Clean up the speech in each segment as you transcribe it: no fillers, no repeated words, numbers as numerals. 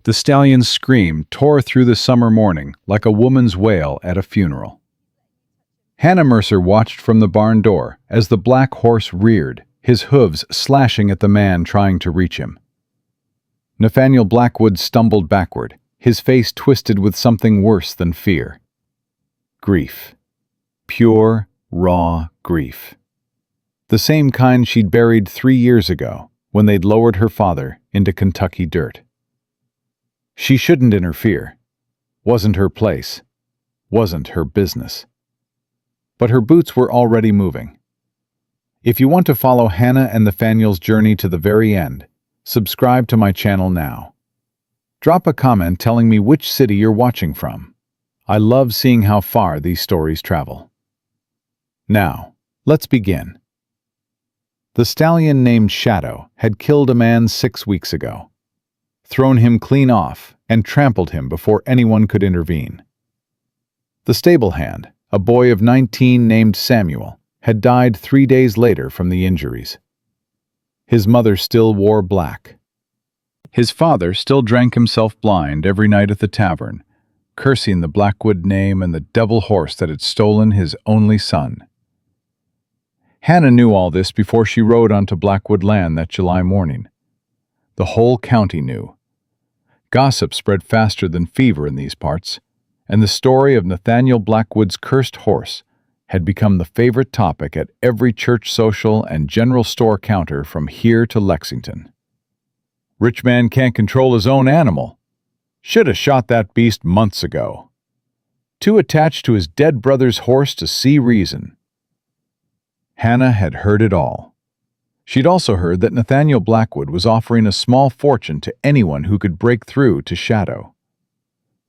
The stallion's scream tore through the summer morning like a woman's wail at a funeral. Hannah Mercer watched from the barn door as the black horse reared, his hooves slashing at the man trying to reach him. Nathaniel Blackwood stumbled backward, his face twisted with something worse than fear. Grief. Pure, raw grief. The same kind she'd buried 3 years ago when they'd lowered her father into Kentucky dirt. She shouldn't interfere. Wasn't her place. Wasn't her business. But her boots were already moving. If you want to follow Hannah and Nathaniel's journey to the very end, subscribe to my channel now. Drop a comment telling me which city you're watching from. I love seeing how far these stories travel. Now, let's begin. The stallion named Shadow had killed a man 6 weeks ago, thrown him clean off, and trampled him before anyone could intervene. The stable hand, a boy of 19 named Samuel, had died 3 days later from the injuries. His mother still wore black. His father still drank himself blind every night at the tavern, cursing the Blackwood name and the devil horse that had stolen his only son. Hannah knew all this before she rode onto Blackwood land that July morning. The whole county knew. Gossip spread faster than fever in these parts, and the story of Nathaniel Blackwood's cursed horse had become the favorite topic at every church social and general store counter from here to Lexington. Rich man can't control his own animal. Should have shot that beast months ago. Too attached to his dead brother's horse to see reason. Hannah had heard it all. She'd also heard that Nathaniel Blackwood was offering a small fortune to anyone who could break through to Shadow.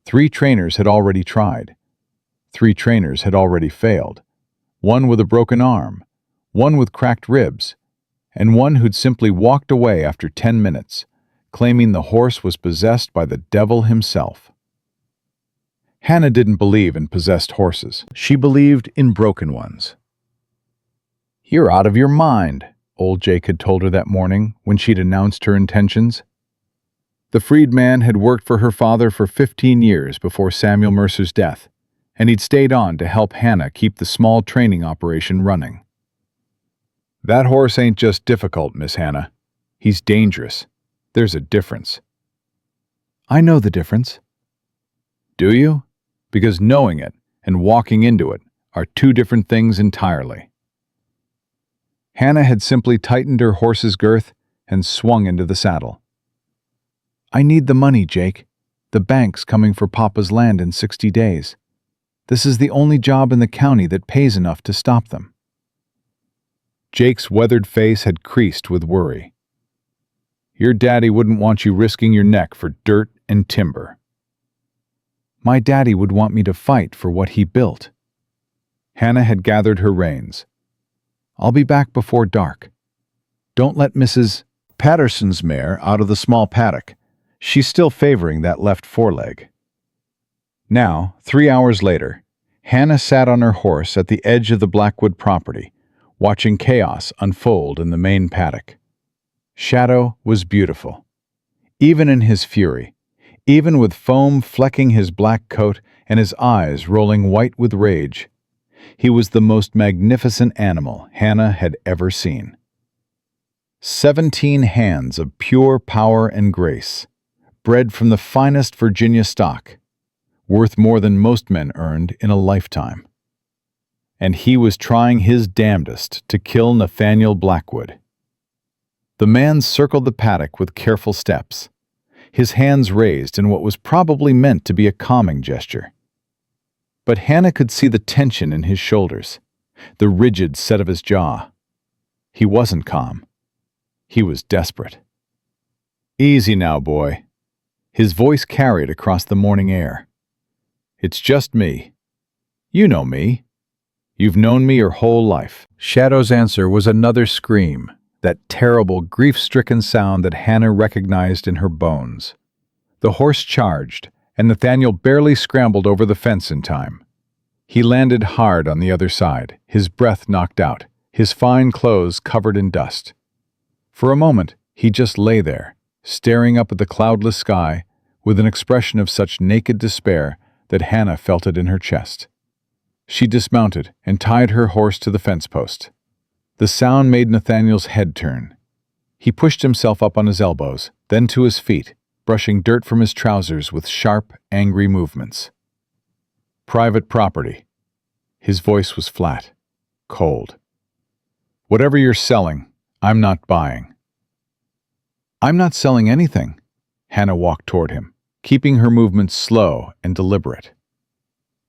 3 trainers had already tried. 3 trainers had already failed. One with a broken arm, one with cracked ribs, and one who'd simply walked away after 10 minutes, claiming the horse was possessed by the devil himself. Hannah didn't believe in possessed horses. She believed in broken ones. "You're out of your mind," old Jake had told her that morning when she'd announced her intentions. The freedman had worked for her father for 15 years before Samuel Mercer's death, and he'd stayed on to help Hannah keep the small training operation running. "That horse ain't just difficult, Miss Hannah. He's dangerous. There's a difference." "I know the difference." "Do you? Because knowing it and walking into it are 2 different things entirely." Hannah had simply tightened her horse's girth and swung into the saddle. "I need the money, Jake. The bank's coming for Papa's land in 60 days. This is the only job in the county that pays enough to stop them." Jake's weathered face had creased with worry. "Your daddy wouldn't want you risking your neck for dirt and timber." "My daddy would want me to fight for what he built." Hannah had gathered her reins. "I'll be back before dark. Don't let Mrs. Patterson's mare out of the small paddock. She's still favoring that left foreleg." Now, 3 hours later, Hannah sat on her horse at the edge of the Blackwood property, watching chaos unfold in the main paddock. Shadow was beautiful. Even in his fury, even with foam flecking his black coat and his eyes rolling white with rage, he was the most magnificent animal Hannah had ever seen. 17 hands of pure power and grace, bred from the finest Virginia stock, worth more than most men earned in a lifetime. And he was trying his damnedest to kill Nathaniel Blackwood. The man circled the paddock with careful steps, his hands raised in what was probably meant to be a calming gesture. But Hannah could see the tension in his shoulders, the rigid set of his jaw. He wasn't calm. He was desperate. "Easy now, boy." His voice carried across the morning air. "It's just me. You know me. You've known me your whole life." Shadow's answer was another scream, that terrible, grief-stricken sound that Hannah recognized in her bones. The horse charged, and Nathaniel barely scrambled over the fence in time. He landed hard on the other side, his breath knocked out, his fine clothes covered in dust. For a moment, he just lay there, staring up at the cloudless sky, with an expression of such naked despair that Hannah felt it in her chest. She dismounted and tied her horse to the fence post. The sound made Nathaniel's head turn. He pushed himself up on his elbows, then to his feet, brushing dirt from his trousers with sharp, angry movements. Private property. His voice was flat, cold. Whatever you're selling, I'm not buying. I'm not selling anything. Hannah walked toward him, keeping her movements slow and deliberate.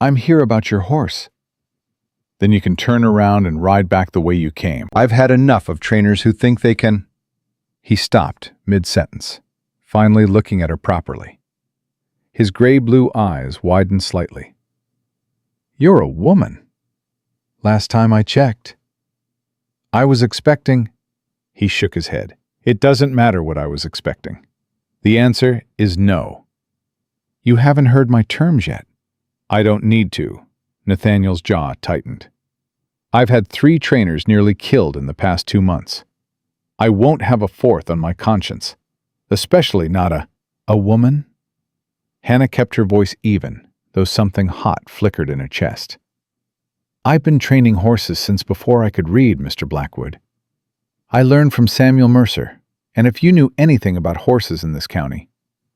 I'm here about your horse. Then you can turn around and ride back the way you came. I've had enough of trainers who think they can... He stopped mid-sentence, finally looking at her properly. His gray-blue eyes widened slightly. You're a woman. Last time I checked. I was expecting... He shook his head. It doesn't matter what I was expecting. The answer is no. You haven't heard my terms yet. I don't need to. Nathaniel's jaw tightened. I've had 3 trainers nearly killed in the past 2 months. I won't have a 4th on my conscience, especially not a woman. Hannah kept her voice even, though something hot flickered in her chest. I've been training horses since before I could read, Mr. Blackwood. I learned from Samuel Mercer, and if you knew anything about horses in this county,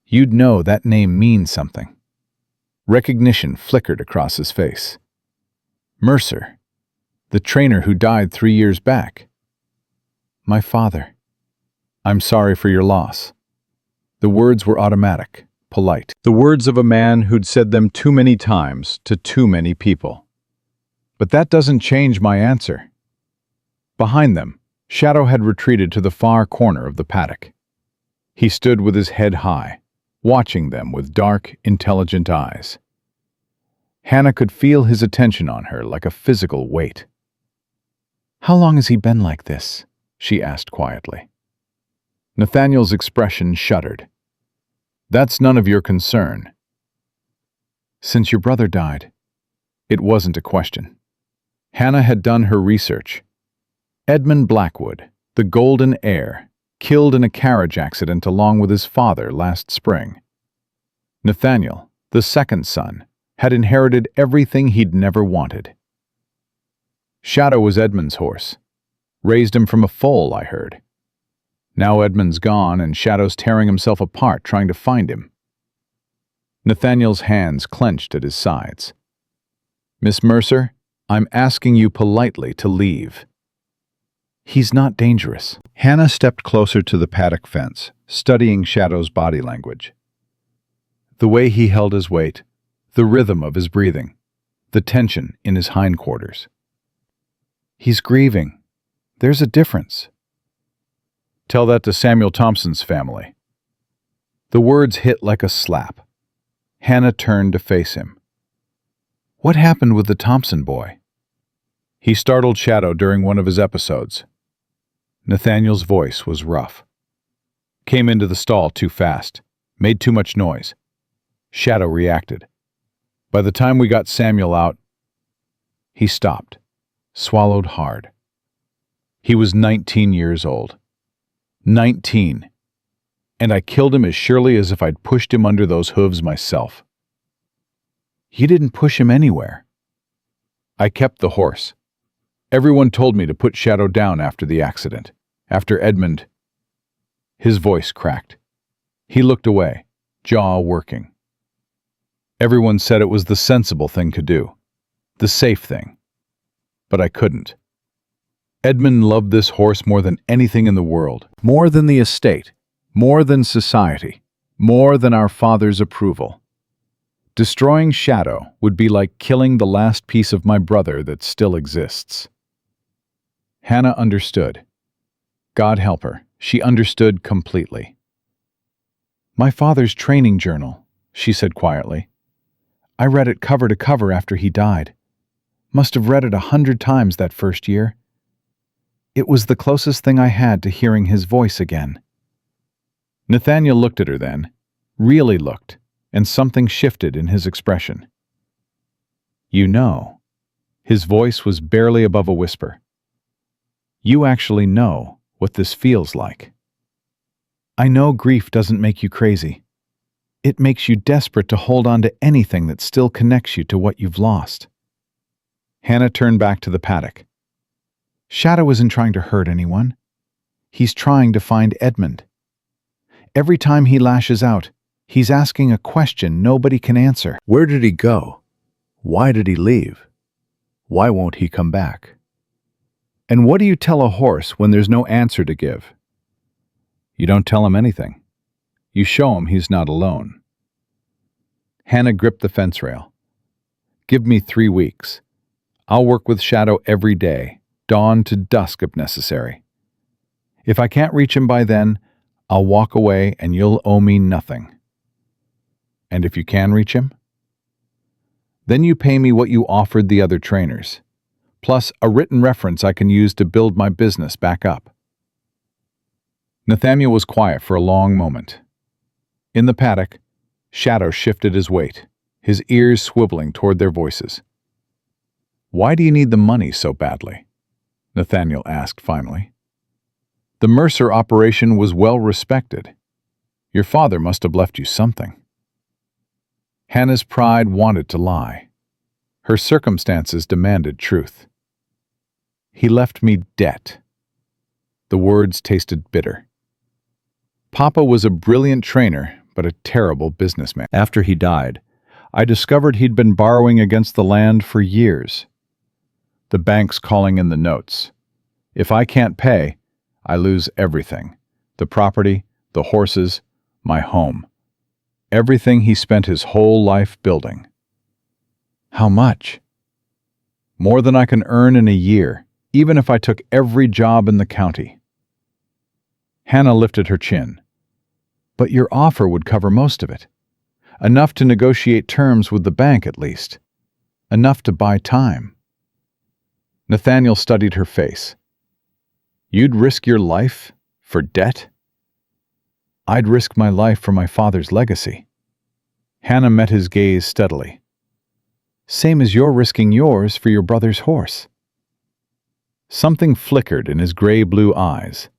you'd know that name means something. Recognition flickered across his face. Mercer, the trainer who died 3 years back. My father. I'm sorry for your loss. The words were automatic, polite. The words of a man who'd said them too many times to too many people. But that doesn't change my answer. Behind them, Shadow had retreated to the far corner of the paddock. He stood with his head high, watching them with dark, intelligent eyes. Hannah could feel his attention on her like a physical weight. How long has he been like this? She asked quietly. Nathaniel's expression shuddered. That's none of your concern. Since your brother died. It wasn't a question. Hannah had done her research. Edmund Blackwood, the golden heir, killed in a carriage accident along with his father last spring. Nathaniel, the second son, had inherited everything he'd never wanted. Shadow was Edmund's horse. Raised him from a foal, I heard. Now Edmund's gone and Shadow's tearing himself apart trying to find him. Nathaniel's hands clenched at his sides. Miss Mercer, I'm asking you politely to leave. He's not dangerous. Hannah stepped closer to the paddock fence, studying Shadow's body language. The way he held his weight, the rhythm of his breathing, the tension in his hindquarters. He's grieving. There's a difference. Tell that to Samuel Thompson's family. The words hit like a slap. Hannah turned to face him. What happened with the Thompson boy? He startled Shadow during one of his episodes. Nathaniel's voice was rough. Came into the stall too fast, made too much noise. Shadow reacted. By the time we got Samuel out, he stopped, swallowed hard. He was 19 years old. 19. And I killed him as surely as if I'd pushed him under those hooves myself. You didn't push him anywhere. I kept the horse. Everyone told me to put Shadow down after the accident, after Edmund. His voice cracked. He looked away, jaw working. Everyone said it was the sensible thing to do, the safe thing. But I couldn't. Edmund loved this horse more than anything in the world, more than the estate, more than society, more than our father's approval. Destroying Shadow would be like killing the last piece of my brother that still exists. Hannah understood. God help her, she understood completely. My father's training journal, she said quietly. I read it cover to cover after he died. Must have read it 100 times that first year. It was the closest thing I had to hearing his voice again. Nathaniel looked at her then, really looked, and something shifted in his expression. You know. His voice was barely above a whisper. You actually know what this feels like. I know grief doesn't make you crazy. It makes you desperate to hold on to anything that still connects you to what you've lost. Hannah turned back to the paddock. Shadow isn't trying to hurt anyone. He's trying to find Edmund. Every time he lashes out, he's asking a question nobody can answer. Where did he go? Why did he leave? Why won't he come back? And what do you tell a horse when there's no answer to give? You don't tell him anything. You show him he's not alone. Hannah gripped the fence rail. Give me 3 weeks. I'll work with Shadow every day, dawn to dusk if necessary. If I can't reach him by then, I'll walk away and you'll owe me nothing. And if you can reach him? Then you pay me what you offered the other trainers, plus a written reference I can use to build my business back up. Nathaniel was quiet for a long moment. In the paddock, Shadow shifted his weight, his ears swiveling toward their voices. Why do you need the money so badly? Nathaniel asked finally. The Mercer operation was well respected. Your father must have left you something. Hannah's pride wanted to lie. Her circumstances demanded truth. He left me debt. The words tasted bitter. Papa was a brilliant trainer, but a terrible businessman. After he died, I discovered he'd been borrowing against the land for years. The bank's calling in the notes. If I can't pay, I lose everything. The property, the horses, my home. Everything he spent his whole life building. How much? More than I can earn in a year, even if I took every job in the county. Hannah lifted her chin. But your offer would cover most of it. Enough to negotiate terms with the bank at least. Enough to buy time. Nathaniel studied her face. You'd risk your life for debt? I'd risk my life for my father's legacy. Hannah met his gaze steadily. Same as you're risking yours for your brother's horse. Something flickered in his gray-blue eyes.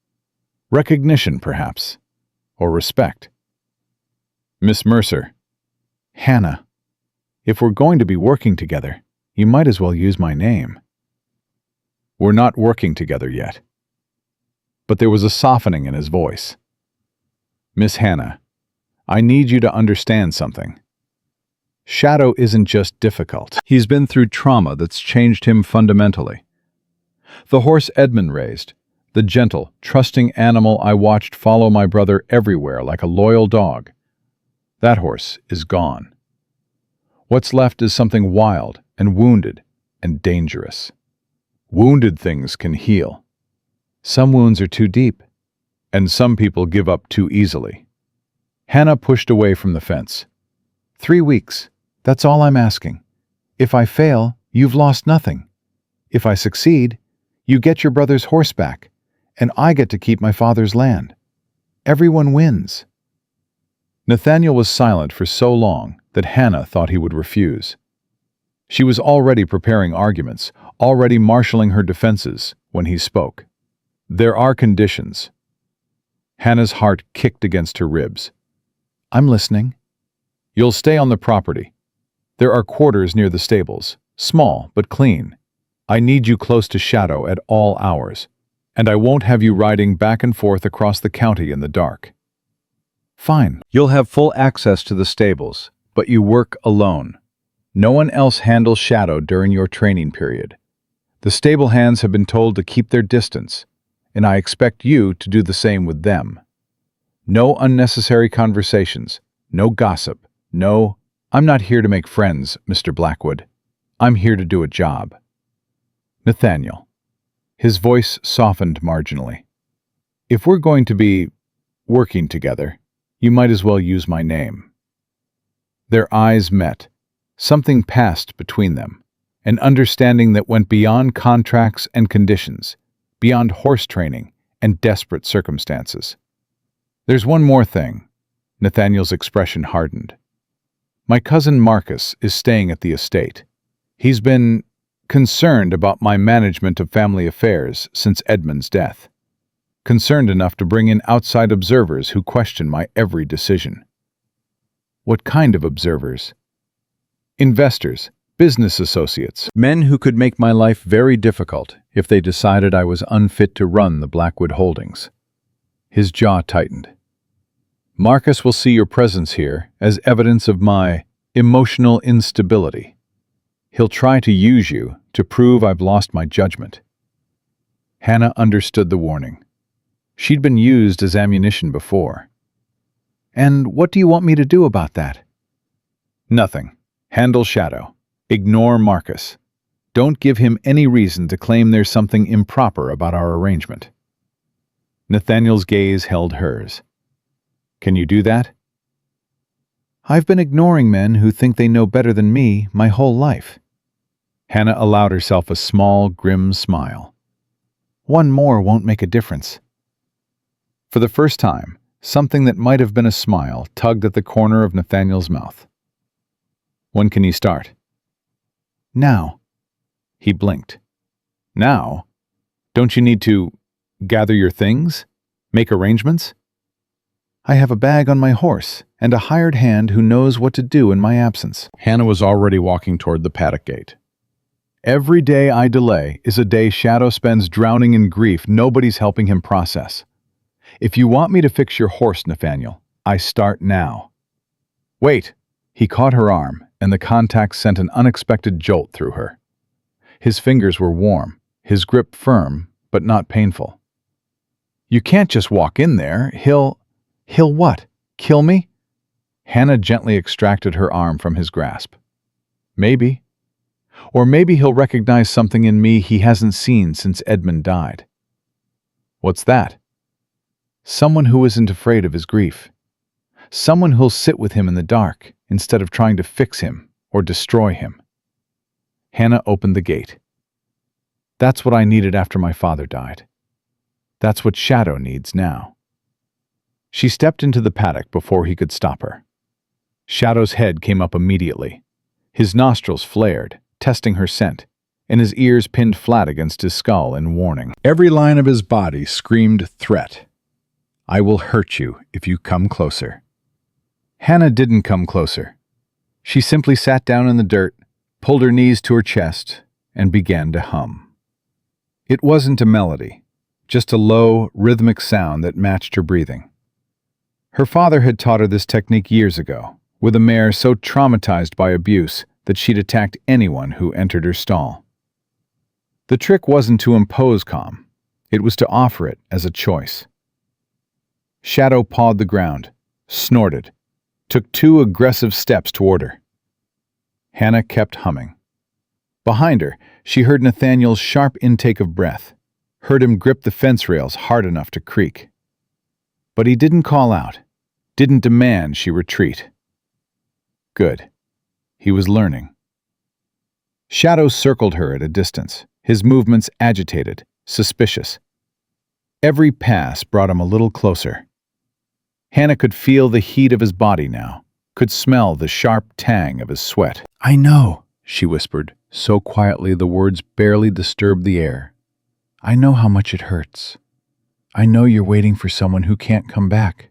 Recognition, perhaps, or respect. Miss Mercer. Hannah, if we're going to be working together, you might as well use my name. We're not working together yet. But there was a softening in his voice. Miss Hannah, I need you to understand something. Shadow isn't just difficult. He's been through trauma that's changed him fundamentally. The horse Edmund raised, the gentle, trusting animal I watched follow my brother everywhere like a loyal dog, that horse is gone. What's left is something wild and wounded and dangerous. Wounded things can heal. Some wounds are too deep, and some people give up too easily. Hannah pushed away from the fence. 3 weeks, that's all I'm asking. If I fail, you've lost nothing. If I succeed, you get your brother's horse back, and I get to keep my father's land. Everyone wins. Nathaniel was silent for so long that Hannah thought he would refuse. She was already preparing arguments, already marshaling her defenses, when he spoke. There are conditions. Hannah's heart kicked against her ribs. I'm listening. You'll stay on the property. There are quarters near the stables, small but clean. I need you close to Shadow at all hours, and I won't have you riding back and forth across the county in the dark. Fine. You'll have full access to the stables, but you work alone. No one else handles Shadow during your training period. The stable hands have been told to keep their distance, and I expect you to do the same with them. No unnecessary conversations, no gossip, no, I'm not here to make friends, Mr. Blackwood. I'm here to do a job. Nathaniel. His voice softened marginally. If we're going to be working together, you might as well use my name. Their eyes met. Something passed between them, an understanding that went beyond contracts and conditions, beyond horse training and desperate circumstances. There's one more thing. Nathaniel's expression hardened. My cousin Marcus is staying at the estate. He's been concerned about my management of family affairs since Edmund's death. Concerned enough to bring in outside observers who question my every decision. What kind of observers? Investors, business associates, men who could make my life very difficult if they decided I was unfit to run the Blackwood Holdings. His jaw tightened. Marcus will see your presence here as evidence of my emotional instability. He'll try to use you to prove I've lost my judgment. Hannah understood the warning. She'd been used as ammunition before. And what do you want me to do about that? Nothing. Handle Shadow. Ignore Marcus. Don't give him any reason to claim there's something improper about our arrangement. Nathaniel's gaze held hers. Can you do that? I've been ignoring men who think they know better than me my whole life. Hannah allowed herself a small, grim smile. One more won't make a difference. For the first time, something that might have been a smile tugged at the corner of Nathaniel's mouth. When can he start? Now. He blinked. Now? Don't you need to gather your things? Make arrangements? I have a bag on my horse and a hired hand who knows what to do in my absence. Hannah was already walking toward the paddock gate. Every day I delay is a day Shadow spends drowning in grief nobody's helping him process. If you want me to fix your horse, Nathaniel, I start now. Wait! He caught her arm, and the contact sent an unexpected jolt through her. His fingers were warm, his grip firm, but not painful. You can't just walk in there. He'll what? Kill me? Hannah gently extracted her arm from his grasp. Maybe. Or maybe he'll recognize something in me he hasn't seen since Edmund died. What's that? Someone who isn't afraid of his grief. Someone who'll sit with him in the dark instead of trying to fix him or destroy him. Hannah opened the gate. That's what I needed after my father died. That's what Shadow needs now. She stepped into the paddock before he could stop her. Shadow's head came up immediately. His nostrils flared, testing her scent, and his ears pinned flat against his skull in warning. Every line of his body screamed threat. I will hurt you if you come closer. Hannah didn't come closer. She simply sat down in the dirt, pulled her knees to her chest, and began to hum. It wasn't a melody, just a low, rhythmic sound that matched her breathing. Her father had taught her this technique years ago, with a mare so traumatized by abuse that she'd attacked anyone who entered her stall. The trick wasn't to impose calm, it was to offer it as a choice. Shadow pawed the ground, snorted, took 2 aggressive steps toward her. Hannah kept humming. Behind her, she heard Nathaniel's sharp intake of breath, heard him grip the fence rails hard enough to creak. But he didn't call out, didn't demand she retreat. Good. He was learning. Shadow circled her at a distance, his movements agitated, suspicious. Every pass brought him a little closer. Hannah could feel the heat of his body now, could smell the sharp tang of his sweat. I know, she whispered, so quietly the words barely disturbed the air. I know how much it hurts. I know you're waiting for someone who can't come back.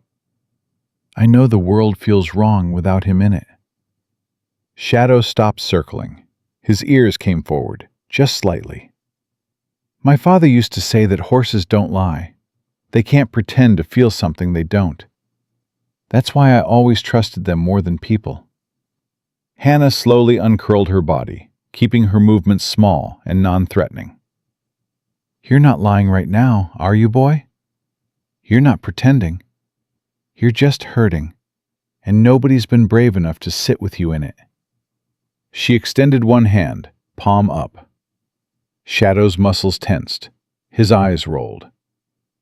I know the world feels wrong without him in it. Shadow stopped circling. His ears came forward, just slightly. My father used to say that horses don't lie. They can't pretend to feel something they don't. That's why I always trusted them more than people. Hannah slowly uncurled her body, keeping her movements small and non-threatening. You're not lying right now, are you, boy? You're not pretending. You're just hurting, and nobody's been brave enough to sit with you in it. She extended one hand, palm up. Shadow's muscles tensed. His eyes rolled.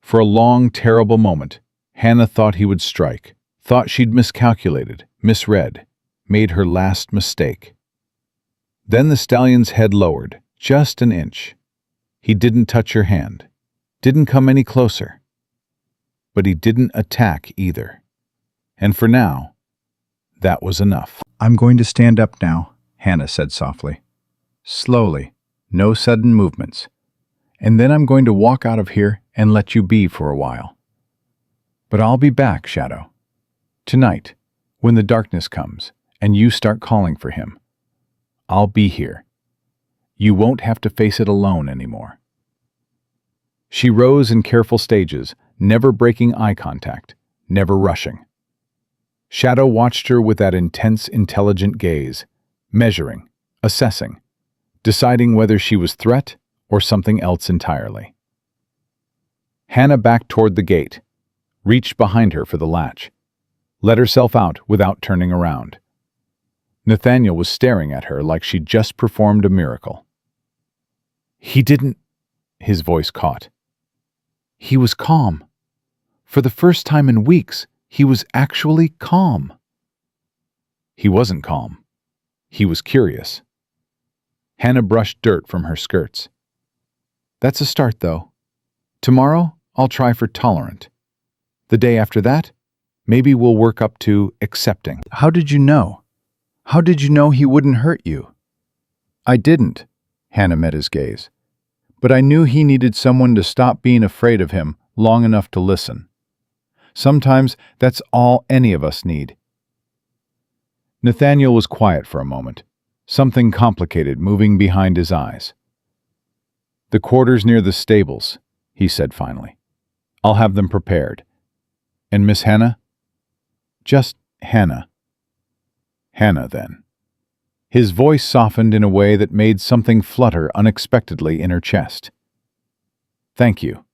For a long, terrible moment, Hannah thought he would strike, thought she'd miscalculated, misread, made her last mistake. Then the stallion's head lowered, just an inch. He didn't touch her hand, didn't come any closer. But he didn't attack either. And for now, that was enough. I'm going to stand up now, Hannah said softly. Slowly, no sudden movements. And then I'm going to walk out of here and let you be for a while. But I'll be back, Shadow. Tonight, When the darkness comes and you start calling for him, I'll be here. You won't have to face it alone anymore." She rose in careful stages, never breaking eye contact, never rushing. Shadow watched her with that intense, intelligent gaze, measuring, assessing, deciding whether she was threat or something else entirely. Hannah backed toward the gate, reached behind her for the latch, let herself out without turning around. Nathaniel was staring at her like she'd just performed a miracle. "He didn't," his voice caught. "He was calm. For the first time in weeks, he was actually calm." He wasn't calm. He was curious. Hannah brushed dirt from her skirts. "That's a start, though. Tomorrow, I'll try for tolerant. The day after that, maybe we'll work up to accepting." "How did you know? How did you know he wouldn't hurt you?" "I didn't," Hannah met his gaze. "But I knew he needed someone to stop being afraid of him long enough to listen. Sometimes that's all any of us need." Nathaniel was quiet for a moment, something complicated moving behind his eyes. "The quarters near the stables," he said finally. "I'll have them prepared. And Miss Hannah?" "Just Hannah." "Hannah, then." His voice softened in a way that made something flutter unexpectedly in her chest. "Thank you.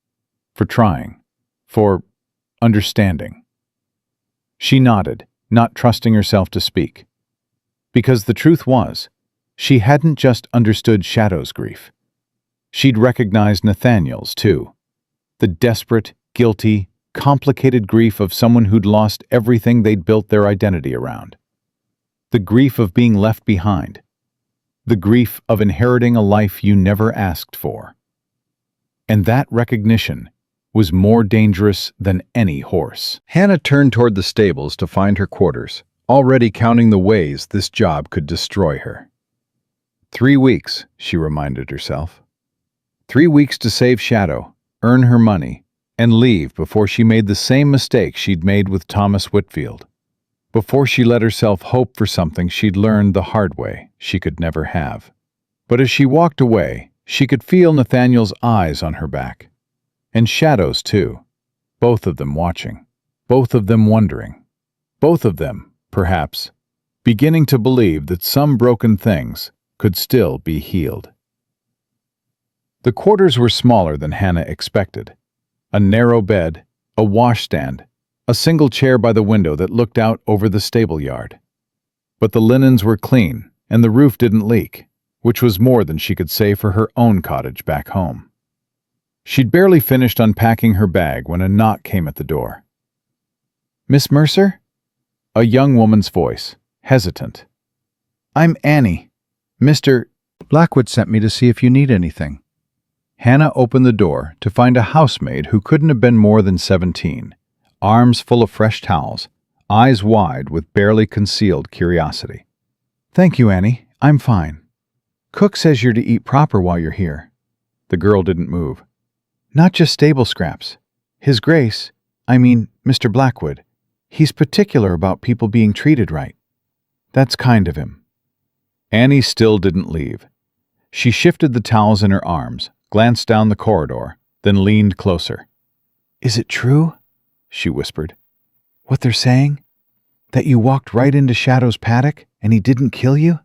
For trying. For understanding." She nodded, not trusting herself to speak. Because the truth was, she hadn't just understood Shadow's grief. She'd recognized Nathaniel's, too. The desperate, guilty, complicated grief of someone who'd lost everything they'd built their identity around. The grief of being left behind. The grief of inheriting a life you never asked for. And that recognition was more dangerous than any horse. Hannah turned toward the stables to find her quarters, already counting the ways this job could destroy her. 3 weeks, she reminded herself. 3 weeks to save Shadow, earn her money, and leave before she made the same mistake she'd made with Thomas Whitfield. Before she let herself hope for something she'd learned the hard way she could never have. But as she walked away, she could feel Nathaniel's eyes on her back. And Shadow's too. Both of them watching. Both of them wondering. Both of them, perhaps, beginning to believe that some broken things could still be healed. The quarters were smaller than Hannah expected. A narrow bed, a washstand, a single chair by the window that looked out over the stable yard. But the linens were clean, and the roof didn't leak, which was more than she could say for her own cottage back home. She'd barely finished unpacking her bag when a knock came at the door. "Miss Mercer?" A young woman's voice, hesitant. "I'm Annie. Mr. Blackwood sent me to see if you need anything." Hannah opened the door to find a housemaid who couldn't have been more than 17, arms full of fresh towels, eyes wide with barely concealed curiosity. "Thank you, Annie. I'm fine. Cook says you're to eat proper while you're here." The girl didn't move. "Not just stable scraps. His Grace, Mr. Blackwood, he's particular about people being treated right. That's kind of him." Annie still didn't leave. She shifted the towels in her arms, glanced down the corridor, then leaned closer. "Is it true?" she whispered. "What they're saying? That you walked right into Shadow's paddock and he didn't kill you?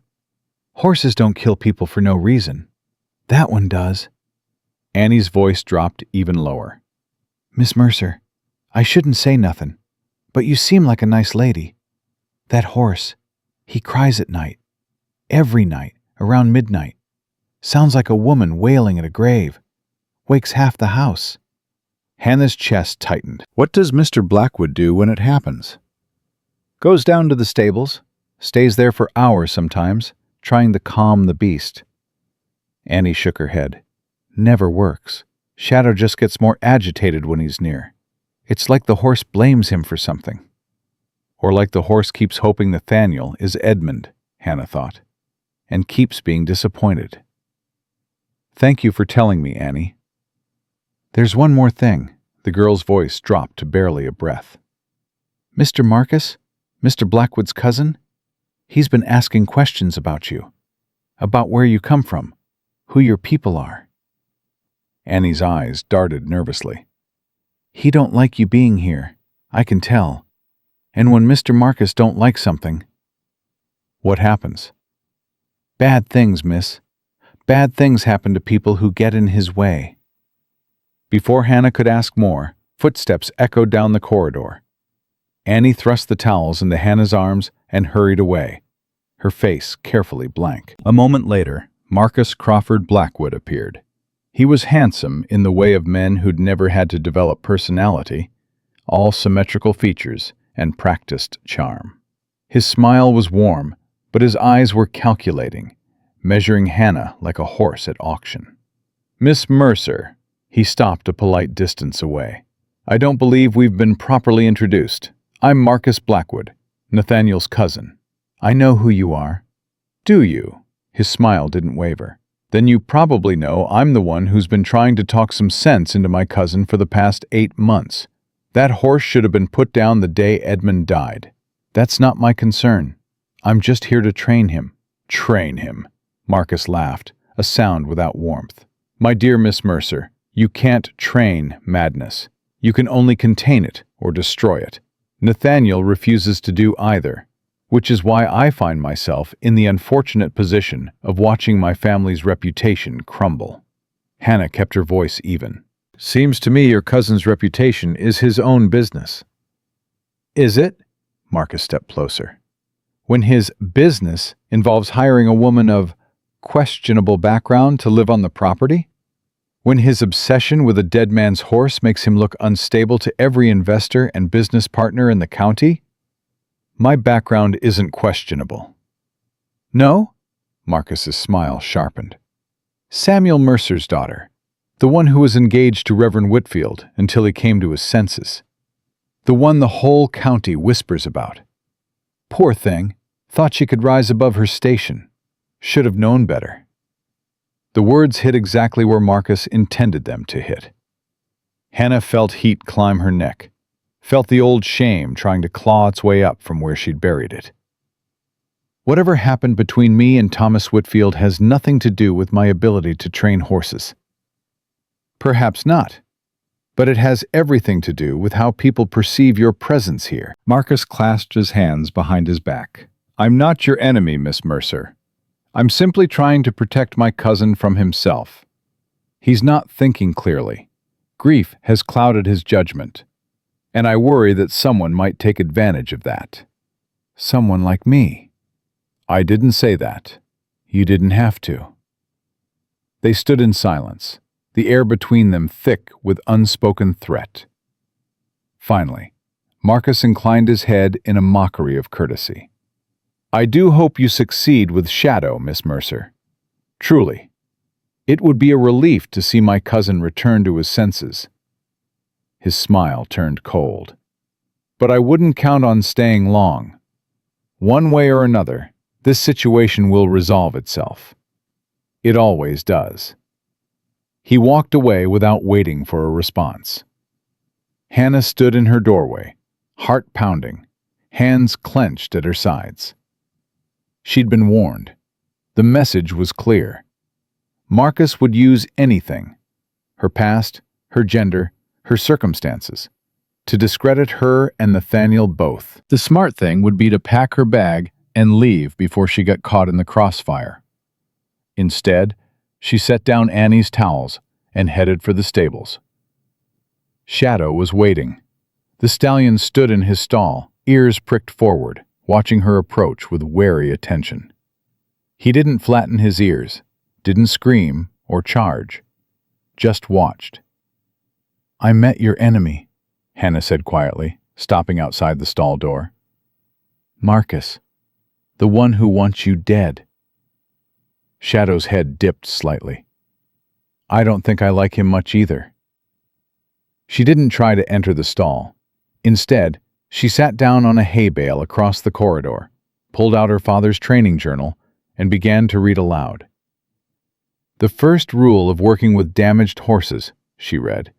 Horses don't kill people for no reason. That one does." Annie's voice dropped even lower. "Miss Mercer, I shouldn't say nothing, but you seem like a nice lady. That horse, he cries at night. Every night, around midnight. Sounds like a woman wailing at a grave. Wakes half the house." Hannah's chest tightened. "What does Mr. Blackwood do when it happens?" "Goes down to the stables. Stays there for hours sometimes, trying to calm the beast." Annie shook her head. "Never works. Shadow just gets more agitated when he's near. It's like the horse blames him for something." Or like the horse keeps hoping Nathaniel is Edmund, Hannah thought, and keeps being disappointed. "Thank you for telling me, Annie." "There's one more thing." The girl's voice dropped to barely a breath. "Mr. Marcus, Mr. Blackwood's cousin? He's been asking questions about you, about where you come from, who your people are." Annie's eyes darted nervously. "He don't like you being here, I can tell. And when Mr. Marcus don't like something—" "What happens?" "Bad things, miss. Bad things happen to people who get in his way." Before Hannah could ask more, footsteps echoed down the corridor. Annie thrust the towels into Hannah's arms and hurried away, her face carefully blank. A moment later, Marcus Crawford Blackwood appeared. He was handsome in the way of men who'd never had to develop personality, all symmetrical features and practiced charm. His smile was warm, but his eyes were calculating, measuring Hannah like a horse at auction. "Miss Mercer," he stopped a polite distance away. "I don't believe we've been properly introduced. I'm Marcus Blackwood, Nathaniel's cousin." "I know who you are." "Do you?" His smile didn't waver. "Then you probably know I'm the one who's been trying to talk some sense into my cousin for the past 8 months. That horse should have been put down the day Edmund died. That's not my concern. I'm just here to train him." "Train him," Marcus laughed, a sound without warmth. "My dear Miss Mercer, you can't train madness. You can only contain it or destroy it. Nathaniel refuses to do either, which is why I find myself in the unfortunate position of watching my family's reputation crumble." Hannah kept her voice even. "Seems to me your cousin's reputation is his own business." "Is it?" Marcus stepped closer. "When his business involves hiring a woman of questionable background to live on the property? When his obsession with a dead man's horse makes him look unstable to every investor and business partner in the county? My background isn't questionable." "No?" Marcus's smile sharpened. "Samuel Mercer's daughter, the one who was engaged to Reverend Whitfield until he came to his senses. The one the whole county whispers about. Poor thing, thought she could rise above her station. Should have known better." The words hit exactly where Marcus intended them to hit. Hannah felt heat climb her neck, felt the old shame trying to claw its way up from where she'd buried it. "Whatever happened between me and Thomas Whitfield has nothing to do with my ability to train horses." "Perhaps not, but it has everything to do with how people perceive your presence here." Marcus clasped his hands behind his back. "I'm not your enemy, Miss Mercer. I'm simply trying to protect my cousin from himself. He's not thinking clearly. Grief has clouded his judgment, and I worry that someone might take advantage of that." "Someone like me?" "I didn't say that. You didn't have to." They stood in silence, the air between them thick with unspoken threat. Finally, Marcus inclined his head in a mockery of courtesy. "I do hope you succeed with Shadow, Miss Mercer. Truly. It would be a relief to see my cousin return to his senses." His smile turned cold. "But I wouldn't count on staying long. One way or another, this situation will resolve itself. It always does." He walked away without waiting for a response. Hannah stood in her doorway, heart pounding, hands clenched at her sides. She'd been warned. The message was clear. Marcus would use anything, her past, her gender, her circumstances, to discredit her and Nathaniel both. The smart thing would be to pack her bag and leave before she got caught in the crossfire. Instead, she set down Annie's towels and headed for the stables. Shadow was waiting. The stallion stood in his stall, ears pricked forward, watching her approach with wary attention. He didn't flatten his ears, didn't scream or charge, just watched. "I met your enemy," Hannah said quietly, stopping outside the stall door. "Marcus, the one who wants you dead." Shadow's head dipped slightly. "I don't think I like him much either." She didn't try to enter the stall. Instead, she sat down on a hay bale across the corridor, pulled out her father's training journal, and began to read aloud. "The first rule of working with damaged horses," she read,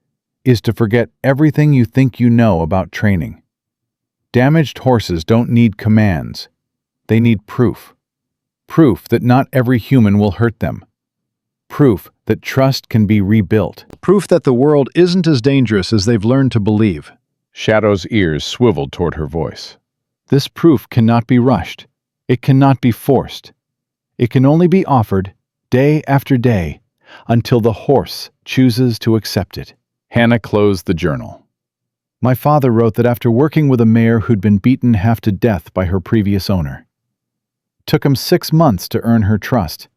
"is to forget everything you think you know about training. Damaged horses don't need commands. They need proof. Proof that not every human will hurt them. Proof that trust can be rebuilt. Proof that the world isn't as dangerous as they've learned to believe. Shadow's ears swiveled toward her voice. This proof cannot be rushed. It cannot be forced. It can only be offered, day after day, until the horse chooses to accept it. Hannah closed the journal. My father wrote that after working with a mare who'd been beaten half to death by her previous owner. Took him 6 months to earn her trust.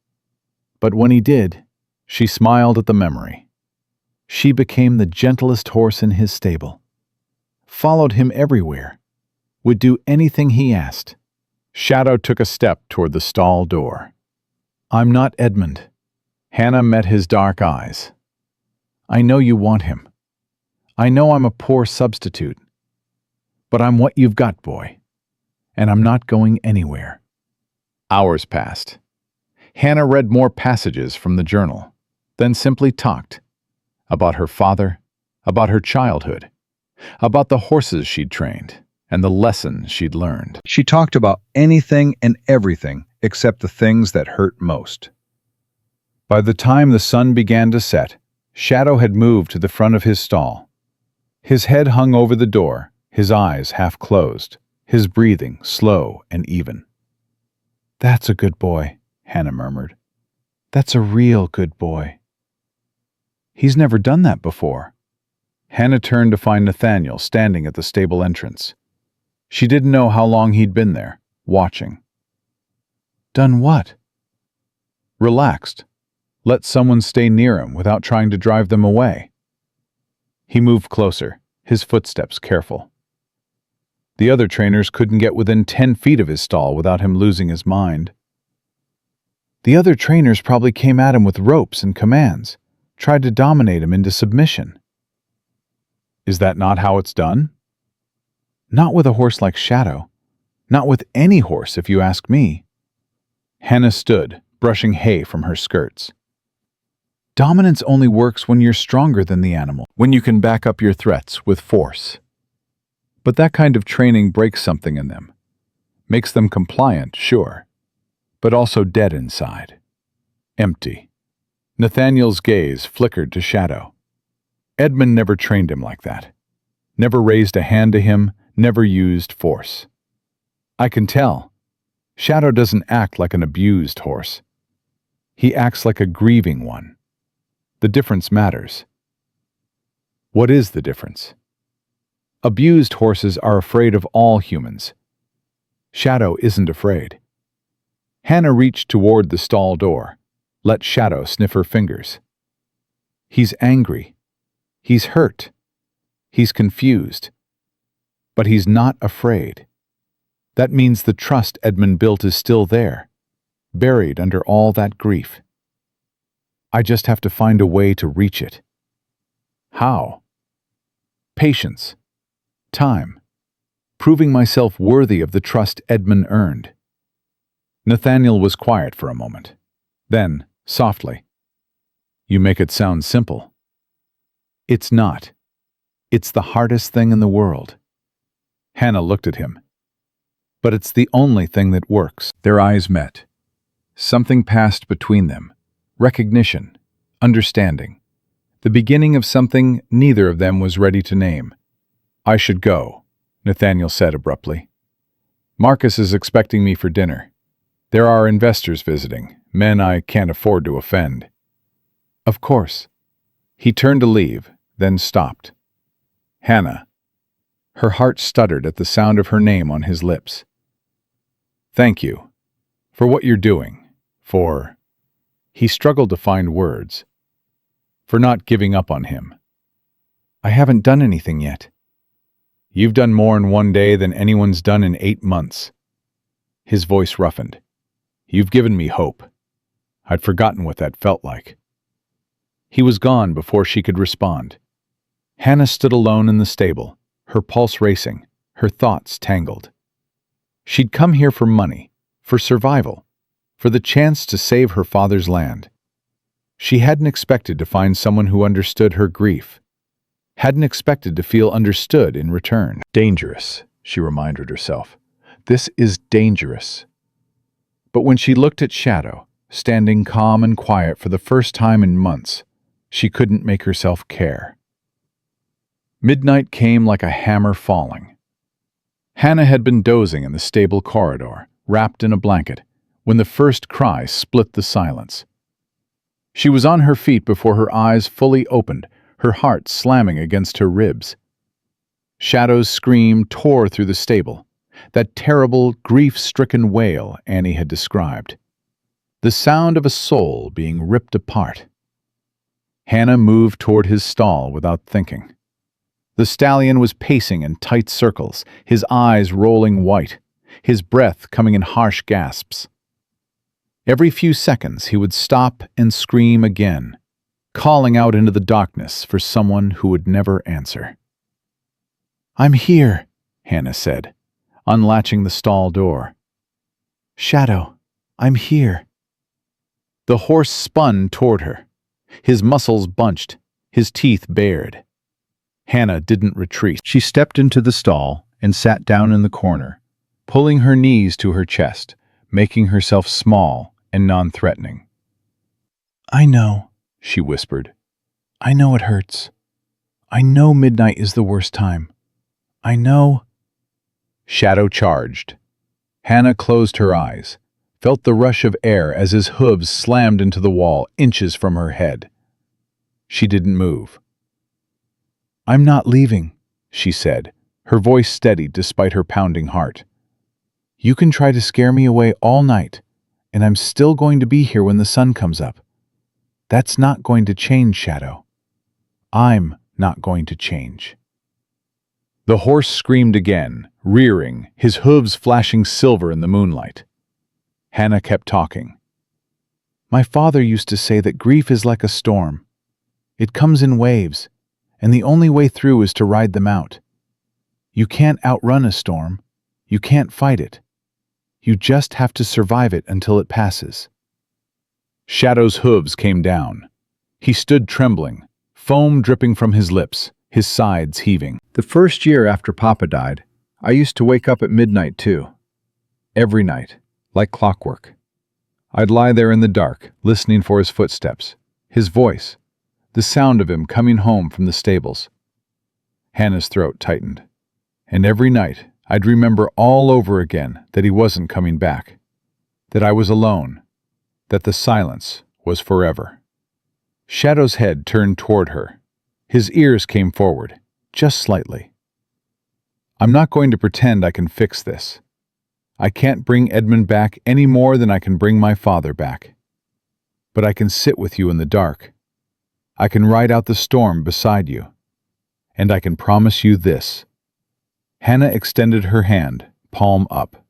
But when he did, she smiled at the memory. She became the gentlest horse in his stable. Followed him everywhere. Would do anything he asked. Shadow took a step toward the stall door. I'm not Edmund. Hannah met his dark eyes. I know you want him. I know I'm a poor substitute. But I'm what you've got, boy. And I'm not going anywhere. Hours passed. Hannah read more passages from the journal, then simply talked. About her father, about her childhood, about the horses she'd trained, and the lessons she'd learned. She talked about anything and everything except the things that hurt most. By the time the sun began to set, Shadow had moved to the front of his stall. His head hung over the door, his eyes half closed, his breathing slow and even. That's a good boy, Hannah murmured. That's a real good boy. He's never done that before. Hannah turned to find Nathaniel standing at the stable entrance. She didn't know how long he'd been there, watching. Done what? Relaxed. Let someone stay near him without trying to drive them away. He moved closer, his footsteps careful. The other trainers couldn't get within 10 feet of his stall without him losing his mind. The other trainers probably came at him with ropes and commands, tried to dominate him into submission. Is that not how it's done? Not with a horse like Shadow. Not with any horse, if you ask me. Hannah stood, brushing hay from her skirts. Dominance only works when you're stronger than the animal, when you can back up your threats with force. But that kind of training breaks something in them. Makes them compliant, sure, but also dead inside. Empty. Nathaniel's gaze flickered to Shadow. Edmund never trained him like that. Never raised a hand to him, never used force. I can tell. Shadow doesn't act like an abused horse. He acts like a grieving one. The difference matters. What is the difference? Abused horses are afraid of all humans. Shadow isn't afraid. Hannah reached toward the stall door, let Shadow sniff her fingers. He's angry. He's hurt. He's confused. But he's not afraid. That means the trust Edmund built is still there, buried under all that grief. I just have to find a way to reach it. How? Patience. Time. Proving myself worthy of the trust Edmund earned. Nathaniel was quiet for a moment. Then, softly, You make it sound simple. It's not. It's the hardest thing in the world. Hannah looked at him. But it's the only thing that works. Their eyes met. Something passed between them. Recognition. Understanding. The beginning of something neither of them was ready to name. I should go, Nathaniel said abruptly. Marcus is expecting me for dinner. There are investors visiting, men I can't afford to offend. Of course. He turned to leave, then stopped. Hannah. Her heart stuttered at the sound of her name on his lips. Thank you. For what you're doing. For... He struggled to find words. For not giving up on him. I haven't done anything yet. You've done more in one day than anyone's done in 8 months. His voice roughened. You've given me hope. I'd forgotten what that felt like. He was gone before she could respond. Hannah stood alone in the stable, her pulse racing, her thoughts tangled. She'd come here for money, for survival, for the chance to save her father's land. She hadn't expected to find someone who understood her grief. Hadn't expected to feel understood in return. Dangerous, she reminded herself. This is dangerous. But when she looked at Shadow, standing calm and quiet for the first time in months, she couldn't make herself care. Midnight came like a hammer falling. Hannah had been dozing in the stable corridor, wrapped in a blanket, when the first cry split the silence. She was on her feet before her eyes fully opened, her heart slamming against her ribs. Shadow's scream tore through the stable, that terrible, grief-stricken wail Annie had described. The sound of a soul being ripped apart. Hannah moved toward his stall without thinking. The stallion was pacing in tight circles, his eyes rolling white, his breath coming in harsh gasps. Every few seconds he would stop and scream again, calling out into the darkness for someone who would never answer. "I'm here," Hannah said, unlatching the stall door. "Shadow, I'm here." The horse spun toward her, his muscles bunched, his teeth bared. Hannah didn't retreat. She stepped into the stall and sat down in the corner, pulling her knees to her chest, making herself small and non-threatening. "I know," she whispered. "I know it hurts. I know midnight is the worst time. I know—" Shadow charged. Hannah closed her eyes, felt the rush of air as his hooves slammed into the wall inches from her head. She didn't move. "I'm not leaving," she said, her voice steady despite her pounding heart. "You can try to scare me away all night, and I'm still going to be here when the sun comes up. That's not going to change, Shadow. I'm not going to change." The horse screamed again, rearing, his hooves flashing silver in the moonlight. Hannah kept talking. "My father used to say that grief is like a storm. It comes in waves, and the only way through is to ride them out. You can't outrun a storm. You can't fight it. You just have to survive it until it passes." Shadow's hooves came down. He stood trembling, foam dripping from his lips, his sides heaving. "The first year after Papa died, I used to wake up at midnight too. Every night, like clockwork. I'd lie there in the dark, listening for his footsteps, his voice, the sound of him coming home from the stables." Hannah's throat tightened. "And every night, I'd remember all over again that he wasn't coming back, that I was alone, that the silence was forever." Shadow's head turned toward her. His ears came forward, just slightly. "I'm not going to pretend I can fix this. I can't bring Edmund back any more than I can bring my father back. But I can sit with you in the dark. I can ride out the storm beside you. And I can promise you this." Hannah extended her hand, palm up.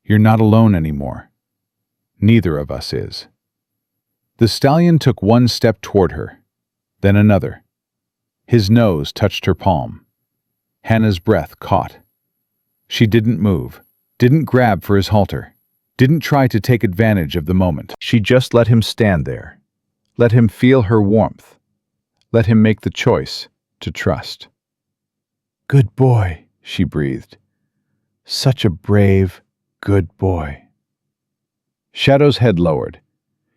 "You're not alone anymore. Neither of us is." The stallion took one step toward her, then another. His nose touched her palm. Hannah's breath caught. She didn't move, didn't grab for his halter, didn't try to take advantage of the moment. She just let him stand there, let him feel her warmth, let him make the choice to trust. "Good boy," she breathed. "Such a brave, good boy." Shadow's head lowered.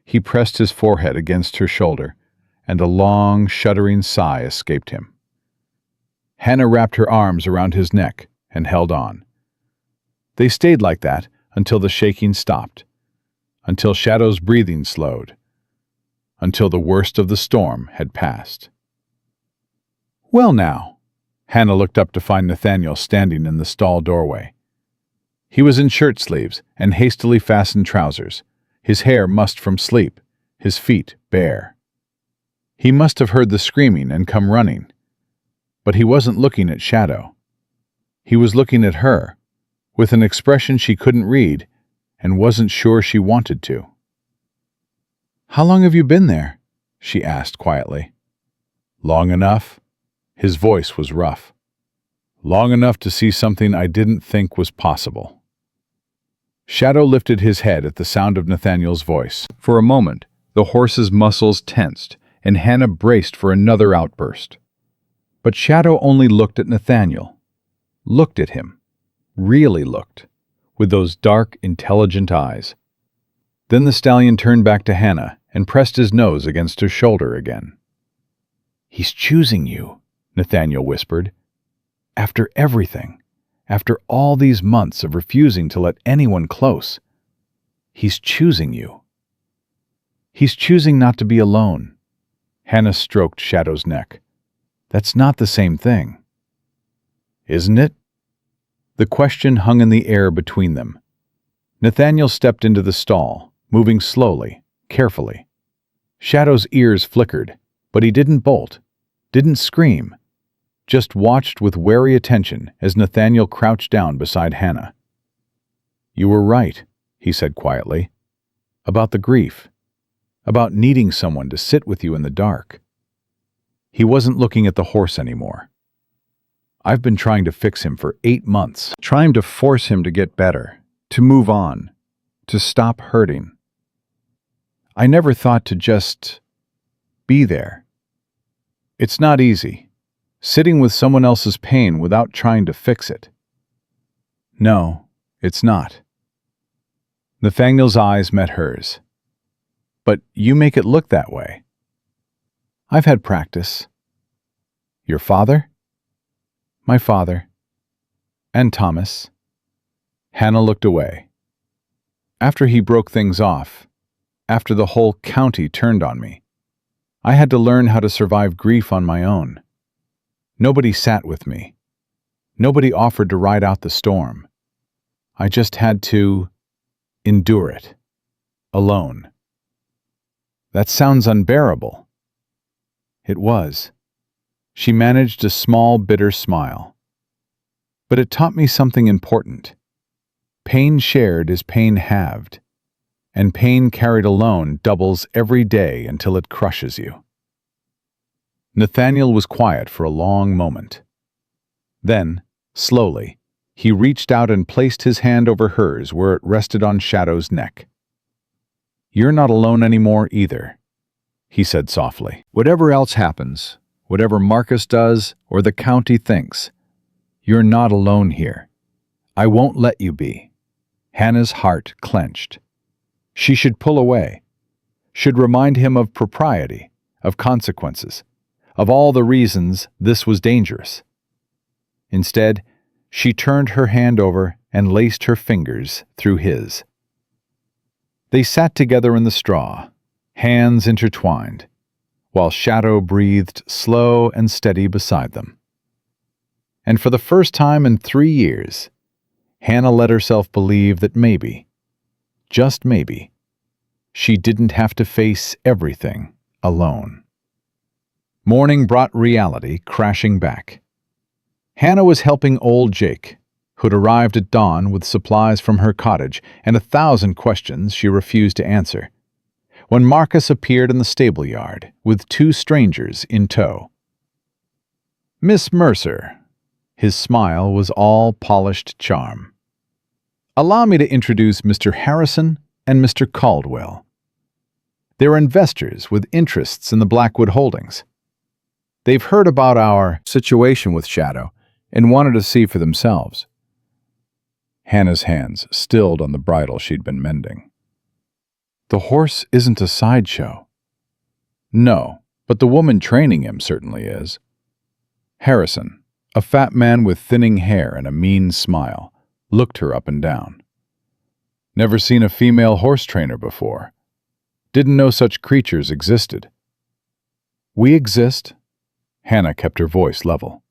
He pressed his forehead against her shoulder, and a long, shuddering sigh escaped him. Hannah wrapped her arms around his neck and held on. They stayed like that until the shaking stopped, until Shadow's breathing slowed, until the worst of the storm had passed. "Well now," Hannah looked up to find Nathaniel standing in the stall doorway. He was in shirt sleeves and hastily fastened trousers, his hair mussed from sleep, his feet bare. He must have heard the screaming and come running. But he wasn't looking at Shadow. He was looking at her, with an expression she couldn't read and wasn't sure she wanted to. "How long have you been there?" she asked quietly. "Long enough." His voice was rough. "Long enough to see something I didn't think was possible." Shadow lifted his head at the sound of Nathaniel's voice. For a moment, the horse's muscles tensed, and Hannah braced for another outburst. But Shadow only looked at Nathaniel. looked at him, really looked, with those dark, intelligent eyes. Then the stallion turned back to Hannah and pressed his nose against her shoulder again. "He's choosing you," Nathaniel whispered. "After everything, after all these months of refusing to let anyone close, he's choosing you. He's choosing not to be alone." Hannah stroked Shadow's neck. "That's not the same thing." "Isn't it?" The question hung in the air between them. Nathaniel stepped into the stall, moving slowly, carefully. Shadow's ears flickered, but he didn't bolt, didn't scream, just watched with wary attention as Nathaniel crouched down beside Hannah. "You were right," he said quietly, "about the grief, about needing someone to sit with you in the dark." He wasn't looking at the horse anymore. "I've been trying to fix him for 8 months, trying to force him to get better, to move on, to stop hurting. I never thought to just be there. It's not easy, sitting with someone else's pain without trying to fix it." "No, it's not." Nathaniel's eyes met hers. "But you make it look that way." "I've had practice." "Your father?" "My father. And Thomas." Hannah looked away. "After he broke things off, after the whole county turned on me, I had to learn how to survive grief on my own. Nobody sat with me. Nobody offered to ride out the storm. I just had to endure it, alone." "That sounds unbearable." It was. She managed a small, bitter smile. "But it taught me something important. Pain shared is pain halved, and pain carried alone doubles every day until it crushes you." Nathaniel was quiet for a long moment. Then, slowly, he reached out and placed his hand over hers where it rested on Shadow's neck. "You're not alone anymore either," he said softly. "Whatever else happens, whatever Marcus does or the county thinks, you're not alone here. I won't let you be." Hannah's heart clenched. She should pull away, should remind him of propriety, of consequences, of all the reasons this was dangerous. Instead, she turned her hand over and laced her fingers through his. They sat together in the straw, hands intertwined, while Shadow breathed slow and steady beside them. And for the first time in 3 years, Hannah let herself believe that maybe, just maybe, she didn't have to face everything alone. Morning brought reality crashing back. Hannah was helping old Jake, who'd arrived at dawn with supplies from her cottage and 1,000 questions she refused to answer, when Marcus appeared in the stable yard with 2 strangers in tow. "Miss Mercer," his smile was all polished charm, "allow me to introduce Mr. Harrison and Mr. Caldwell. They're investors with interests in the Blackwood holdings. They've heard about our situation with Shadow and wanted to see for themselves." Hannah's hands stilled on the bridle she'd been mending. "The horse isn't a sideshow." "No, but the woman training him certainly is." Harrison, a fat man with thinning hair and a mean smile, looked her up and down. "Never seen a female horse trainer before. Didn't know such creatures existed." "We exist." Hannah kept her voice level.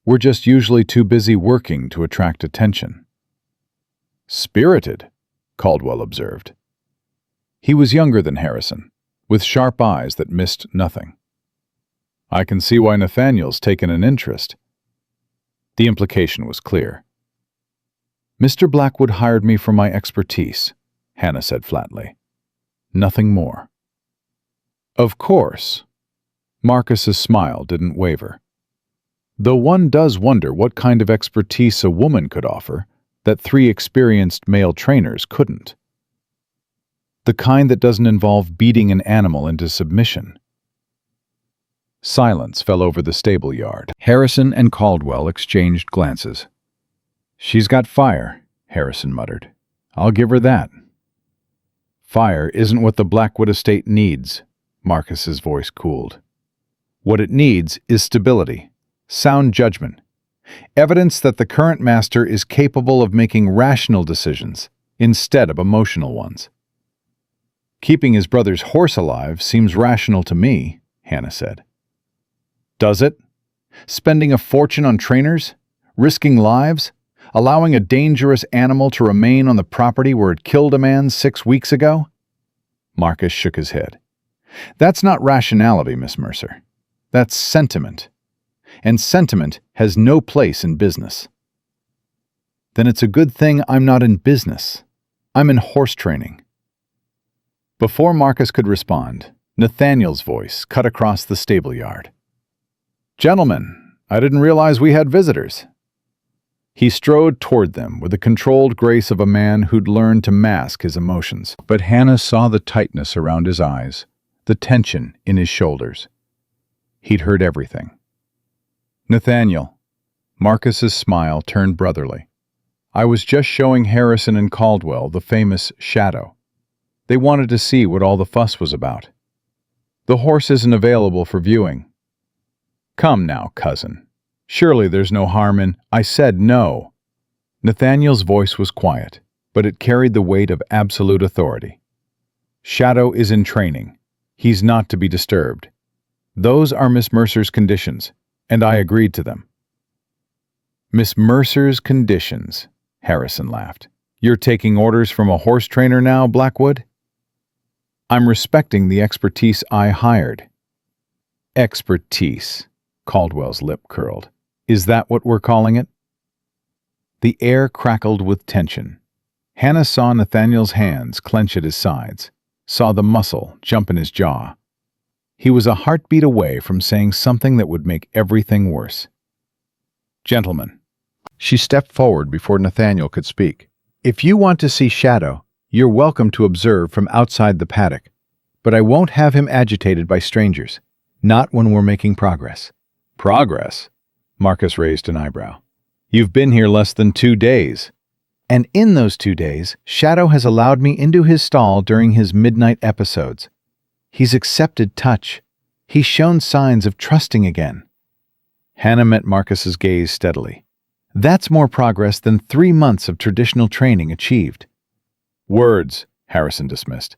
"We're just usually too busy working to attract attention." "Spirited," Caldwell observed. He was younger than Harrison, with sharp eyes that missed nothing. "I can see why Nathaniel's taken an interest." The implication was clear. "Mr. Blackwood hired me for my expertise," Hannah said flatly. "Nothing more." "Of course." Marcus's smile didn't waver. "Though one does wonder what kind of expertise a woman could offer that 3 experienced male trainers couldn't. The kind that doesn't involve beating an animal into submission." Silence fell over the stable yard. Harrison and Caldwell exchanged glances. "She's got fire," Harrison muttered. "I'll give her that." "Fire isn't what the Blackwood estate needs," Marcus's voice cooled. "What it needs is stability, sound judgment, evidence that the current master is capable of making rational decisions instead of emotional ones." "Keeping his brother's horse alive seems rational to me," Hannah said. "Does it? Spending a fortune on trainers? Risking lives? Allowing a dangerous animal to remain on the property where it killed a man 6 weeks ago?" Marcus shook his head. "That's not rationality, Miss Mercer. That's sentiment. And sentiment has no place in business." "Then it's a good thing I'm not in business. I'm in horse training." Before Marcus could respond, Nathaniel's voice cut across the stable yard. "Gentlemen, I didn't realize we had visitors." He strode toward them with the controlled grace of a man who'd learned to mask his emotions. But Hannah saw the tightness around his eyes, the tension in his shoulders. He'd heard everything. "Nathaniel," Marcus's smile turned brotherly. "I was just showing Harrison and Caldwell the famous shadow. They wanted to see what all the fuss was about. The horse isn't available for viewing." "Come now, cousin. Surely there's no harm in—" "I said no." Nathaniel's voice was quiet, but it carried the weight of absolute authority. "Shadow is in training. He's not to be disturbed. Those are Miss Mercer's conditions, and I agreed to them." "Miss Mercer's conditions," Harrison laughed. "You're taking orders from a horse trainer now, Blackwood?" "I'm respecting the expertise I hired." "Expertise," Caldwell's lip curled. "Is that what we're calling it?" The air crackled with tension. Hannah saw Nathaniel's hands clench at his sides, saw the muscle jump in his jaw. He was a heartbeat away from saying something that would make everything worse. "Gentlemen," she stepped forward before Nathaniel could speak. "If you want to see Shadow, you're welcome to observe from outside the paddock, but I won't have him agitated by strangers, not when we're making progress." "Progress?" Marcus raised an eyebrow. "You've been here less than 2 days." "And in those 2 days, Shadow has allowed me into his stall during his midnight episodes. He's accepted touch. He's shown signs of trusting again." Hannah met Marcus's gaze steadily. "That's more progress than 3 months of traditional training achieved." "Words," Harrison dismissed.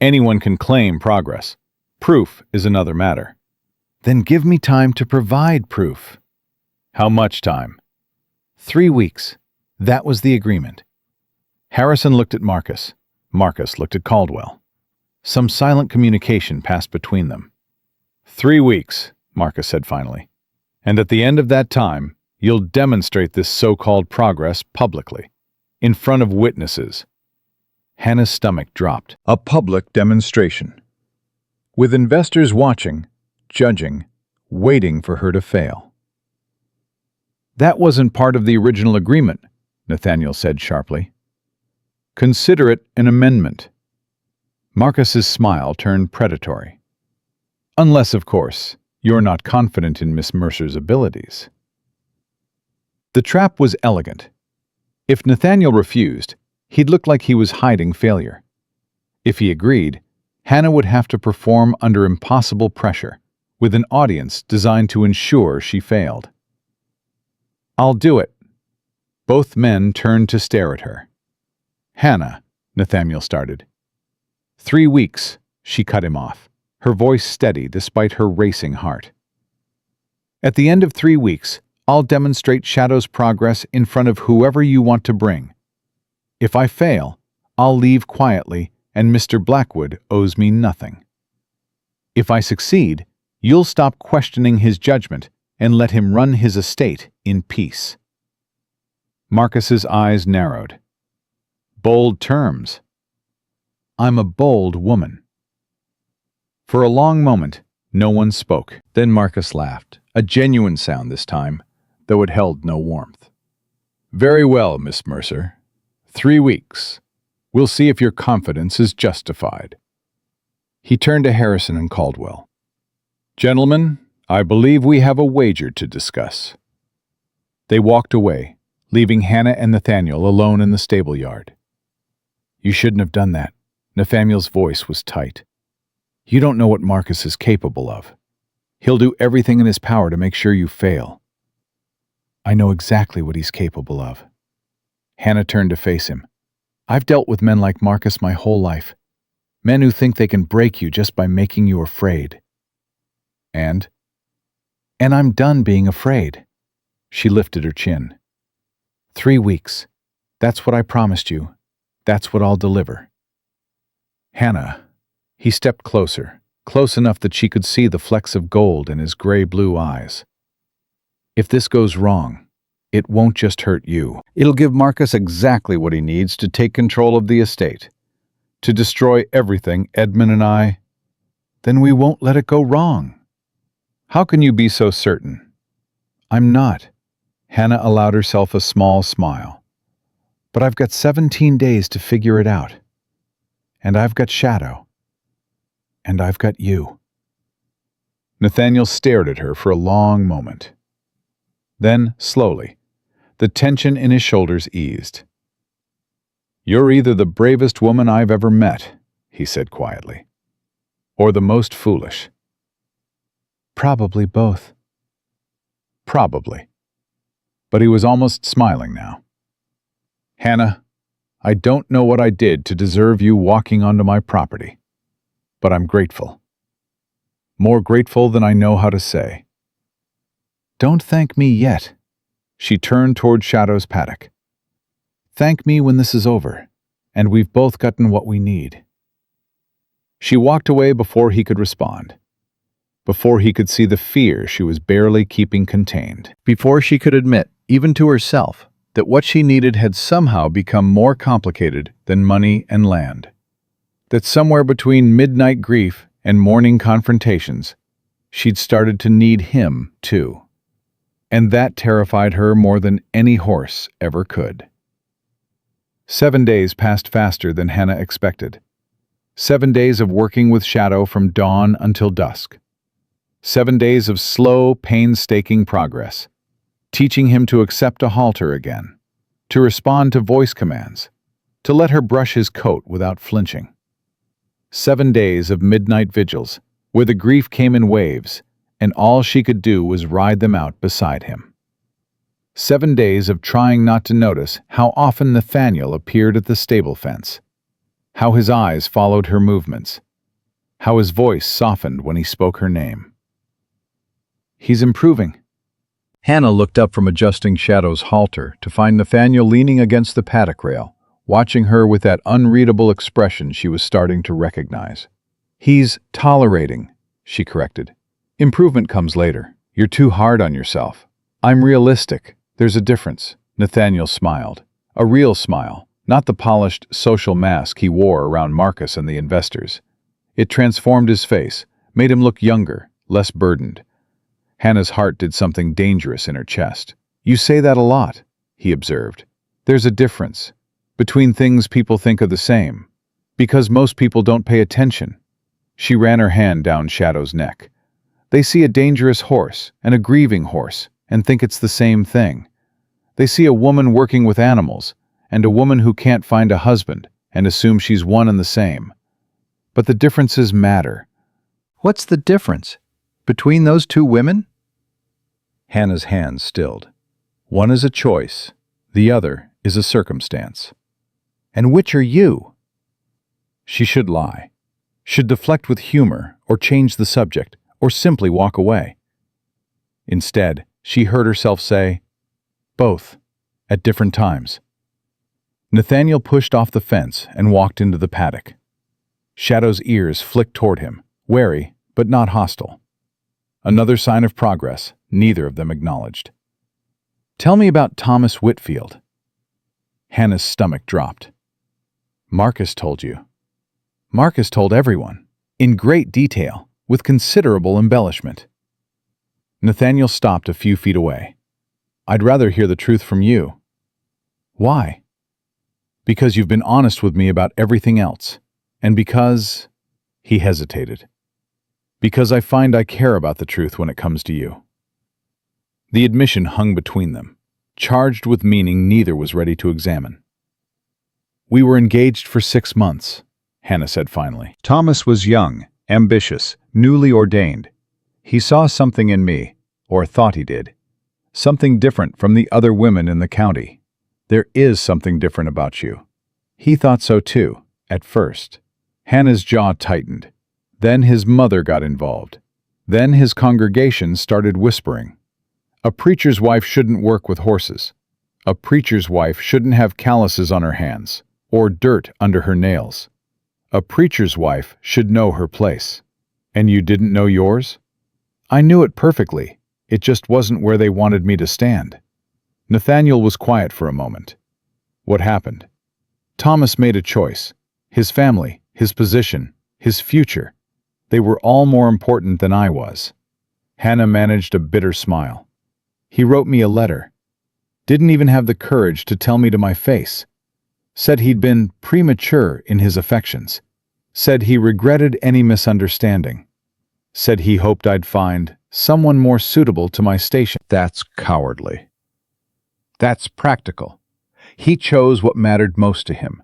"Anyone can claim progress. Proof is another matter." "Then give me time to provide proof." "How much time?" 3 weeks. That was the agreement." Harrison looked at Marcus. Marcus looked at Caldwell. Some silent communication passed between them. 3 weeks, Marcus said finally. "And at the end of that time, you'll demonstrate this so-called progress publicly, in front of witnesses." Hannah's stomach dropped. A public demonstration. With investors watching, judging, waiting for her to fail. "That wasn't part of the original agreement," Nathaniel said sharply. "Consider it an amendment." Marcus's smile turned predatory. "Unless, of course, you're not confident in Miss Mercer's abilities." The trap was elegant. If Nathaniel refused, he'd look like he was hiding failure. If he agreed, Hannah would have to perform under impossible pressure, with an audience designed to ensure she failed. "I'll do it." Both men turned to stare at her. "Hannah," Nathaniel started. 3 weeks, she cut him off, her voice steady despite her racing heart. "At the end of 3 weeks, I'll demonstrate Shadow's progress in front of whoever you want to bring. If I fail, I'll leave quietly and Mr. Blackwood owes me nothing. If I succeed, you'll stop questioning his judgment and let him run his estate in peace." Marcus's eyes narrowed. "Bold terms." "I'm a bold woman." For a long moment, no one spoke. Then Marcus laughed, a genuine sound this time, though it held no warmth. "Very well, Miss Mercer. 3 weeks. We'll see if your confidence is justified." He turned to Harrison and Caldwell. "Gentlemen, I believe we have a wager to discuss." They walked away, leaving Hannah and Nathaniel alone in the stable yard. "You shouldn't have done that." Nathaniel's voice was tight. "You don't know what Marcus is capable of. He'll do everything in his power to make sure you fail." "I know exactly what he's capable of." Hannah turned to face him. "I've dealt with men like Marcus my whole life. Men who think they can break you just by making you afraid. And I'm done being afraid." She lifted her chin. 3 weeks. That's what I promised you. That's what I'll deliver." "Hannah." He stepped closer, close enough that she could see the flecks of gold in his gray-blue eyes. "If this goes wrong, it won't just hurt you. It'll give Marcus exactly what he needs to take control of the estate, to destroy everything Edmund and I. Then we won't let it go wrong." "How can you be so certain?" "I'm not." Hannah allowed herself a small smile. "But I've got 17 days to figure it out. And I've got Shadow. And I've got you." Nathaniel stared at her for a long moment. Then, slowly, the tension in his shoulders eased. "You're either the bravest woman I've ever met," he said quietly, "or the most foolish." "Probably both." "Probably." But he was almost smiling now. "Hannah, I don't know what I did to deserve you walking onto my property, but I'm grateful. More grateful than I know how to say." "Don't thank me yet." She turned toward Shadow's paddock. "Thank me when this is over, and we've both gotten what we need." She walked away before he could respond, before he could see the fear she was barely keeping contained, before she could admit, even to herself, that what she needed had somehow become more complicated than money and land. That somewhere between midnight grief and morning confrontations, she'd started to need him, too. And that terrified her more than any horse ever could. 7 days passed faster than Hannah expected. 7 days of working with Shadow from dawn until dusk. 7 days of slow, painstaking progress, teaching him to accept a halter again, to respond to voice commands, to let her brush his coat without flinching. 7 days of midnight vigils, where the grief came in waves, and all she could do was ride them out beside him. 7 days of trying not to notice how often Nathaniel appeared at the stable fence, how his eyes followed her movements, how his voice softened when he spoke her name. "He's improving." Hannah looked up from adjusting Shadow's halter to find Nathaniel leaning against the paddock rail, watching her with that unreadable expression she was starting to recognize. "He's tolerating," she corrected. "Improvement comes later. You're too hard on yourself." "I'm realistic. There's a difference." Nathaniel smiled. A real smile, not the polished social mask he wore around Marcus and the investors. It transformed his face, made him look younger, less burdened. Hannah's heart did something dangerous in her chest. "You say that a lot," he observed. "There's a difference between things people think are the same, because most people don't pay attention." She ran her hand down Shadow's neck. "They see a dangerous horse and a grieving horse and think it's the same thing. They see a woman working with animals and a woman who can't find a husband and assume she's one and the same. But the differences matter." "What's the difference between those two women?" Hannah's hands stilled. "One is a choice, the other is a circumstance." "And which are you?" She should lie, should deflect with humor or change the subject or simply walk away. Instead, she heard herself say, "Both, at different times." Nathaniel pushed off the fence and walked into the paddock. Shadow's ears flicked toward him, wary but not hostile. Another sign of progress neither of them acknowledged. "Tell me about Thomas Whitfield." Hannah's stomach dropped. "Marcus told you." "Marcus told everyone, in great detail, with considerable embellishment." Nathaniel stopped a few feet away. "I'd rather hear the truth from you." "Why?" "Because you've been honest with me about everything else, and because—" He hesitated. Because I find I care about the truth when it comes to you. The admission hung between them, charged with meaning neither was ready to examine. We were engaged for 6 months, Hannah said finally. Thomas was young, ambitious, newly ordained. He saw something in me, or thought he did. Something different from the other women in the county. There is something different about you. He thought so too, at first. Hannah's jaw tightened. Then his mother got involved. Then his congregation started whispering. A preacher's wife shouldn't work with horses. A preacher's wife shouldn't have calluses on her hands, or dirt under her nails. A preacher's wife should know her place. And you didn't know yours? I knew it perfectly. It just wasn't where they wanted me to stand. Nathaniel was quiet for a moment. What happened? Thomas made a choice. His family, his position, his future. They were all more important than I was. Hannah managed a bitter smile. He wrote me a letter. Didn't even have the courage to tell me to my face. Said he'd been premature in his affections. Said he regretted any misunderstanding. Said he hoped I'd find someone more suitable to my station. That's cowardly. That's practical. He chose what mattered most to him.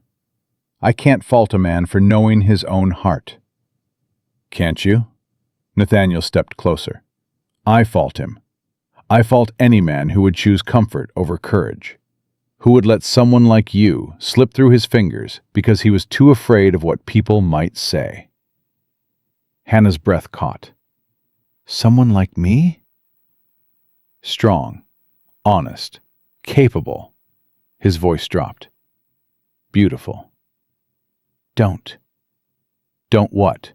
I can't fault a man for knowing his own heart. Can't you? Nathaniel stepped closer. I fault him. I fault any man who would choose comfort over courage, who would let someone like you slip through his fingers because he was too afraid of what people might say. Hannah's breath caught. Someone like me? Strong, honest, capable. His voice dropped. Beautiful. Don't. Don't what?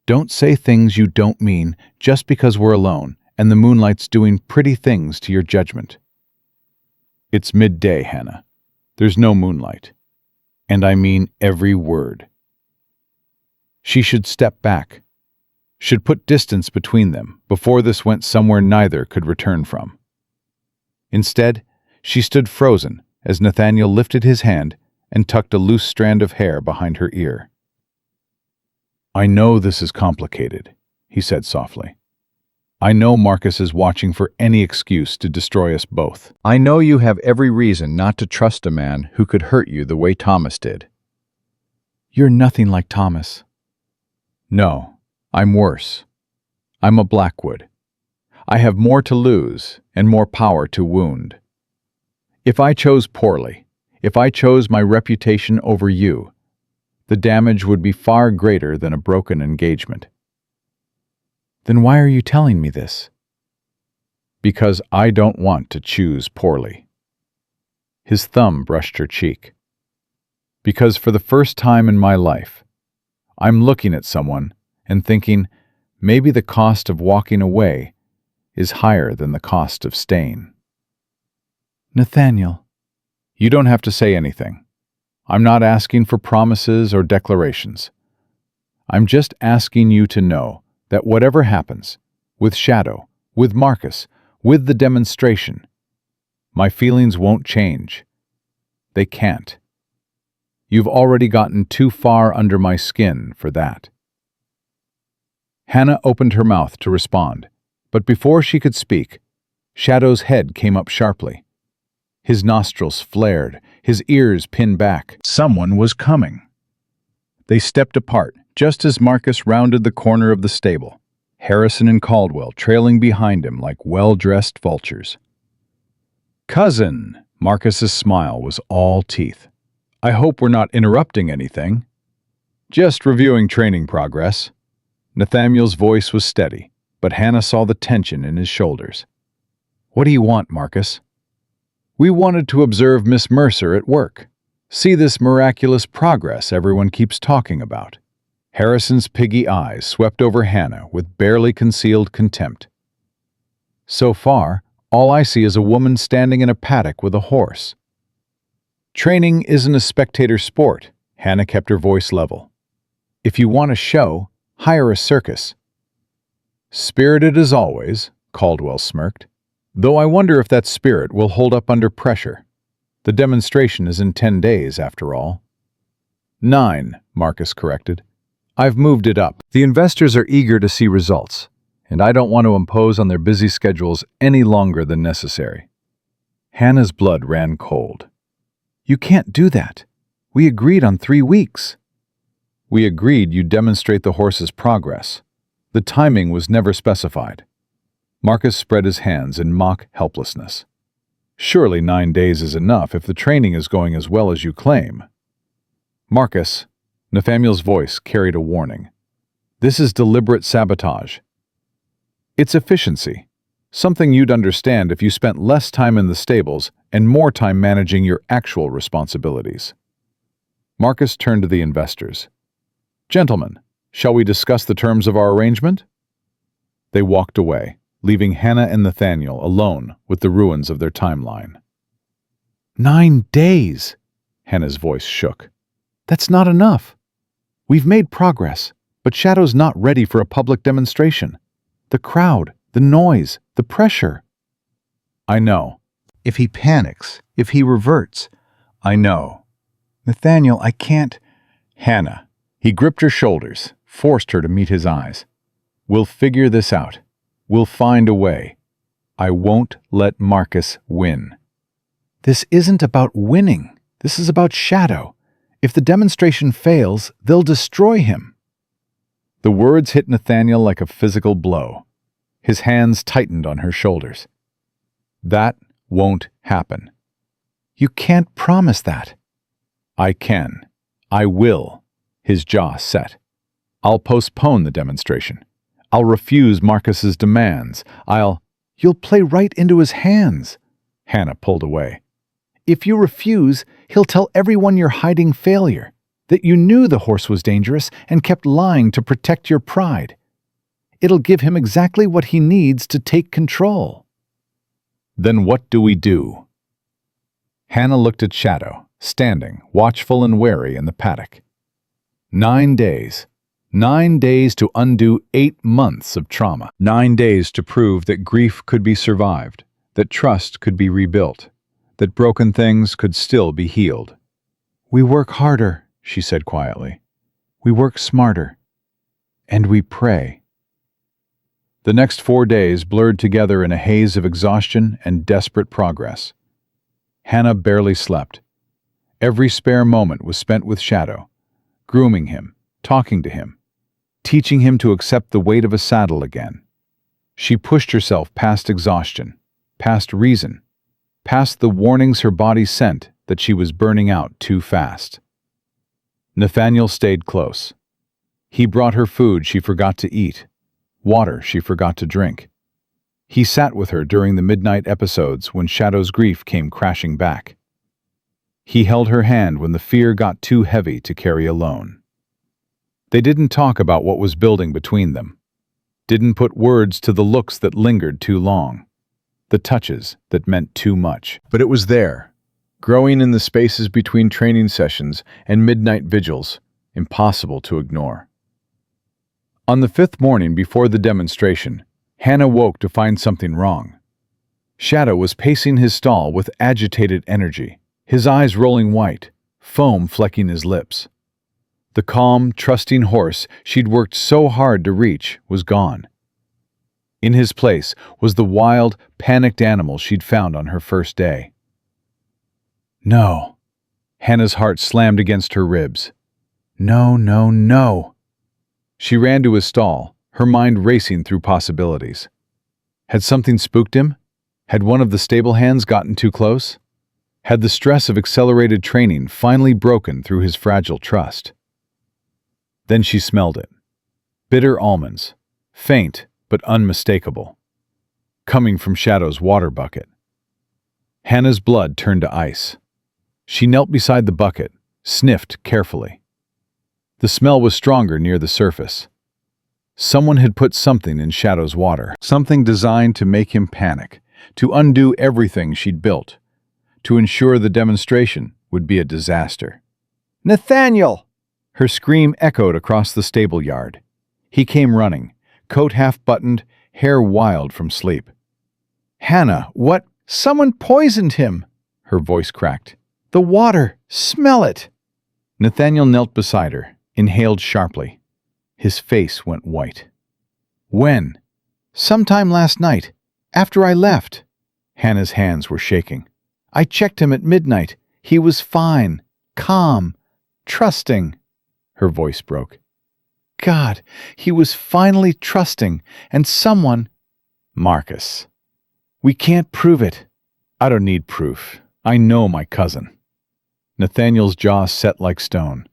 Don't say things you don't mean just because we're alone and the moonlight's doing pretty things to your judgment. It's midday, Hannah. There's no moonlight. And I mean every word. She should step back. Should put distance between them before this went somewhere neither could return from. Instead, she stood frozen as Nathaniel lifted his hand and tucked a loose strand of hair behind her ear. I know this is complicated, he said softly. I know Marcus is watching for any excuse to destroy us both. I know you have every reason not to trust a man who could hurt you the way Thomas did. You're nothing like Thomas. No, I'm worse. I'm a Blackwood. I have more to lose and more power to wound. If I chose poorly, if I chose my reputation over you, the damage would be far greater than a broken engagement. Then why are you telling me this? Because I don't want to choose poorly. His thumb brushed her cheek. Because for the first time in my life, I'm looking at someone and thinking maybe the cost of walking away is higher than the cost of staying. Nathaniel, you don't have to say anything. I'm not asking for promises or declarations. I'm just asking you to know that whatever happens, with Shadow, with Marcus, with the demonstration, my feelings won't change. They can't. You've already gotten too far under my skin for that. Hannah opened her mouth to respond, but before she could speak, Shadow's head came up sharply. His nostrils flared, his ears pinned back. Someone was coming. They stepped apart, just as Marcus rounded the corner of the stable, Harrison and Caldwell trailing behind him like well-dressed vultures. Cousin! Marcus's smile was all teeth. I hope we're not interrupting anything. Just reviewing training progress. Nathaniel's voice was steady, but Hannah saw the tension in his shoulders. What do you want, Marcus? We wanted to observe Miss Mercer at work. See this miraculous progress everyone keeps talking about. Harrison's piggy eyes swept over Hannah with barely concealed contempt. So far, all I see is a woman standing in a paddock with a horse. Training isn't a spectator sport, Hannah kept her voice level. If you want a show, hire a circus. Spirited as always, Caldwell smirked. Though I wonder if that spirit will hold up under pressure. The demonstration is in 10 days, after all. 9, Marcus corrected. I've moved it up. The investors are eager to see results, and I don't want to impose on their busy schedules any longer than necessary. Hannah's blood ran cold. You can't do that. We agreed on 3 weeks. We agreed you'd demonstrate the horse's progress. The timing was never specified. Marcus spread his hands in mock helplessness. Surely 9 days is enough if the training is going as well as you claim. Marcus, Nathaniel's voice carried a warning. This is deliberate sabotage. It's efficiency, something you'd understand if you spent less time in the stables and more time managing your actual responsibilities. Marcus turned to the investors. Gentlemen, shall we discuss the terms of our arrangement? They walked away, leaving Hannah and Nathaniel alone with the ruins of their timeline. 9 days! Hannah's voice shook. That's not enough. We've made progress, but Shadow's not ready for a public demonstration. The crowd, the noise, the pressure. I know. If he panics, if he reverts. I know. Nathaniel, I can't. Hannah. He gripped her shoulders, forced her to meet his eyes. We'll figure this out. We'll find a way. I won't let Marcus win. This isn't about winning. This is about Shadow. If the demonstration fails, they'll destroy him. The words hit Nathaniel like a physical blow. His hands tightened on her shoulders. That won't happen. You can't promise that. I can. I will. His jaw set. I'll postpone the demonstration. I'll refuse Marcus's demands. You'll play right into his hands. Hannah pulled away. If you refuse, he'll tell everyone you're hiding failure, that you knew the horse was dangerous and kept lying to protect your pride. It'll give him exactly what he needs to take control. Then what do we do? Hannah looked at Shadow, standing, watchful and wary in the paddock. 9 days. 9 days to undo 8 months of trauma. 9 days to prove that grief could be survived, that trust could be rebuilt, that broken things could still be healed. We work harder, she said quietly. We work smarter. And we pray. The next 4 days blurred together in a haze of exhaustion and desperate progress. Hannah barely slept. Every spare moment was spent with Shadow, grooming him, talking to him, teaching him to accept the weight of a saddle again. She pushed herself past exhaustion, past reason, past the warnings her body sent that she was burning out too fast. Nathaniel stayed close. He brought her food she forgot to eat, water she forgot to drink. He sat with her during the midnight episodes when Shadow's grief came crashing back. He held her hand when the fear got too heavy to carry alone. They didn't talk about what was building between them, didn't put words to the looks that lingered too long, the touches that meant too much. But it was there, growing in the spaces between training sessions and midnight vigils, impossible to ignore. On the 5th morning before the demonstration, Hannah woke to find something wrong. Shadow was pacing his stall with agitated energy, his eyes rolling white, foam flecking his lips. The calm, trusting horse she'd worked so hard to reach was gone. In his place was the wild, panicked animal she'd found on her first day. No. Hannah's heart slammed against her ribs. No, no, no. She ran to his stall, her mind racing through possibilities. Had something spooked him? Had one of the stable hands gotten too close? Had the stress of accelerated training finally broken through his fragile trust? Then she smelled it. Bitter almonds, faint but unmistakable, coming from Shadow's water bucket. Hannah's blood turned to ice. She knelt beside the bucket, sniffed carefully. The smell was stronger near the surface. Someone had put something in Shadow's water, something designed to make him panic, to undo everything she'd built, to ensure the demonstration would be a disaster. Nathaniel! Her scream echoed across the stable yard. He came running, coat half-buttoned, hair wild from sleep. Hannah, what? Someone poisoned him! Her voice cracked. The water! Smell it! Nathaniel knelt beside her, inhaled sharply. His face went white. When? Sometime last night, after I left. Hannah's hands were shaking. I checked him at midnight. He was fine, calm, trusting. Her voice broke. God, he was finally trusting, and someone— Marcus. We can't prove it. I don't need proof. I know my cousin. Nathaniel's jaw set like stone.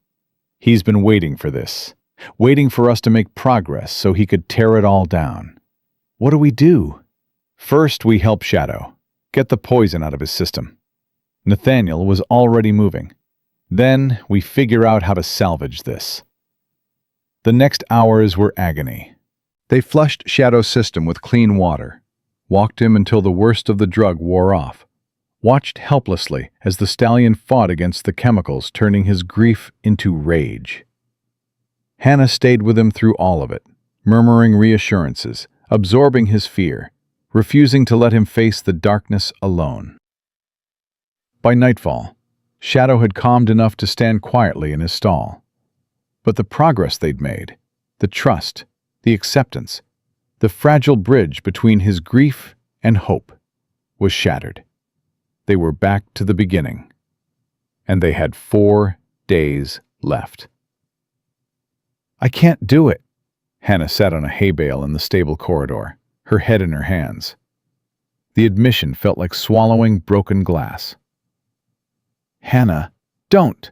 He's been waiting for this, waiting for us to make progress so he could tear it all down. What do we do? First, we help Shadow, get the poison out of his system. Nathaniel was already moving. Then, we figure out how to salvage this. The next hours were agony. They flushed Shadow's system with clean water, walked him until the worst of the drug wore off, watched helplessly as the stallion fought against the chemicals, turning his grief into rage. Hannah stayed with him through all of it, murmuring reassurances, absorbing his fear, refusing to let him face the darkness alone. By nightfall, Shadow had calmed enough to stand quietly in his stall. But the progress they'd made, the trust, the acceptance, the fragile bridge between his grief and hope, was shattered. They were back to the beginning, and they had 4 days left. I can't do it. Hannah sat on a hay bale in the stable corridor, her head in her hands. The admission felt like swallowing broken glass. Hannah, don't.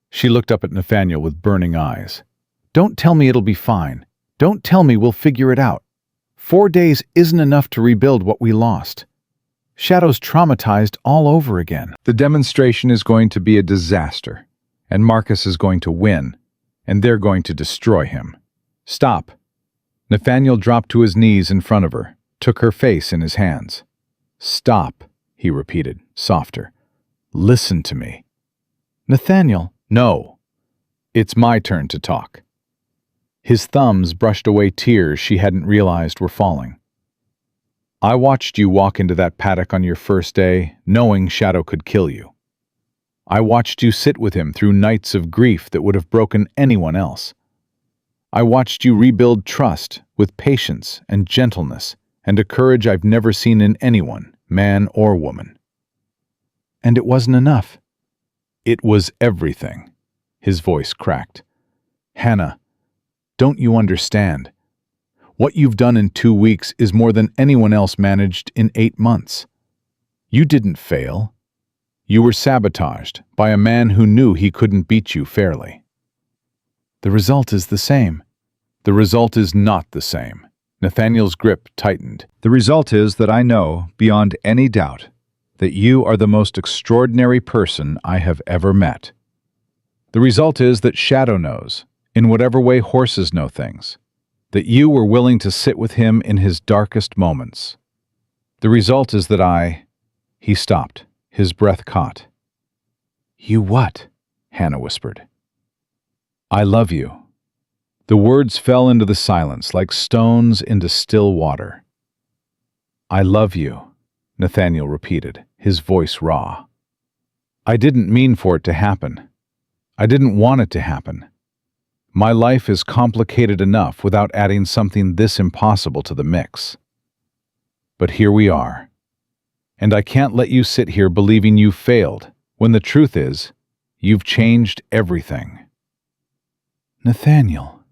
She looked up at Nathaniel with burning eyes. Don't tell me it'll be fine. Don't tell me we'll figure it out. 4 days isn't enough to rebuild what we lost. Shadow's traumatized all over again. The demonstration is going to be a disaster, and Marcus is going to win, and they're going to destroy him. Stop. Nathaniel dropped to his knees in front of her, took her face in his hands. Stop, he repeated, softer. Listen to me. Nathaniel, no. It's my turn to talk. His thumbs brushed away tears she hadn't realized were falling. I watched you walk into that paddock on your first day, knowing Shadow could kill you. I watched you sit with him through nights of grief that would have broken anyone else. I watched you rebuild trust with patience and gentleness and a courage I've never seen in anyone, man or woman. And it wasn't enough. It was everything. His voice cracked. Hannah, don't you understand? What you've done in 2 weeks is more than anyone else managed in 8 months. You didn't fail. You were sabotaged by a man who knew he couldn't beat you fairly. The result is the same. The result is not the same. Nathaniel's grip tightened. The result is that I know, beyond any doubt, that you are the most extraordinary person I have ever met. The result is that Shadow knows, in whatever way horses know things, that you were willing to sit with him in his darkest moments. The result is that He stopped, his breath caught. You what? Hannah whispered. I love you. The words fell into the silence like stones into still water. I love you, Nathaniel repeated, his voice raw. I didn't mean for it to happen. I didn't want it to happen. My life is complicated enough without adding something this impossible to the mix. But here we are. And I can't let you sit here believing you failed, when the truth is, you've changed everything. Nathaniel,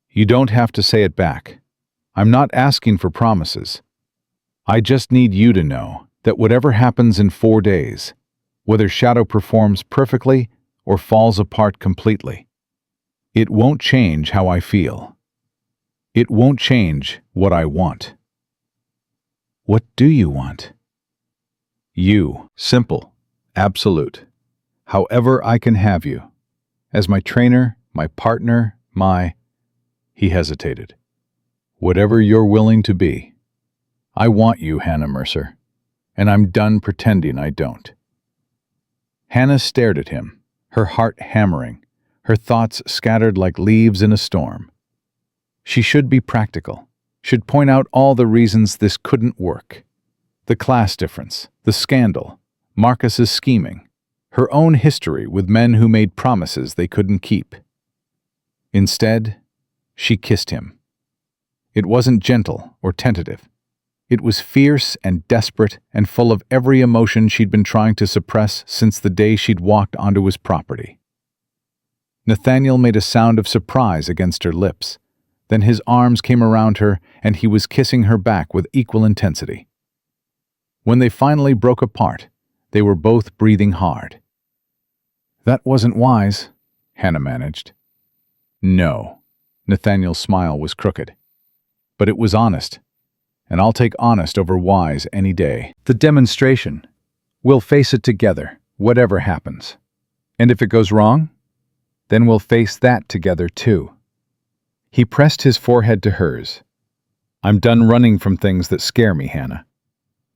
you don't have to say it back. I'm not asking for promises. I just need you to know that whatever happens in 4 days, whether Shadow performs perfectly or falls apart completely, it won't change how I feel. It won't change what I want. What do you want? You, simple, absolute. However I can have you. As my trainer, my partner, He hesitated. Whatever you're willing to be. I want you, Hannah Mercer, and I'm done pretending I don't. Hannah stared at him, her heart hammering, her thoughts scattered like leaves in a storm. She should be practical, should point out all the reasons this couldn't work. The class difference, the scandal, Marcus's scheming, her own history with men who made promises they couldn't keep. Instead, She kissed him. It wasn't gentle or tentative. It was fierce and desperate and full of every emotion she'd been trying to suppress since the day she'd walked onto his property. Nathaniel made a sound of surprise against her lips. Then his arms came around her and he was kissing her back with equal intensity. When they finally broke apart, they were both breathing hard. "That wasn't wise," Hannah managed. "No." Nathaniel's smile was crooked. "But it was honest. And I'll take honest over wise any day. The demonstration. We'll face it together, whatever happens. And if it goes wrong, then we'll face that together too." He pressed his forehead to hers. "I'm done running from things that scare me, Hannah.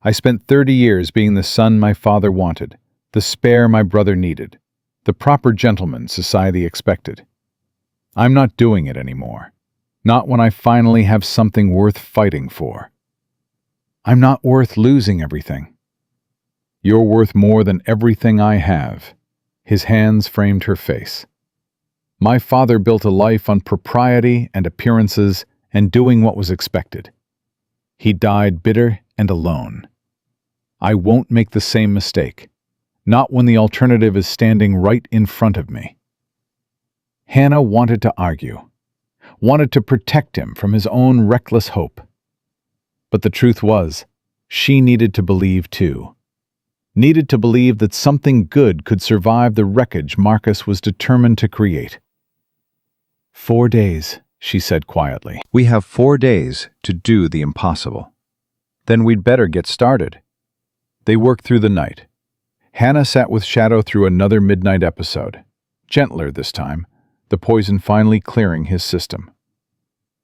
I spent 30 years being the son my father wanted, the spare my brother needed, the proper gentleman society expected. I'm not doing it anymore. Not when I finally have something worth fighting for. I'm not worth losing everything." "You're worth more than everything I have." His hands framed her face. "My father built a life on propriety and appearances and doing what was expected. He died bitter and alone. I won't make the same mistake, not when the alternative is standing right in front of me." Hannah wanted to argue, wanted to protect him from his own reckless hope. But the truth was, she needed to believe too. Needed to believe that something good could survive the wreckage Marcus was determined to create. 4 days, she said quietly. "We have 4 days to do the impossible. Then we'd better get started." They worked through the night. Hannah sat with Shadow through another midnight episode. Gentler this time, the poison finally clearing his system.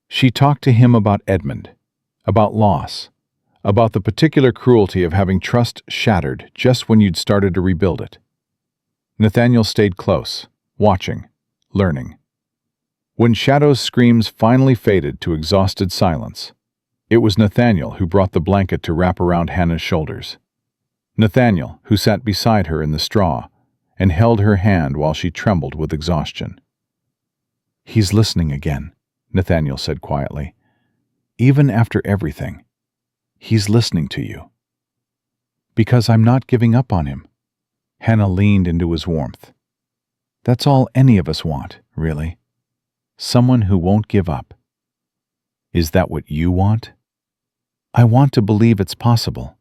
She talked to him about Edmund, about loss, about the particular cruelty of having trust shattered just when you'd started to rebuild it. Nathaniel stayed close, watching, learning. When Shadow's screams finally faded to exhausted silence, it was Nathaniel who brought the blanket to wrap around Hannah's shoulders. Nathaniel, who sat beside her in the straw and held her hand while she trembled with exhaustion. "He's listening again," Nathaniel said quietly. "Even after everything, he's listening to you." "Because I'm not giving up on him." Hannah leaned into his warmth. "That's all any of us want, really. Someone who won't give up." "Is that what you want?" "I want to believe it's possible."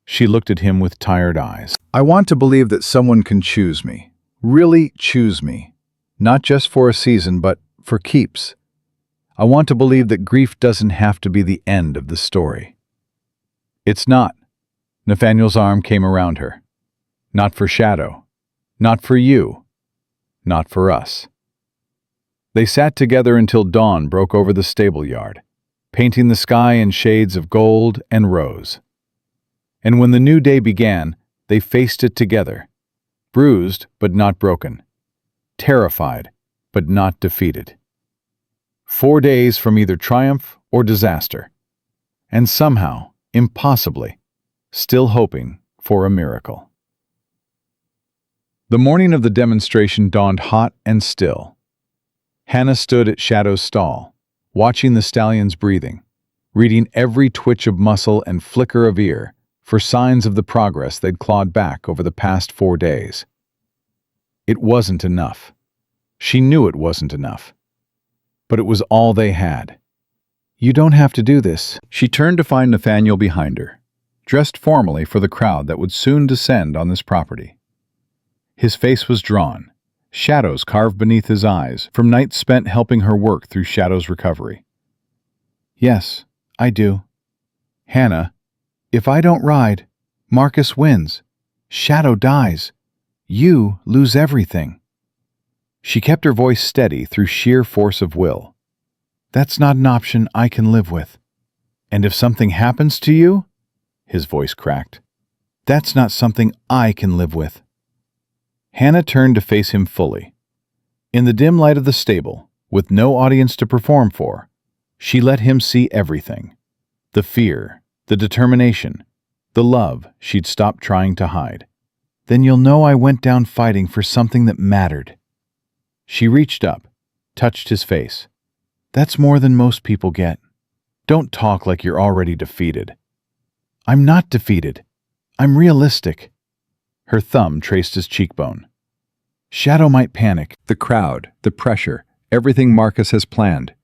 She looked at him with tired eyes. "I want to believe that someone can choose me, really choose me, not just for a season, but for keeps. I want to believe that grief doesn't have to be the end of the story." "It's not." Nathaniel's arm came around her. "Not for Shadow. Not for you. Not for us." They sat together until dawn broke over the stable yard, painting the sky in shades of gold and rose. And when the new day began, they faced it together, bruised but not broken, terrified but not defeated. 4 days from either triumph or disaster, and somehow, impossibly, still hoping for a miracle. The morning of the demonstration dawned hot and still. Hannah stood at Shadow's stall, watching the stallion's breathing, reading every twitch of muscle and flicker of ear for signs of the progress they'd clawed back over the past 4 days. It wasn't enough. She knew it wasn't enough. But it was all they had. "You don't have to do this." She turned to find Nathaniel behind her, dressed formally for the crowd that would soon descend on this property. His face was drawn, shadows carved beneath his eyes from nights spent helping her work through Shadow's recovery. "Yes, I do. Hannah, if I don't ride, Marcus wins. Shadow dies. You lose everything." She kept her voice steady through sheer force of will. "That's not an option I can live with. And if something happens to you," his voice cracked, "that's not something I can live with." Hannah turned to face him fully. In the dim light of the stable, with no audience to perform for, she let him see everything. The fear, the determination, the love she'd stopped trying to hide. "Then you'll know I went down fighting for something that mattered." She reached up, touched his face. That's more than most people get. Don't talk like you're already defeated. I'm not defeated. I'm realistic. Her thumb traced his cheekbone. Shadow might panic. The crowd, the pressure, everything Marcus has planned.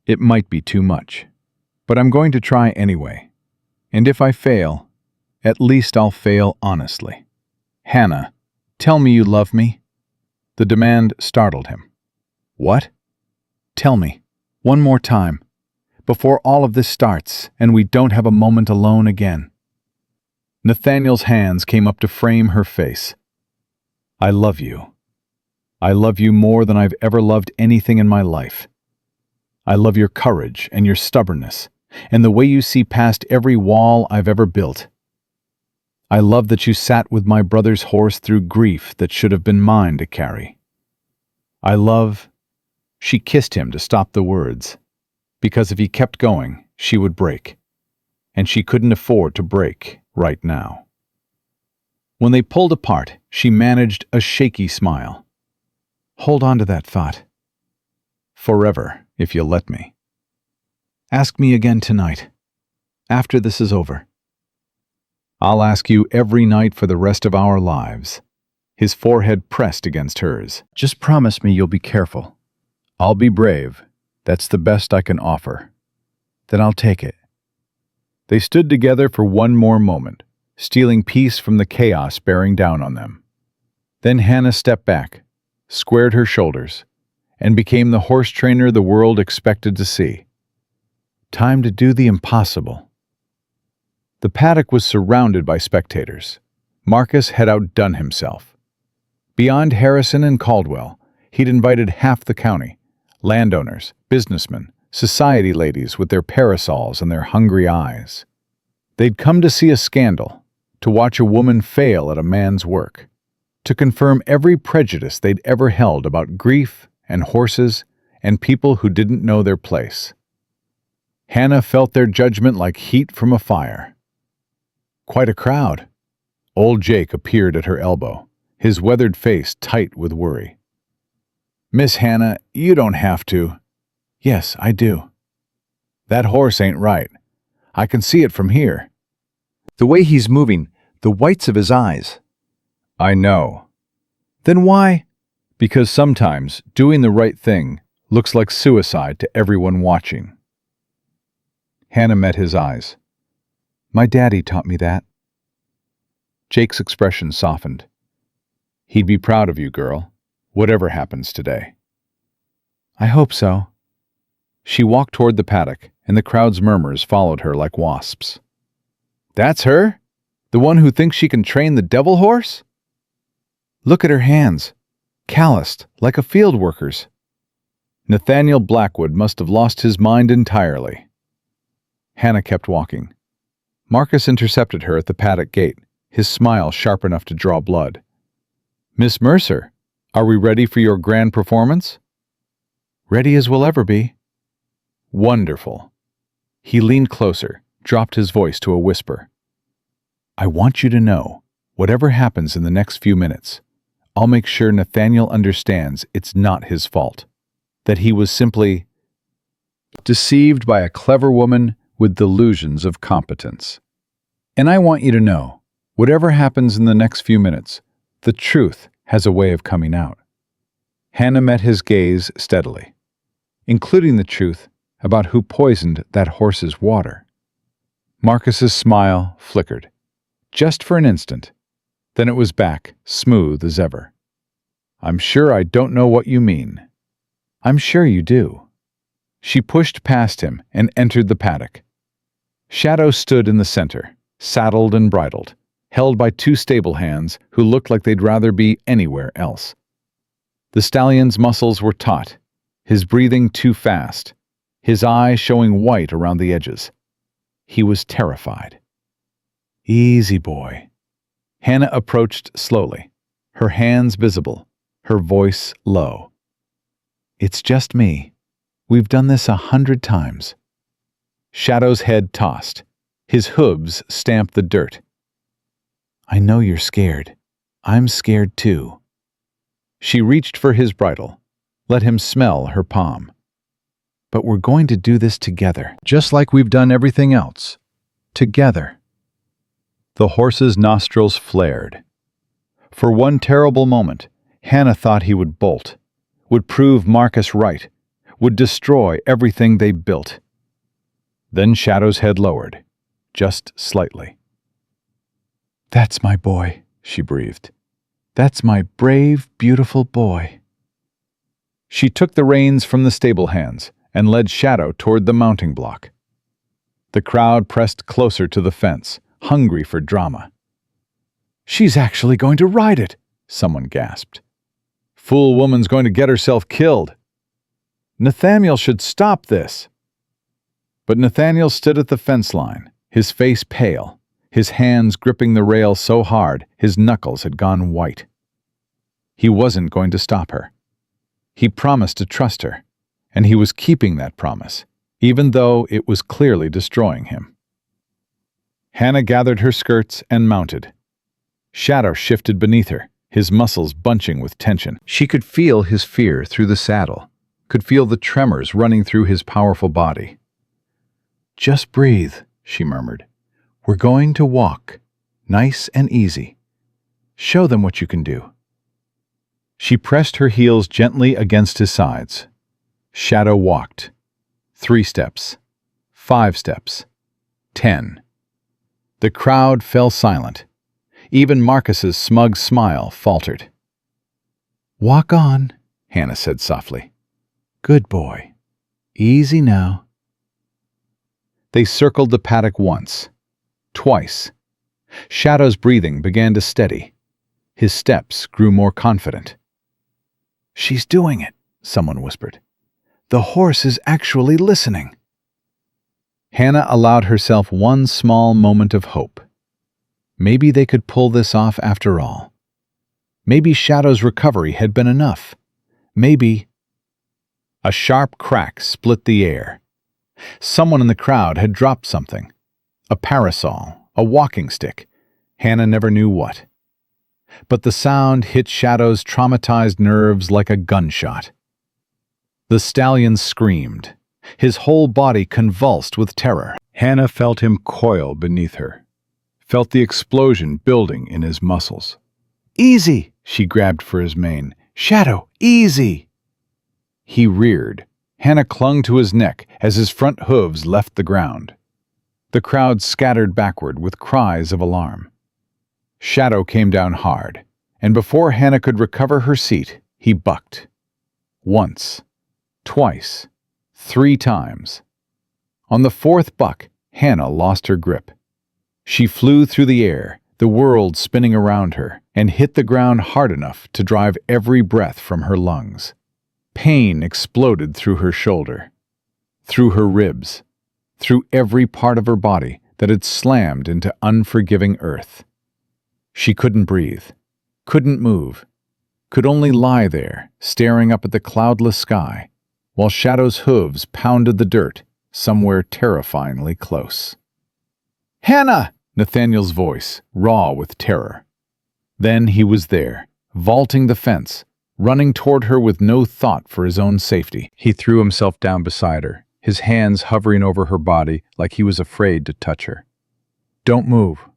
It might be too much. But I'm going to try anyway. And if I fail, at least I'll fail honestly. Hannah, tell me you love me. The demand startled him. What? Tell me, one more time, before all of this starts and we don't have a moment alone again. Nathaniel's hands came up to frame her face. I love you. I love you more than I've ever loved anything in my life. I love your courage and your stubbornness, and the way you see past every wall I've ever built. I love that you sat with my brother's horse through grief that should have been mine to carry. I love... She kissed him to stop the words, because if he kept going, she would break, and she couldn't afford to break right now. When they pulled apart, she managed a shaky smile. Hold on to that thought. Forever, if you'll let me. Ask me again tonight, after this is over. I'll ask you every night for the rest of our lives. His forehead pressed against hers. Just promise me you'll be careful. I'll be brave. That's the best I can offer. Then I'll take it. They stood together for one more moment, stealing peace from the chaos bearing down on them. Then Hannah stepped back, squared her shoulders, and became the horse trainer the world expected to see. Time to do the impossible. The paddock was surrounded by spectators. Marcus had outdone himself. Beyond Harrison and Caldwell, he'd invited half the county, landowners, businessmen, society ladies with their parasols and their hungry eyes. They'd come to see a scandal, to watch a woman fail at a man's work, to confirm every prejudice they'd ever held about grief and horses and people who didn't know their place. Hannah felt their judgment like heat from a fire. Quite a crowd. Old Jake appeared at her elbow, his weathered face tight with worry. Miss Hannah, you don't have to. Yes, I do. That horse ain't right. I can see it from here. The way he's moving, the whites of his eyes. I know. Then why? Because sometimes doing the right thing looks like suicide to everyone watching. Hannah met his eyes. My daddy taught me that. Jake's expression softened. He'd be proud of you, girl, whatever happens today. I hope so. She walked toward the paddock, and the crowd's murmurs followed her like wasps. That's her? The one who thinks she can train the devil horse? Look at her hands, calloused like a field worker's. Nathaniel Blackwood must have lost his mind entirely. Hannah kept walking. Marcus intercepted her at the paddock gate, his smile sharp enough to draw blood. Miss Mercer, are we ready for your grand performance? Ready as we'll ever be. Wonderful. He leaned closer, dropped his voice to a whisper. I want you to know, whatever happens in the next few minutes, I'll make sure Nathaniel understands it's not his fault, that he was simply deceived by a clever woman with delusions of competence. And I want you to know, whatever happens in the next few minutes, the truth has a way of coming out. Hannah met his gaze steadily, including the truth about who poisoned that horse's water. Marcus's smile flickered, just for an instant. Then it was back, smooth as ever. I'm sure I don't know what you mean. I'm sure you do. She pushed past him and entered the paddock. Shadow stood in the center, saddled and bridled, held by two stable hands who looked like they'd rather be anywhere else. The stallion's muscles were taut, his breathing too fast, his eyes showing white around the edges. He was terrified. Easy, boy. Hannah approached slowly, her hands visible, her voice low. It's just me. We've done this 100 times. Shadow's head tossed. His hooves stamped the dirt. I know you're scared. I'm scared too. She reached for his bridle, let him smell her palm. but we're going to do this together. Just like we've done everything else. Together. The horse's nostrils flared. For one terrible moment, Hannah thought he would bolt, would prove Marcus right, would destroy everything they built. Then Shadow's head lowered, just slightly. "That's my boy," she breathed. "That's my brave, beautiful boy." She took the reins from the stable hands and led Shadow toward the mounting block. The crowd pressed closer to the fence, hungry for drama. "She's actually going to ride it," someone gasped. "Fool woman's going to get herself killed. Nathaniel should stop this." But Nathaniel stood at the fence line, his face pale, his hands gripping the rail so hard his knuckles had gone white. He wasn't going to stop her. He promised to trust her, and he was keeping that promise, even though it was clearly destroying him. Hannah gathered her skirts and mounted. Shadow shifted beneath her, his muscles bunching with tension. She could feel his fear through the saddle, could feel the tremors running through his powerful body. "Just breathe," she murmured. "We're going to walk, nice and easy. Show them what you can do." She pressed her heels gently against his sides. Shadow walked. 3 steps. 5 steps. 10. The crowd fell silent. Even Marcus's smug smile faltered. "Walk on," Hannah said softly. "Good boy. Easy now." They circled the paddock once. Twice. Shadow's breathing began to steady. His steps grew more confident. "She's doing it," someone whispered. "The horse is actually listening." Hannah allowed herself one small moment of hope. Maybe they could pull this off after all. Maybe Shadow's recovery had been enough. Maybe... A sharp crack split the air. Someone in the crowd had dropped something. A parasol, a walking stick. Hannah never knew what. But the sound hit Shadow's traumatized nerves like a gunshot. The stallion screamed. His whole body convulsed with terror. Hannah felt him coil beneath her, felt the explosion building in his muscles. "Easy!" she grabbed for his mane. "Shadow, easy!" He reared. Hannah clung to his neck as his front hooves left the ground. The crowd scattered backward with cries of alarm. Shadow came down hard, and before Hannah could recover her seat, he bucked. Once, twice, 3 times. On the 4th buck, Hannah lost her grip. She flew through the air, the world spinning around her, and hit the ground hard enough to drive every breath from her lungs. Pain exploded through her shoulder, through her ribs, through every part of her body that had slammed into unforgiving earth. She couldn't breathe, couldn't move, could only lie there, staring up at the cloudless sky, while Shadow's hooves pounded the dirt somewhere terrifyingly close. "Hannah!" Nathaniel's voice, raw with terror. Then he was there, vaulting the fence, running toward her with no thought for his own safety. He threw himself down beside her, his hands hovering over her body like he was afraid to touch her. "Don't move.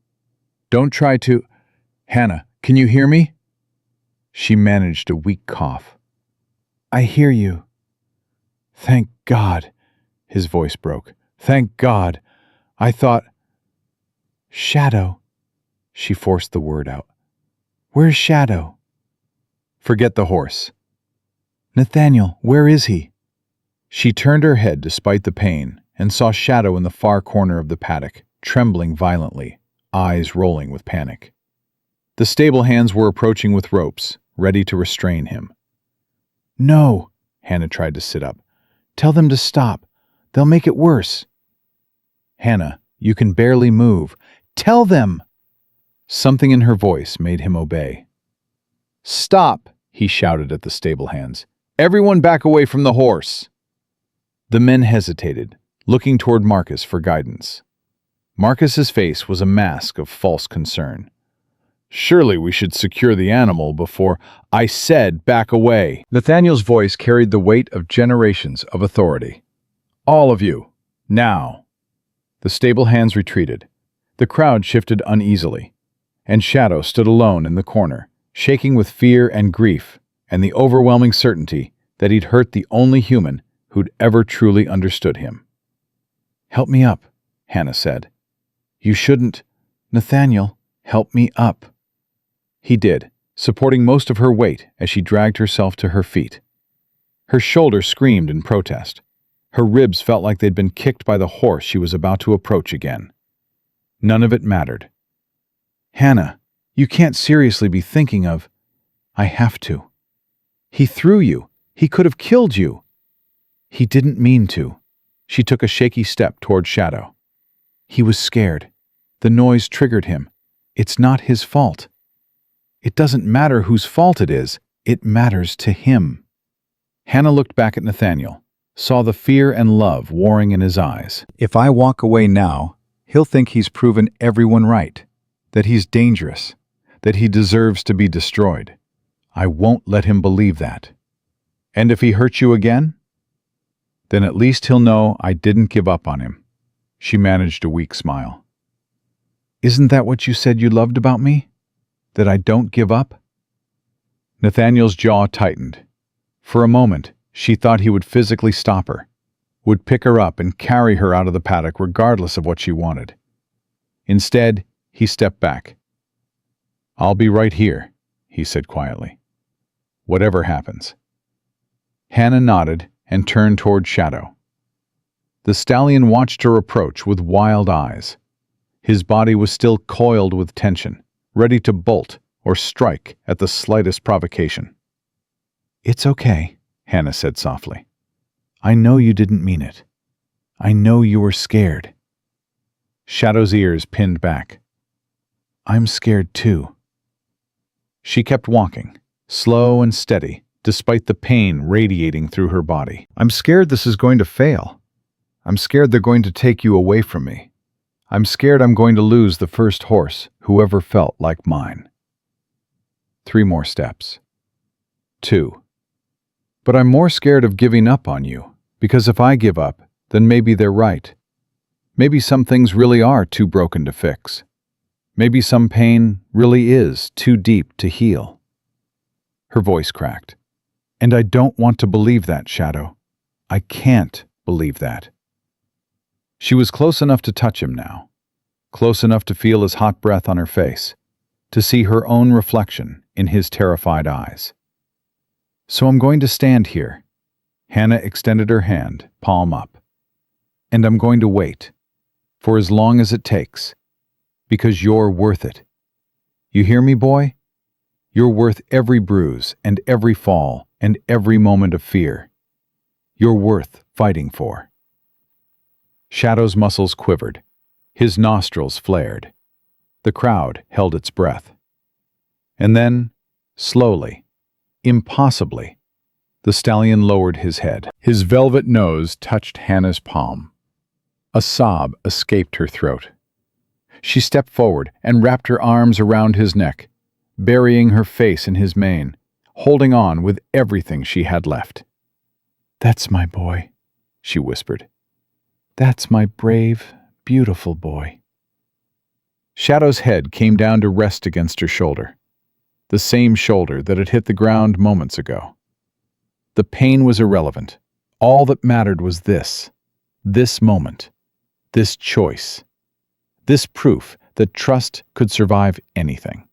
Don't try to... Hannah, can you hear me?" She managed a weak cough. "I hear you." "Thank God," his voice broke. "Thank God. I thought..." "Shadow," she forced the word out. "Where's Shadow?" "Forget the horse." "Nathaniel, where is he?" She turned her head despite the pain and saw Shadow in the far corner of the paddock, trembling violently, eyes rolling with panic. The stable hands were approaching with ropes, ready to restrain him. "No," Hannah tried to sit up. "Tell them to stop. They'll make it worse." "Hannah, you can barely move. Tell them!" Something in her voice made him obey. "Stop!" he shouted at the stable hands. "Everyone back away from the horse!" The men hesitated, looking toward Marcus for guidance. Marcus's face was a mask of false concern. "Surely we should secure the animal before..." "I said back away!" Nathaniel's voice carried the weight of generations of authority. All of you, now!" The stable hands retreated. The crowd shifted uneasily, and Shadow stood alone in the corner, shaking with fear and grief and the overwhelming certainty that he'd hurt the only human who'd ever truly understood him. "Help me up," Hannah said. "You shouldn't. Nathaniel, help me up." He did, supporting most of her weight as she dragged herself to her feet. Her shoulder screamed in protest. Her ribs felt like they'd been kicked by the horse she was about to approach again. None of it mattered. "Hannah, you can't seriously be thinking of—" "I have to. He threw you. He could have killed you." "He didn't mean to." She took a shaky step toward Shadow. "He was scared. The noise triggered him. It's not his fault." "It doesn't matter whose fault it is. It matters to him." Hannah looked back at Nathaniel, saw the fear and love warring in his eyes. "If I walk away now, he'll think he's proven everyone right, that he's dangerous, that he deserves to be destroyed. I won't let him believe that. And if he hurts you again, then at least he'll know I didn't give up on him." She managed a weak smile. "Isn't that what you said you loved about me? That I don't give up?" Nathaniel's jaw tightened. For a moment, she thought he would physically stop her, would pick her up and carry her out of the paddock regardless of what she wanted. Instead, he stepped back. "I'll be right here," he said quietly. "Whatever happens." Hannah nodded and turned toward Shadow. The stallion watched her approach with wild eyes. His body was still coiled with tension, ready to bolt or strike at the slightest provocation. "It's okay," Hannah said softly. "I know you didn't mean it. I know you were scared." Shadow's ears pinned back. "I'm scared too." She kept walking, slow and steady, despite the pain radiating through her body. "I'm scared this is going to fail. I'm scared they're going to take you away from me. I'm scared I'm going to lose the first horse who ever felt like mine." 3 more steps. 2. "But I'm more scared of giving up on you, because if I give up, then maybe they're right. Maybe some things really are too broken to fix. Maybe some pain really is too deep to heal." Her voice cracked. "And I don't want to believe that, Shadow. I can't believe that." She was close enough to touch him now, close enough to feel his hot breath on her face, to see her own reflection in his terrified eyes. "So I'm going to stand here." Hannah extended her hand, palm up. "And I'm going to wait, for as long as it takes, because you're worth it. You hear me, boy? You're worth every bruise and every fall and every moment of fear. You're worth fighting for." Shadow's muscles quivered. His nostrils flared. The crowd held its breath. And then, slowly, impossibly, the stallion lowered his head. His velvet nose touched Hannah's palm. A sob escaped her throat. She stepped forward and wrapped her arms around his neck, burying her face in his mane, holding on with everything she had left. "That's my boy," she whispered. "That's my brave, beautiful boy." Shadow's head came down to rest against her shoulder, the same shoulder that had hit the ground moments ago. The pain was irrelevant. All that mattered was this moment, this choice, this proof that trust could survive anything.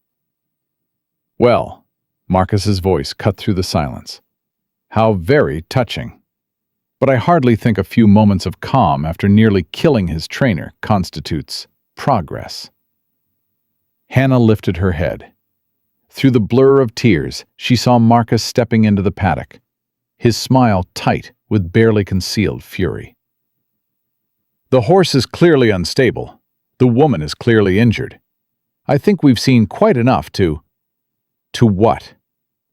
"Well," Marcus's voice cut through the silence. "How very touching. But I hardly think a few moments of calm after nearly killing his trainer constitutes progress." Hannah lifted her head. Through the blur of tears, she saw Marcus stepping into the paddock, his smile tight with barely concealed fury. "The horse is clearly unstable. The woman is clearly injured. I think we've seen quite enough to—" "To what?"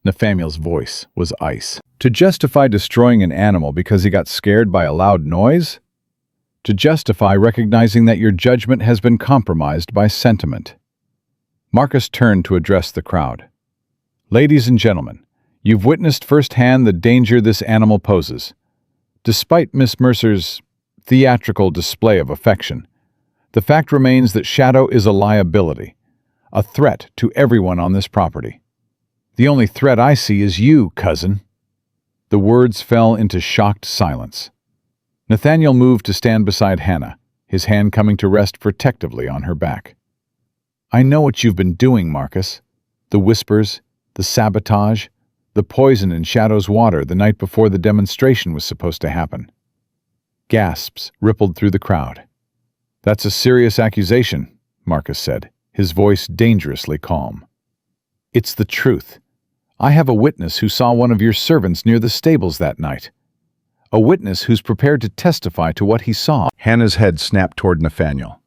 Nathaniel's voice was ice. "To justify destroying an animal because he got scared by a loud noise? To justify recognizing that your judgment has been compromised by sentiment." Marcus turned to address the crowd. "Ladies and gentlemen, you've witnessed firsthand the danger this animal poses. Despite Miss Mercer's theatrical display of affection. The fact remains that Shadow is a liability, a threat to everyone on this property. The only threat I see is you, cousin." The words fell into shocked silence. Nathaniel moved to stand beside Hannah, his hand coming to rest protectively on her back. "I know what you've been doing, Marcus. The whispers, the sabotage, the poison in Shadow's water the night before the demonstration was supposed to happen." Gasps rippled through the crowd. "That's a serious accusation," Marcus said, his voice dangerously calm. "It's the truth. I have a witness who saw one of your servants near the stables that night. A witness who's prepared to testify to what he saw." Hannah's head snapped toward Nathaniel.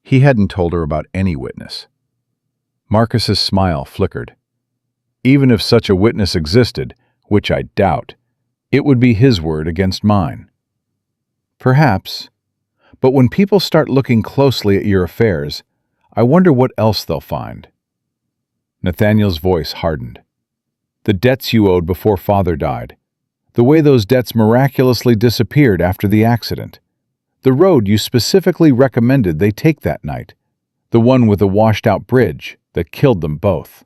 He hadn't told her about any witness. Marcus's smile flickered. Even if such a witness existed, which I doubt, it would be his word against mine. "Perhaps. But when people start looking closely at your affairs, I wonder what else they'll find." Nathaniel's voice hardened. "The debts you owed before Father died. The way those debts miraculously disappeared after the accident. The road you specifically recommended they take that night. The one with the washed-out bridge that killed them both."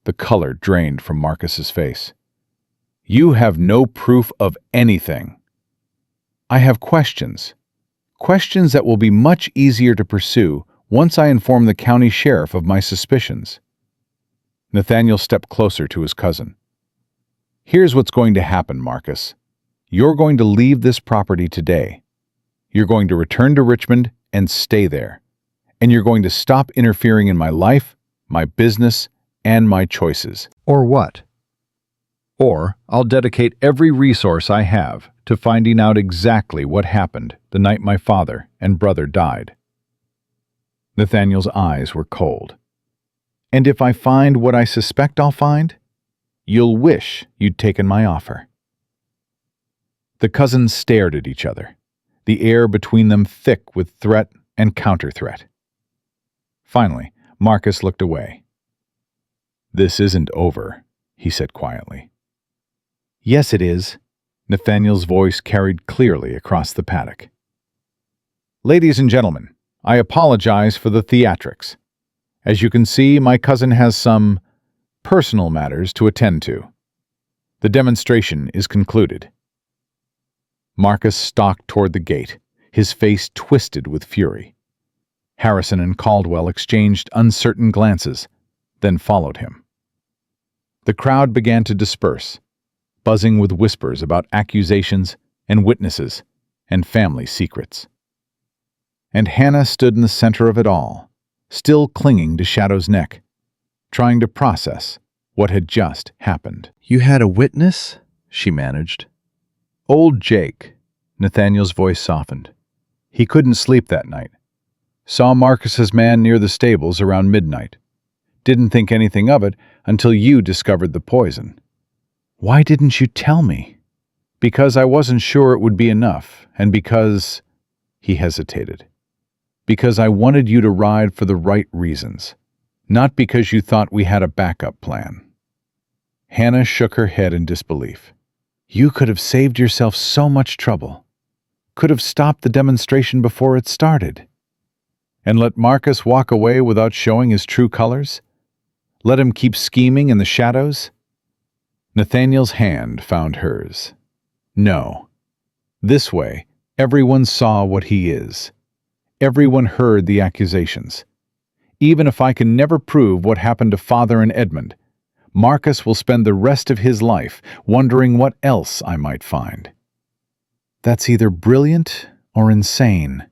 The color drained from Marcus's face. "You have no proof of anything." "I have questions. Questions that will be much easier to pursue once I inform the county sheriff of my suspicions." Nathaniel stepped closer to his cousin. "Here's what's going to happen, Marcus. You're going to leave this property today. You're going to return to Richmond and stay there. And you're going to stop interfering in my life, my business, and my choices." Or what? Or I'll dedicate every resource I have to finding out exactly what happened the night my father and brother died. Nathaniel's eyes were cold. "And if I find what I suspect I'll find, you'll wish you'd taken my offer." The cousins stared at each other, the air between them thick with threat and counter-threat. Finally, Marcus looked away. "This isn't over," he said quietly. "Yes, it is," Nathaniel's voice carried clearly across the paddock. "Ladies and gentlemen, I apologize for the theatrics. As you can see, my cousin has some personal matters to attend to. The demonstration is concluded." Marcus stalked toward the gate, his face twisted with fury. Harrison and Caldwell exchanged uncertain glances, then followed him. The crowd began to disperse, buzzing with whispers about accusations and witnesses and family secrets. And Hannah stood in the center of it all, still clinging to Shadow's neck, trying to process what had just happened. "You had a witness?" she managed. "Old Jake," Nathaniel's voice softened. "He couldn't sleep that night. Saw Marcus's man near the stables around midnight. Didn't think anything of it until you discovered the poison." "Why didn't you tell me?" "Because I wasn't sure it would be enough, and because—" He hesitated. "Because I wanted you to ride for the right reasons, not because you thought we had a backup plan." Hannah shook her head in disbelief. "You could have saved yourself so much trouble. Could have stopped the demonstration before it started. And let Marcus walk away without showing his true colors? Let him keep scheming in the shadows?" Nathaniel's hand found hers. "No. This way, everyone saw what he is. Everyone heard the accusations. Even if I can never prove what happened to Father and Edmund, Marcus will spend the rest of his life wondering what else I might find. That's either brilliant or insane.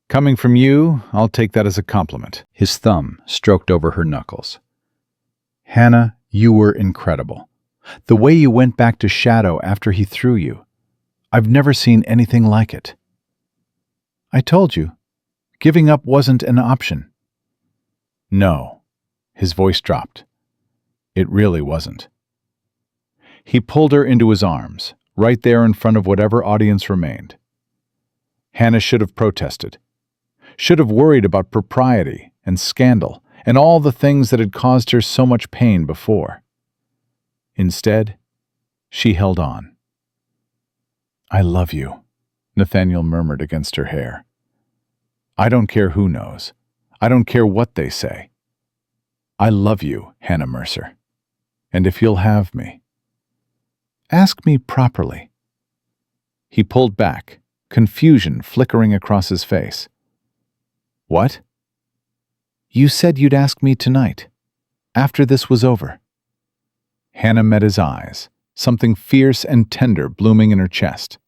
Coming from you, I'll take that as a compliment." His thumb stroked over her knuckles. "Hannah, you were incredible. The way you went back to Shadow after he threw you. I've never seen anything like it." "I told you. Giving up wasn't an option." "No." His voice dropped. "It really wasn't." He pulled her into his arms, right there in front of whatever audience remained. Hannah should have protested. Should have worried about propriety and scandal and all the things that had caused her so much pain before. Instead, she held on. "I love you," Nathaniel murmured against her hair. I don't care who knows. I don't care what they say. I love you, Hannah Mercer. And if you'll have me, ask me properly. He pulled back, confusion flickering across his face. What? You said you'd ask me tonight, after this was over. Hannah met his eyes, something fierce and tender blooming in her chest.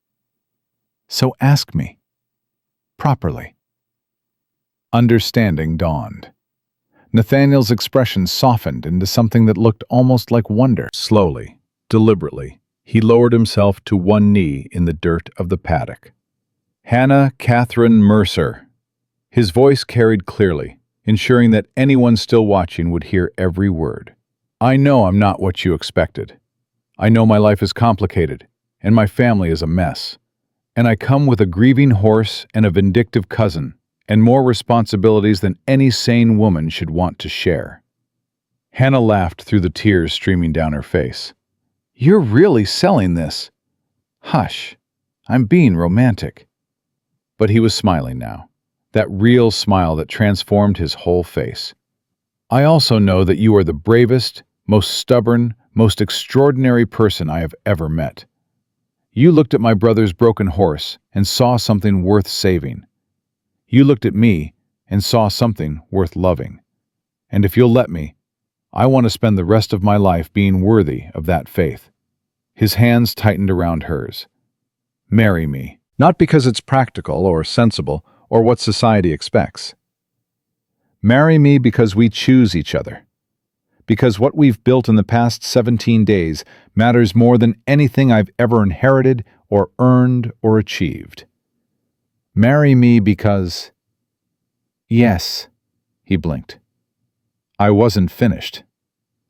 So ask me, properly. Understanding dawned. Nathaniel's expression softened into something that looked almost like wonder. Slowly, deliberately, he lowered himself to one knee in the dirt of the paddock. Hannah Catherine Mercer. His voice carried clearly, ensuring that anyone still watching would hear every word. I know I'm not what you expected. I know my life is complicated, and my family is a mess. And I come with a grieving horse and a vindictive cousin, and more responsibilities than any sane woman should want to share. Hannah laughed through the tears streaming down her face. You're really selling this. Hush, I'm being romantic. But he was smiling now, that real smile that transformed his whole face. I also know that you are the bravest, most stubborn, most extraordinary person I have ever met. You looked at my brother's broken horse and saw something worth saving. You looked at me and saw something worth loving. And if you'll let me, I want to spend the rest of my life being worthy of that faith. His hands tightened around hers. Marry me. Not because it's practical or sensible or what society expects. Marry me because we choose each other. Because what we've built in the past 17 days matters more than anything I've ever inherited or earned or achieved. Marry me because... Yes, he blinked. I wasn't finished.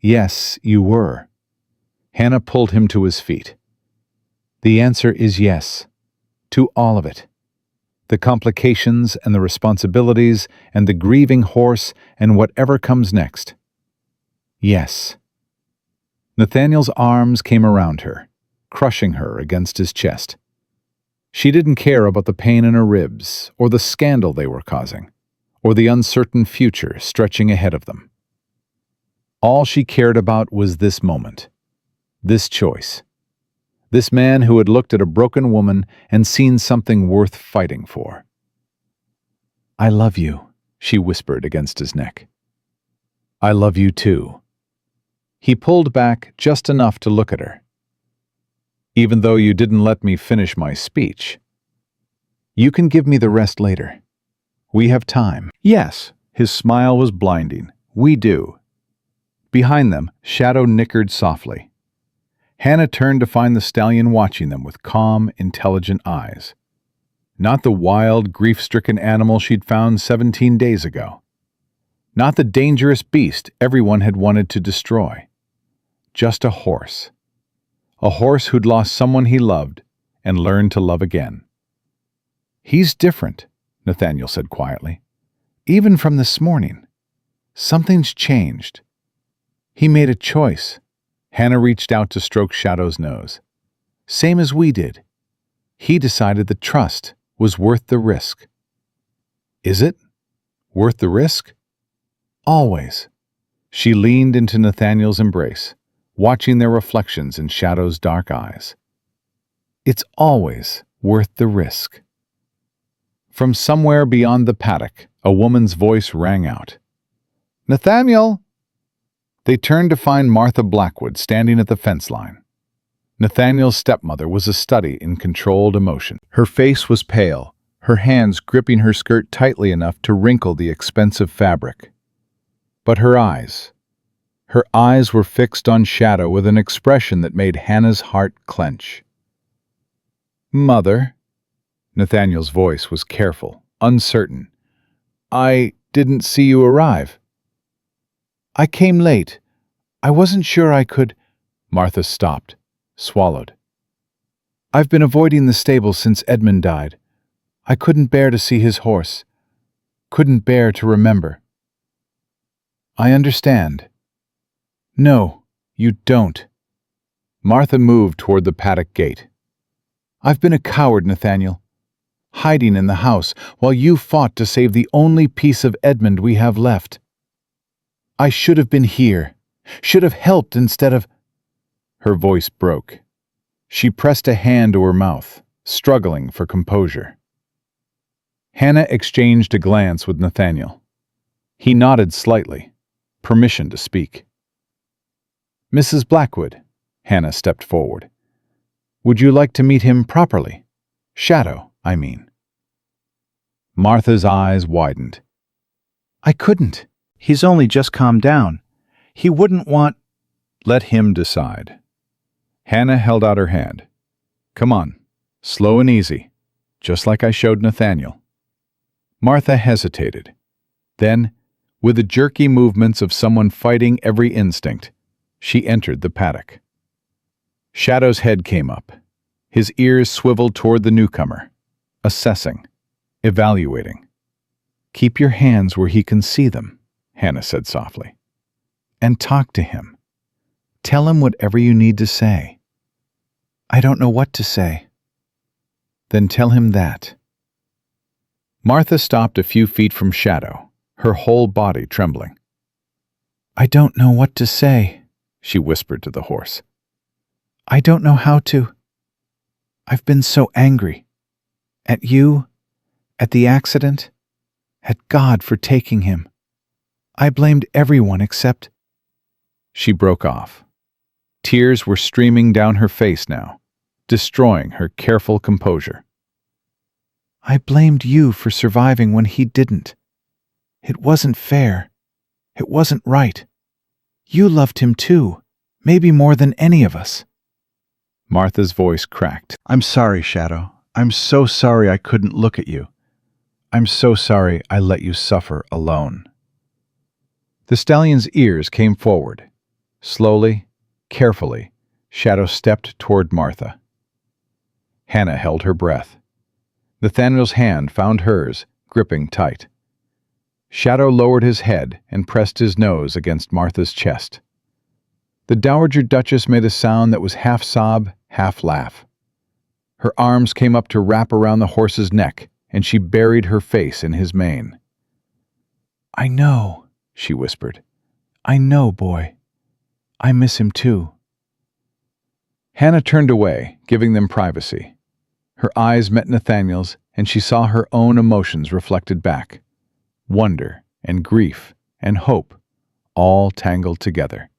Yes, you were. Hannah pulled him to his feet. The answer is yes, to all of it. The complications and the responsibilities and the grieving horse and whatever comes next. Yes. Nathaniel's arms came around her, crushing her against his chest. She didn't care about the pain in her ribs, or the scandal they were causing, or the uncertain future stretching ahead of them. All she cared about was this moment, this choice, this man who had looked at a broken woman and seen something worth fighting for. I love you, she whispered against his neck. I love you too. He pulled back just enough to look at her. Even though you didn't let me finish my speech. You can give me the rest later. We have time. Yes, his smile was blinding. We do. Behind them, Shadow nickered softly. Hannah turned to find the stallion watching them with calm, intelligent eyes. Not the wild, grief-stricken animal she'd found 17 days ago. Not the dangerous beast everyone had wanted to destroy. Just a horse. A horse who'd lost someone he loved and learned to love again. He's different, Nathaniel said quietly. Even from this morning. Something's changed. He made a choice. Hannah reached out to stroke Shadow's nose. Same as we did. He decided that trust was worth the risk. Is it? Worth the risk? Always. She leaned into Nathaniel's embrace, watching their reflections in Shadow's dark eyes. It's always worth the risk. From somewhere beyond the paddock, a woman's voice rang out. Nathaniel! They turned to find Martha Blackwood standing at the fence line. Nathaniel's stepmother was a study in controlled emotion. Her face was pale, her hands gripping her skirt tightly enough to wrinkle the expensive fabric. But her eyes were fixed on Shadow with an expression that made Hannah's heart clench. Mother, Nathaniel's voice was careful, uncertain. I didn't see you arrive. I came late. I wasn't sure I could... Martha stopped, swallowed. I've been avoiding the stable since Edmund died. I couldn't bear to see his horse. Couldn't bear to remember. I understand. No, you don't. Martha moved toward the paddock gate. I've been a coward, Nathaniel. hiding in the house, while you fought to save the only piece of Edmund we have left. I should have been here, should have helped instead of—" Her voice broke. She pressed a hand to her mouth, struggling for composure. Hannah exchanged a glance with Nathaniel. He nodded slightly, permission to speak. "Mrs. Blackwood," Hannah stepped forward. "Would you like to meet him properly? Shadow, I mean." Martha's eyes widened. "I couldn't. He's only just calmed down. He wouldn't want—" "Let him decide." Hannah held out her hand. "Come on, slow and easy, just like I showed Nathaniel." Martha hesitated. Then, with the jerky movements of someone fighting every instinct, she entered the paddock. Shadow's head came up. His ears swiveled toward the newcomer, assessing, evaluating. "Keep your hands where he can see them," Hannah said softly. "And talk to him. Tell him whatever you need to say." "I don't know what to say." "Then tell him that." Martha stopped a few feet from Shadow, her whole body trembling. "I don't know what to say," she whispered to the horse. "I don't know how to. I've been so angry. At you, at the accident, at God for taking him. I blamed everyone except—" She broke off. Tears were streaming down her face now, destroying her careful composure. "I blamed you for surviving when he didn't. It wasn't fair. It wasn't right. You loved him too, maybe more than any of us." Martha's voice cracked. "I'm sorry, Shadow. I'm so sorry I couldn't look at you. I'm so sorry I let you suffer alone." The stallion's ears came forward. Slowly, carefully, Shadow stepped toward Martha. Hannah held her breath. Nathaniel's hand found hers, gripping tight. Shadow lowered his head and pressed his nose against Martha's chest. The Dowager Duchess made a sound that was half sob, half laugh. Her arms came up to wrap around the horse's neck, and she buried her face in his mane. "I know," she whispered. "I know, boy. I miss him too." Hannah turned away, giving them privacy. Her eyes met Nathaniel's, and she saw her own emotions reflected back. Wonder and grief and hope, all tangled together.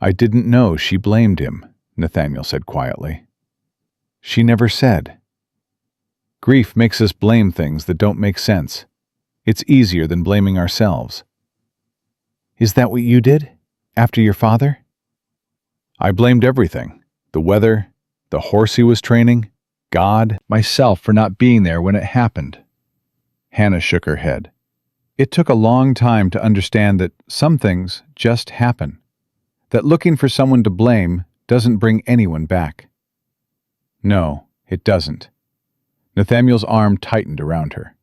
"I didn't know she blamed him," Nathaniel said quietly. "She never said. Grief makes us blame things that don't make sense. It's easier than blaming ourselves." "Is that what you did, after your father?" "I blamed everything. The weather, the horse he was training, God, myself for not being there when it happened." Hannah shook her head. "It took a long time to understand that some things just happen, that looking for someone to blame doesn't bring anyone back." "No, it doesn't." Nathaniel's arm tightened around her.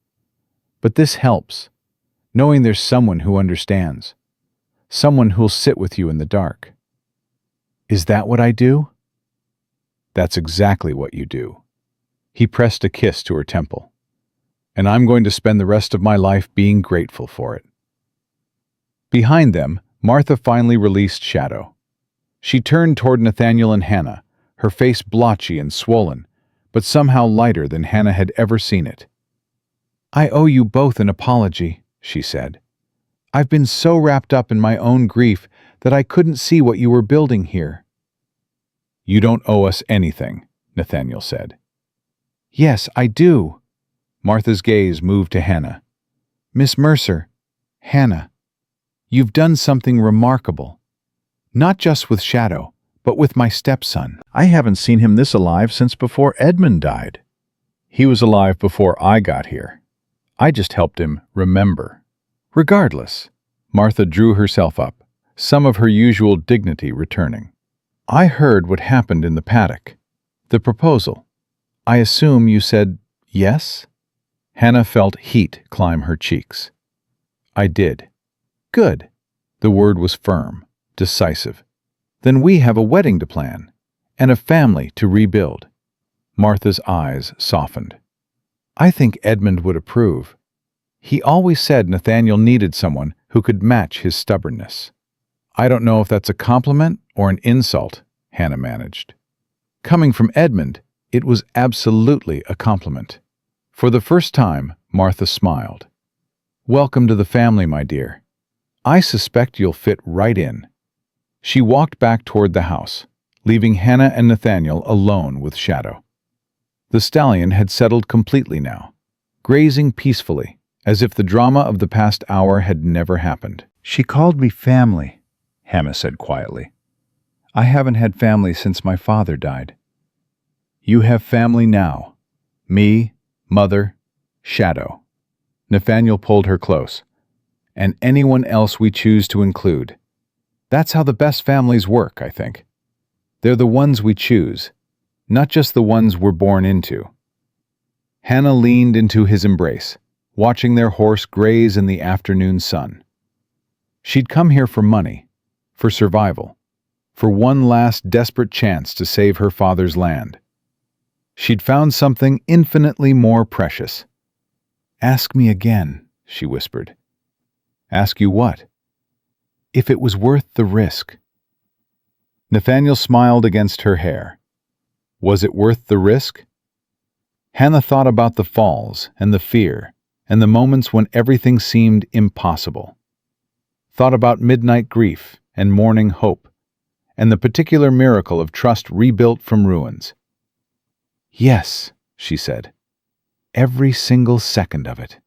"But this helps, knowing there's someone who understands, someone who'll sit with you in the dark." "Is that what I do?" "That's exactly what you do." He pressed a kiss to her temple. "And I'm going to spend the rest of my life being grateful for it." Behind them, Martha finally released Shadow. She turned toward Nathaniel and Hannah, her face blotchy and swollen, but somehow lighter than Hannah had ever seen it. "I owe you both an apology," she said. "I've been so wrapped up in my own grief that I couldn't see what you were building here." "You don't owe us anything," Nathaniel said. "Yes, I do." Martha's gaze moved to Hannah. "Miss Mercer, Hannah, you've done something remarkable. Not just with Shadow, but with my stepson. I haven't seen him this alive since before Edmund died." "He was alive before I got here. I just helped him remember." "Regardless," Martha drew herself up, some of her usual dignity returning. "I heard what happened in the paddock. The proposal. I assume you said yes?" Hannah felt heat climb her cheeks. "I did." "Good." The word was firm, decisive. "Then we have a wedding to plan, and a family to rebuild." Martha's eyes softened. I think Edmund would approve. He always said Nathaniel needed someone who could match his stubbornness. I don't know if that's a compliment or an insult, Hannah managed. Coming from Edmund, it was absolutely a compliment. For the first time, Martha smiled. Welcome to the family, my dear. I suspect you'll fit right in. She walked back toward the house, leaving Hannah and Nathaniel alone with Shadow. The stallion had settled completely now, grazing peacefully, as if the drama of the past hour had never happened. She called me family, Hannah said quietly. I haven't had family since my father died. You have family now. Me, Mother, Shadow. Nathaniel pulled her close. And anyone else we choose to include. That's how the best families work, I think. They're the ones we choose, not just the ones we're born into. Hannah leaned into his embrace, watching their horse graze in the afternoon sun. She'd come here for money, for survival, for one last desperate chance to save her father's land. She'd found something infinitely more precious. Ask me again, she whispered. Ask you what? If it was worth the risk. Nathaniel smiled against her hair. Was it worth the risk? Hannah thought about the falls and the fear and the moments when everything seemed impossible. Thought about midnight grief and morning hope, and the particular miracle of trust rebuilt from ruins. Yes, she said. Every single second of it.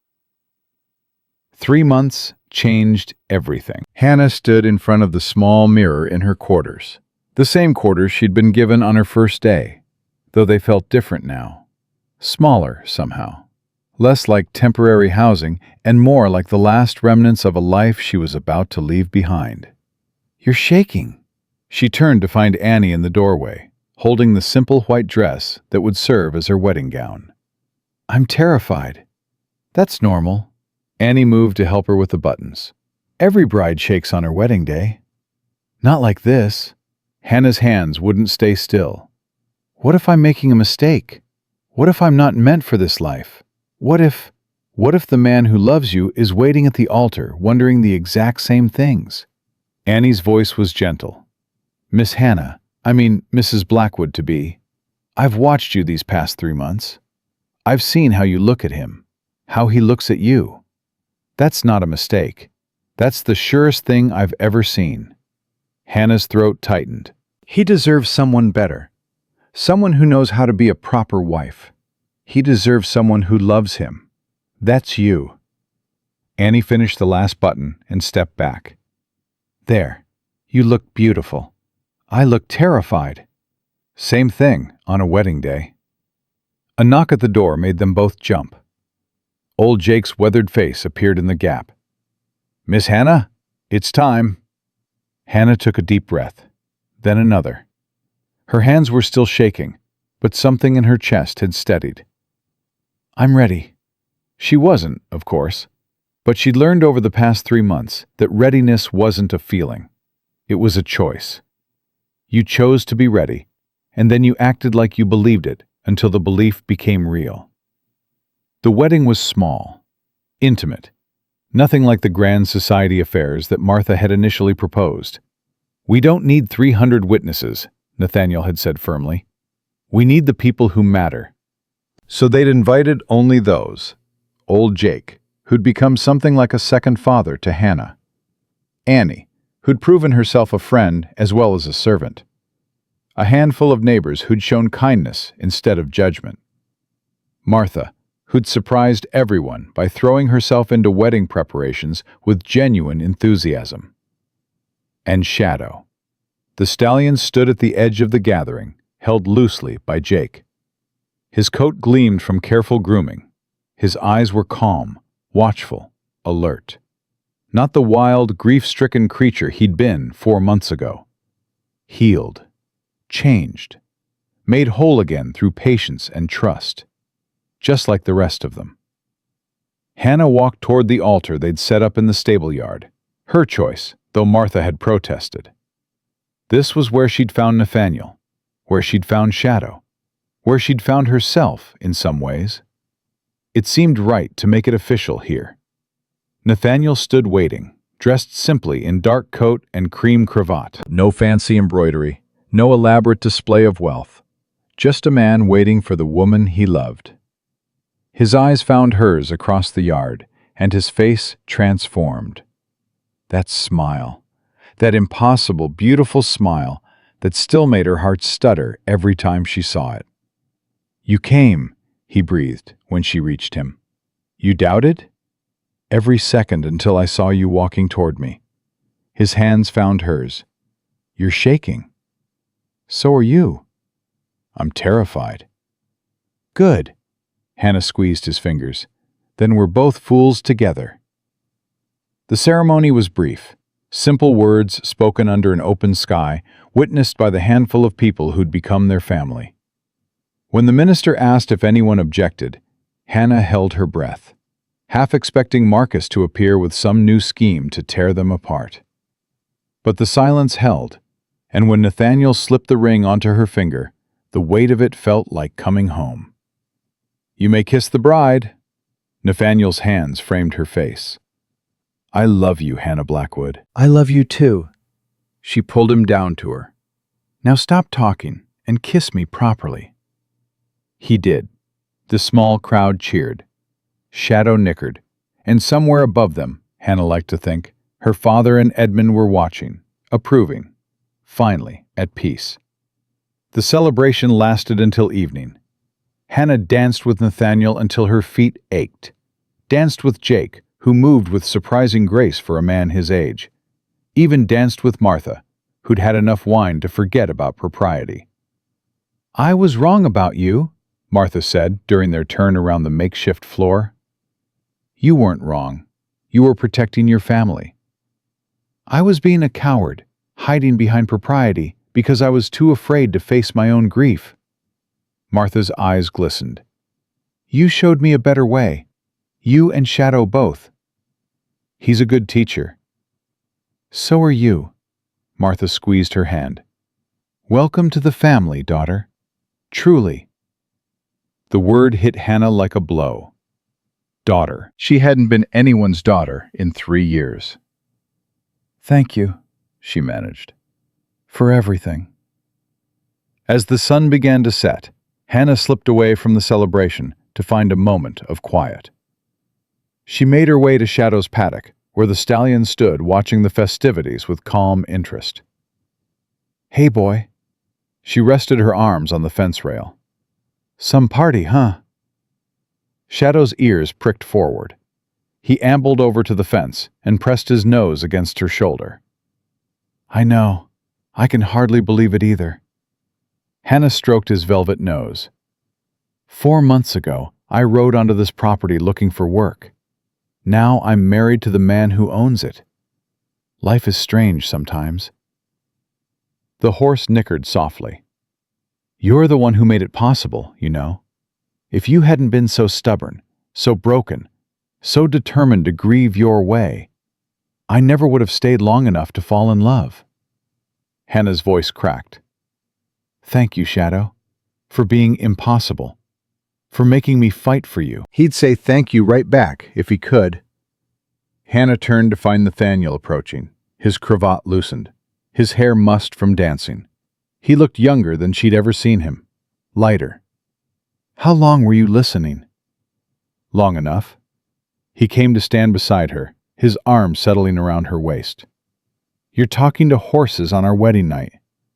3 months changed everything. Hannah stood in front of the small mirror in her quarters. The same quarters she'd been given on her first day, though they felt different now. Smaller, somehow. Less like temporary housing and more like the last remnants of a life she was about to leave behind. You're shaking. She turned to find Annie in the doorway, holding the simple white dress that would serve as her wedding gown. I'm terrified. That's normal. Annie moved to help her with the buttons. Every bride shakes on her wedding day. Not like this. Hannah's hands wouldn't stay still. What if I'm making a mistake? What if I'm not meant for this life? What if the man who loves you is waiting at the altar, wondering the exact same things? Annie's voice was gentle. Miss Hannah, Mrs. Blackwood to be. I've watched you these past 3 months. I've seen how you look at him, how he looks at you. That's not a mistake. That's the surest thing I've ever seen. Hannah's throat tightened. He deserves someone better. Someone who knows how to be a proper wife. He deserves someone who loves him. That's you. Annie finished the last button and stepped back. There. You look beautiful. I look terrified. Same thing on a wedding day. A knock at the door made them both jump. Old Jake's weathered face appeared in the gap. Miss Hannah, it's time. Hannah took a deep breath, then another. Her hands were still shaking, but something in her chest had steadied. I'm ready. She wasn't, of course, but she'd learned over the past 3 months that readiness wasn't a feeling. It was a choice. You chose to be ready, and then you acted like you believed it until the belief became real. The wedding was small, intimate, nothing like the grand society affairs that Martha had initially proposed. We don't need 300 witnesses, Nathaniel had said firmly. We need the people who matter. So they'd invited only those, old Jake, who'd become something like a second father to Hannah. Annie, who'd proven herself a friend as well as a servant. A handful of neighbors who'd shown kindness instead of judgment. Martha, who'd surprised everyone by throwing herself into wedding preparations with genuine enthusiasm. And Shadow. The stallion stood at the edge of the gathering, held loosely by Jake. His coat gleamed from careful grooming. His eyes were calm, watchful, alert. Not the wild, grief-stricken creature he'd been 4 months ago. Healed, changed, made whole again through patience and trust. Just like the rest of them. Hannah walked toward the altar they'd set up in the stable yard. Her choice, though Martha had protested. This was where she'd found Nathaniel, where she'd found Shadow, where she'd found herself in some ways. It seemed right to make it official here. Nathaniel stood waiting, dressed simply in dark coat and cream cravat. No fancy embroidery, no elaborate display of wealth. Just a man waiting for the woman he loved. His eyes found hers across the yard, and his face transformed. That smile, that impossible, beautiful smile that still made her heart stutter every time she saw it. "You came," he breathed when she reached him. "You doubted?" "Every second until I saw you walking toward me." His hands found hers. "You're shaking." "So are you." "I'm terrified." "Good." Hannah squeezed his fingers. "Then we're both fools together." The ceremony was brief. Simple words spoken under an open sky, witnessed by the handful of people who'd become their family. When the minister asked if anyone objected, Hannah held her breath, half expecting Marcus to appear with some new scheme to tear them apart. But the silence held, and when Nathaniel slipped the ring onto her finger, the weight of it felt like coming home. "You may kiss the bride." Nathaniel's hands framed her face. "I love you, Hannah Blackwood." I love you too. She pulled him down to her. "Now stop talking and kiss me properly." He did. The small crowd cheered. Shadow nickered, and somewhere above them, Hannah liked to think, her father and Edmund were watching, approving, finally at peace. The celebration lasted until evening. Hannah danced with Nathaniel until her feet ached, danced with Jake, who moved with surprising grace for a man his age, even danced with Martha, who'd had enough wine to forget about propriety. "I was wrong about you," Martha said during their turn around the makeshift floor. "You weren't wrong. You were protecting your family." "I was being a coward, hiding behind propriety because I was too afraid to face my own grief." Martha's eyes glistened. "You showed me a better way. You and Shadow both." "He's a good teacher." "So are you." Martha squeezed her hand. "Welcome to the family, daughter. Truly." The word hit Hannah like a blow. Daughter. She hadn't been anyone's daughter in 3 years. "Thank you," she managed, "for everything." As the sun began to set, Hannah slipped away from the celebration to find a moment of quiet. She made her way to Shadow's paddock, where the stallion stood watching the festivities with calm interest. "Hey, boy." She rested her arms on the fence rail. "Some party, huh?" Shadow's ears pricked forward. He ambled over to the fence and pressed his nose against her shoulder. "I know. I can hardly believe it either." Hannah stroked his velvet nose. 4 months ago, I rode onto this property looking for work. Now I'm married to the man who owns it. Life is strange sometimes." The horse nickered softly. "You're the one who made it possible, you know. If you hadn't been so stubborn, so broken, so determined to grieve your way, I never would have stayed long enough to fall in love." Hannah's voice cracked. "Thank you, Shadow, for being impossible, for making me fight for you." He'd say thank you right back if he could. Hannah turned to find Nathaniel approaching, his cravat loosened, his hair mussed from dancing. He looked younger than she'd ever seen him, lighter. "How long were you listening?" "Long enough." He came to stand beside her, his arm settling around her waist. "You're talking to horses on our wedding night.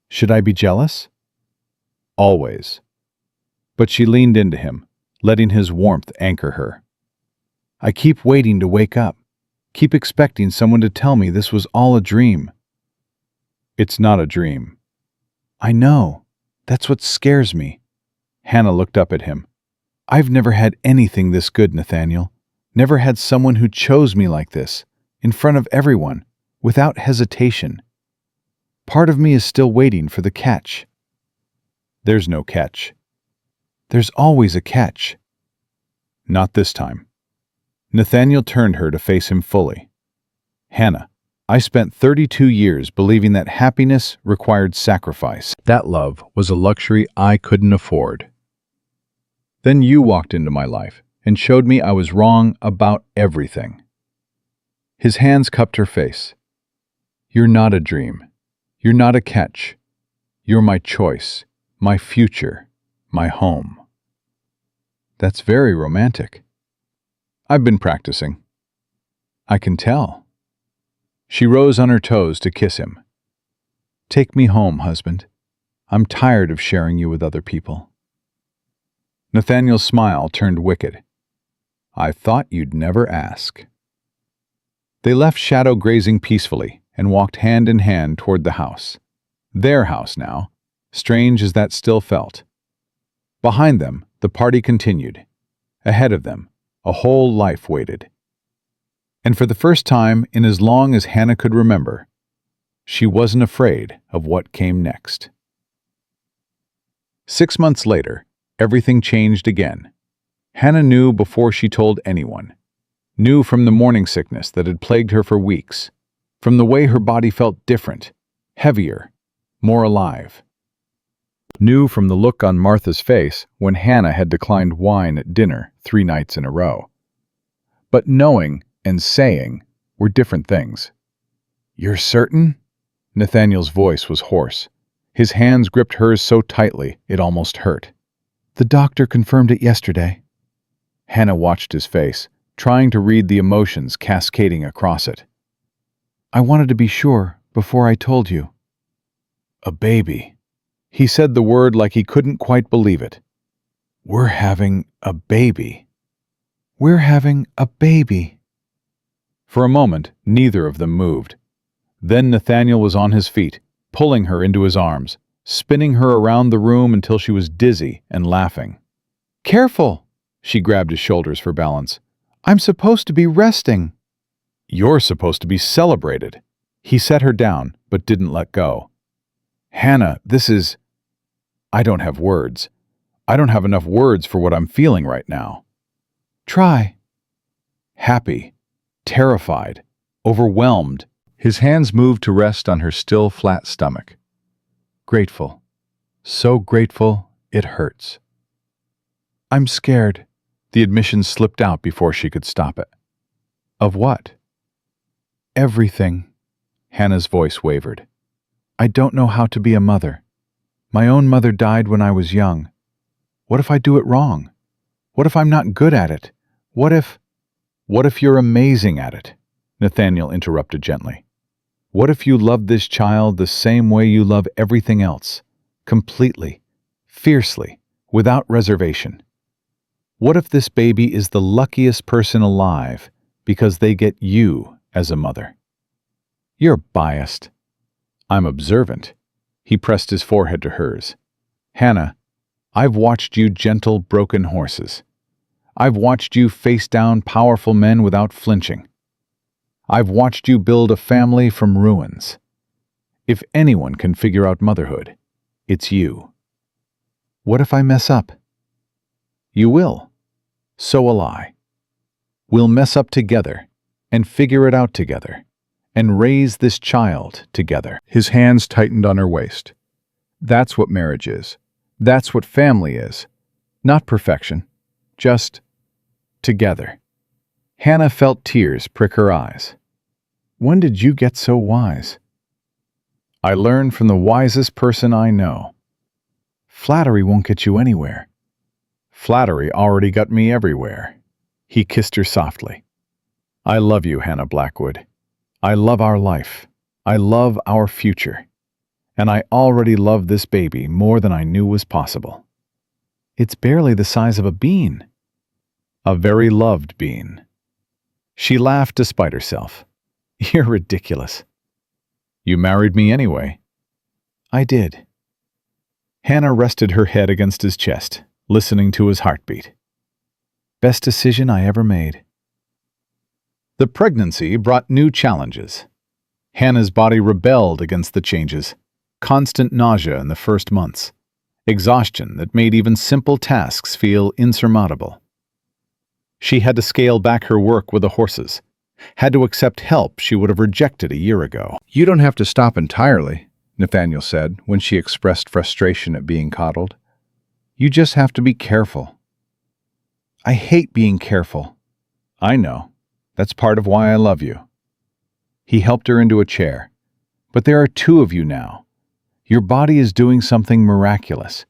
Should I be jealous?" "Always." But she leaned into him, letting his warmth anchor her. "I keep waiting to wake up, keep expecting someone to tell me this was all a dream." "It's not a dream." "I know. That's what scares me." Hannah looked up at him. "I've never had anything this good, Nathaniel. Never had someone who chose me like this, in front of everyone, without hesitation. Part of me is still waiting for the catch." "There's no catch." "There's always a catch." "Not this time." Nathaniel turned her to face him fully. "Hannah, I spent 32 years believing that happiness required sacrifice. That love was a luxury I couldn't afford. Then you walked into my life, and showed me I was wrong about everything. His hands cupped her face. You're not a dream. You're not a catch. You're my choice, my future, my home. That's very romantic. I've been practicing. I can tell. She rose on her toes to kiss him. Take me home, husband. I'm tired of sharing you with other people. Nathaniel's smile turned wicked. I thought you'd never ask. They left Shadow grazing peacefully and walked hand in hand toward the house. Their house now, strange as that still felt. Behind them, the party continued. Ahead of them, a whole life waited. And for the first time in as long as Hannah could remember, she wasn't afraid of what came next. 6 months later, everything changed again. Hannah knew before she told anyone. Knew from the morning sickness that had plagued her for weeks, from the way her body felt different, heavier, more alive. Knew from the look on Martha's face when Hannah had declined wine at dinner 3 nights in a row. But knowing and saying were different things. You're certain? Nathaniel's voice was hoarse. His hands gripped hers so tightly it almost hurt. The doctor confirmed it yesterday. Hannah watched his face, trying to read the emotions cascading across it. I wanted to be sure before I told you. A baby. He said the word like he couldn't quite believe it. We're having a baby. We're having a baby. For a moment, neither of them moved. Then Nathaniel was on his feet, pulling her into his arms, spinning her around the room until she was dizzy and laughing. Careful! She grabbed his shoulders for balance. I'm supposed to be resting. You're supposed to be celebrated. He set her down, but didn't let go. Hannah, this is... I don't have words. I don't have enough words for what I'm feeling right now. Try. Happy, terrified, overwhelmed. His hands moved to rest on her still flat stomach. Grateful. So grateful, it hurts. I'm scared. The admission slipped out before she could stop it. Of what? Everything. Hannah's voice wavered. I don't know how to be a mother. My own mother died when I was young. What if I do it wrong? What if I'm not good at it? What if you're amazing at it? Nathaniel interrupted gently. What if you love this child the same way you love everything else? Completely, fiercely, without reservation. What if this baby is the luckiest person alive because they get you as a mother? You're biased. I'm observant. He pressed his forehead to hers. Hannah, I've watched you gentle, broken horses. I've watched you face down powerful men without flinching. I've watched you build a family from ruins. If anyone can figure out motherhood, it's you. What if I mess up? You will. So will I. We'll mess up together and figure it out together and raise this child together. His hands tightened on her waist. That's what marriage is. That's what family is. Not perfection. Just together. Hannah felt tears prick her eyes. When did you get so wise? I learned from the wisest person I know. Flattery won't get you anywhere. Flattery already got me everywhere. He kissed her softly. I love you, Hannah Blackwood. I love our life. I love our future. And I already love this baby more than I knew was possible. It's barely the size of a bean. A very loved bean. She laughed despite herself. You're ridiculous. You married me anyway. I did. Hannah rested her head against his chest, listening to his heartbeat. Best decision I ever made. The pregnancy brought new challenges. Hannah's body rebelled against the changes. Constant nausea in the first months. Exhaustion that made even simple tasks feel insurmountable. She had to scale back her work with the horses. Had to accept help she would have rejected a year ago. You don't have to stop entirely, Nathaniel said when she expressed frustration at being coddled. You just have to be careful. I hate being careful. I know. That's part of why I love you. He helped her into a chair. But there are two of you now. Your body is doing something miraculous.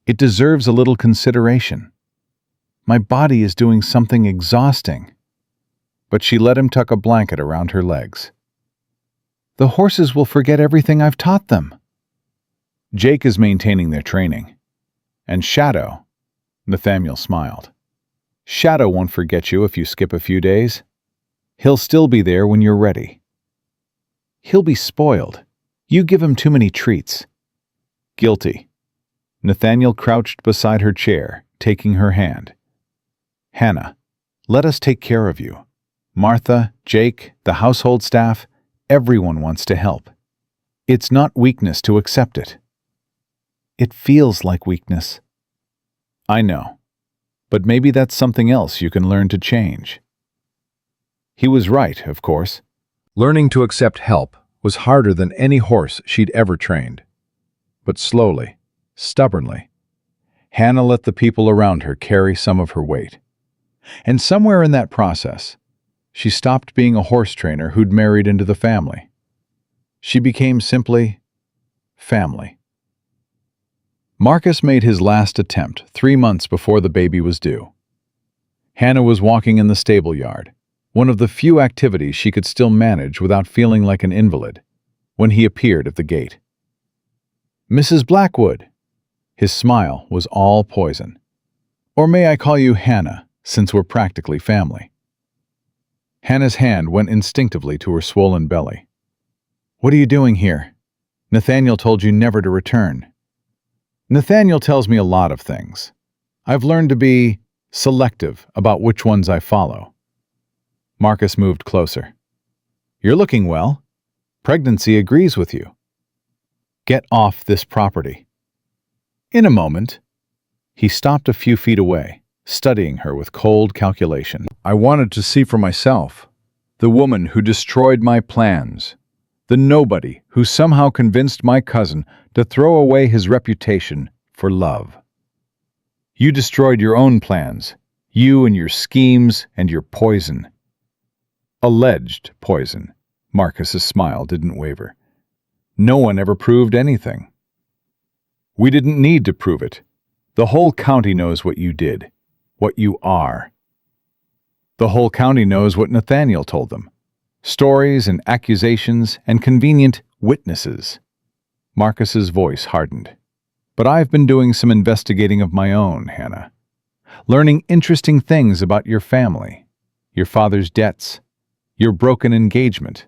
It deserves a little consideration. My body is doing something exhausting. But she let him tuck a blanket around her legs. The horses will forget everything I've taught them. Jake is maintaining their training. And Shadow, Nathaniel smiled. Shadow won't forget you if you skip a few days. He'll still be there when you're ready. He'll be spoiled. You give him too many treats. Guilty. Nathaniel crouched beside her chair, taking her hand. Hannah, let us take care of you. Martha, Jake, the household staff, everyone wants to help. It's not weakness to accept it. It feels like weakness. I know, but maybe that's something else you can learn to change. He was right, of course. Learning to accept help was harder than any horse she'd ever trained. But slowly, stubbornly, Hannah let the people around her carry some of her weight. And somewhere in that process, she stopped being a horse trainer who'd married into the family. She became simply family. Marcus made his last attempt 3 months before the baby was due. Hannah was walking in the stable yard, one of the few activities she could still manage without feeling like an invalid, when he appeared at the gate. Mrs. Blackwood. His smile was all poison. Or may I call you Hannah, since we're practically family? Hannah's hand went instinctively to her swollen belly. What are you doing here? Nathaniel told you never to return. Nathaniel tells me a lot of things. I've learned to be selective about which ones I follow. Marcus moved closer. You're looking well. Pregnancy agrees with you. Get off this property. In a moment. He stopped a few feet away, studying her with cold calculation. I wanted to see for myself. The woman who destroyed my plans. The nobody who somehow convinced my cousin to throw away his reputation for love. You destroyed your own plans, you and your schemes and your poison. Alleged poison. Marcus's smile didn't waver. No one ever proved anything. We didn't need to prove it. The whole county knows what you did, what you are. The whole county knows what Nathaniel told them. Stories and accusations and convenient witnesses. Marcus's voice hardened. But I've been doing some investigating of my own, Hannah. Learning interesting things about your family, your father's debts, your broken engagement.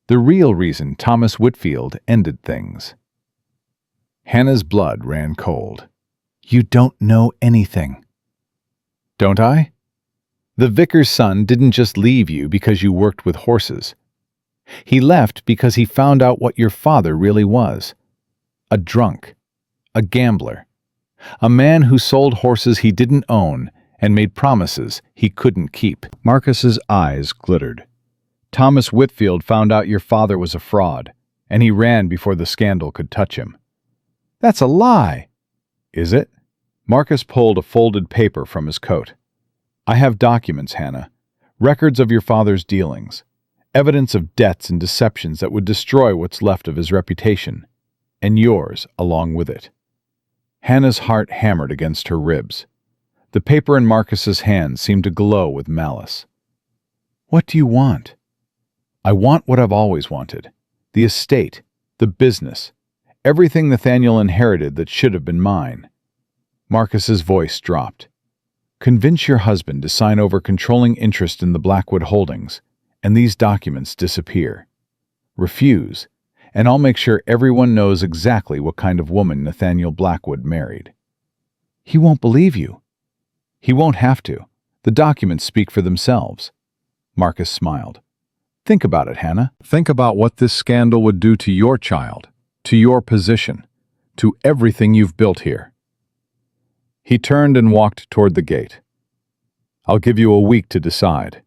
The real reason Thomas Whitfield ended things. Hannah's blood ran cold. You don't know anything. Don't I? The vicar's son didn't just leave you because you worked with horses. He left because he found out what your father really was. A drunk, a gambler, a man who sold horses he didn't own and made promises he couldn't keep. Marcus's eyes glittered. Thomas Whitfield found out your father was a fraud, and he ran before the scandal could touch him. That's a lie. Is it? Marcus pulled a folded paper from his coat. I have documents, Hannah, records of your father's dealings, evidence of debts and deceptions that would destroy what's left of his reputation, and yours along with it. Hannah's heart hammered against her ribs. The paper in Marcus's hand seemed to glow with malice. What do you want? I want what I've always wanted. The estate, the business, everything Nathaniel inherited that should have been mine. Marcus's voice dropped. Convince your husband to sign over controlling interest in the Blackwood holdings, and these documents disappear. Refuse, and I'll make sure everyone knows exactly what kind of woman Nathaniel Blackwood married. He won't believe you. He won't have to. The documents speak for themselves. Marcus smiled. Think about it, Hannah. Think about what this scandal would do to your child, to your position, to everything you've built here. He turned and walked toward the gate. I'll give you a week to decide.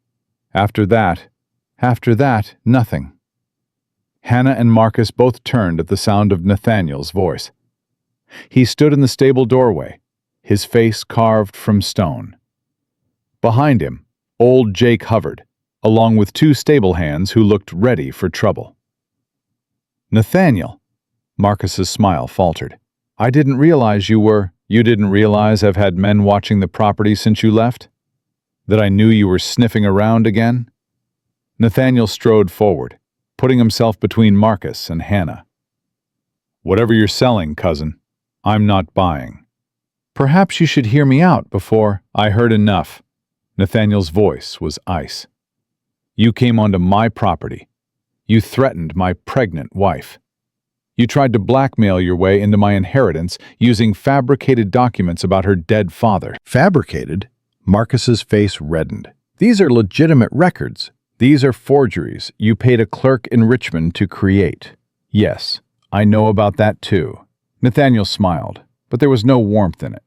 After that, nothing. Hannah and Marcus both turned at the sound of Nathaniel's voice. He stood in the stable doorway, his face carved from stone. Behind him, old Jake hovered, along with two stable hands who looked ready for trouble. "Nathaniel," Marcus's smile faltered. "I didn't realize You didn't realize I've had men watching the property since you left? That I knew you were sniffing around again?" Nathaniel strode forward, putting himself between Marcus and Hannah. "Whatever you're selling, cousin, I'm not buying." "Perhaps you should hear me out before—" "I heard enough." Nathaniel's voice was ice. "You came onto my property. You threatened my pregnant wife. You tried to blackmail your way into my inheritance using fabricated documents about her dead father." Fabricated? Marcus's face reddened. "These are legitimate records. "These are forgeries you paid a clerk in Richmond to create." "Yes, I know about that too." Nathaniel smiled, but there was no warmth in it.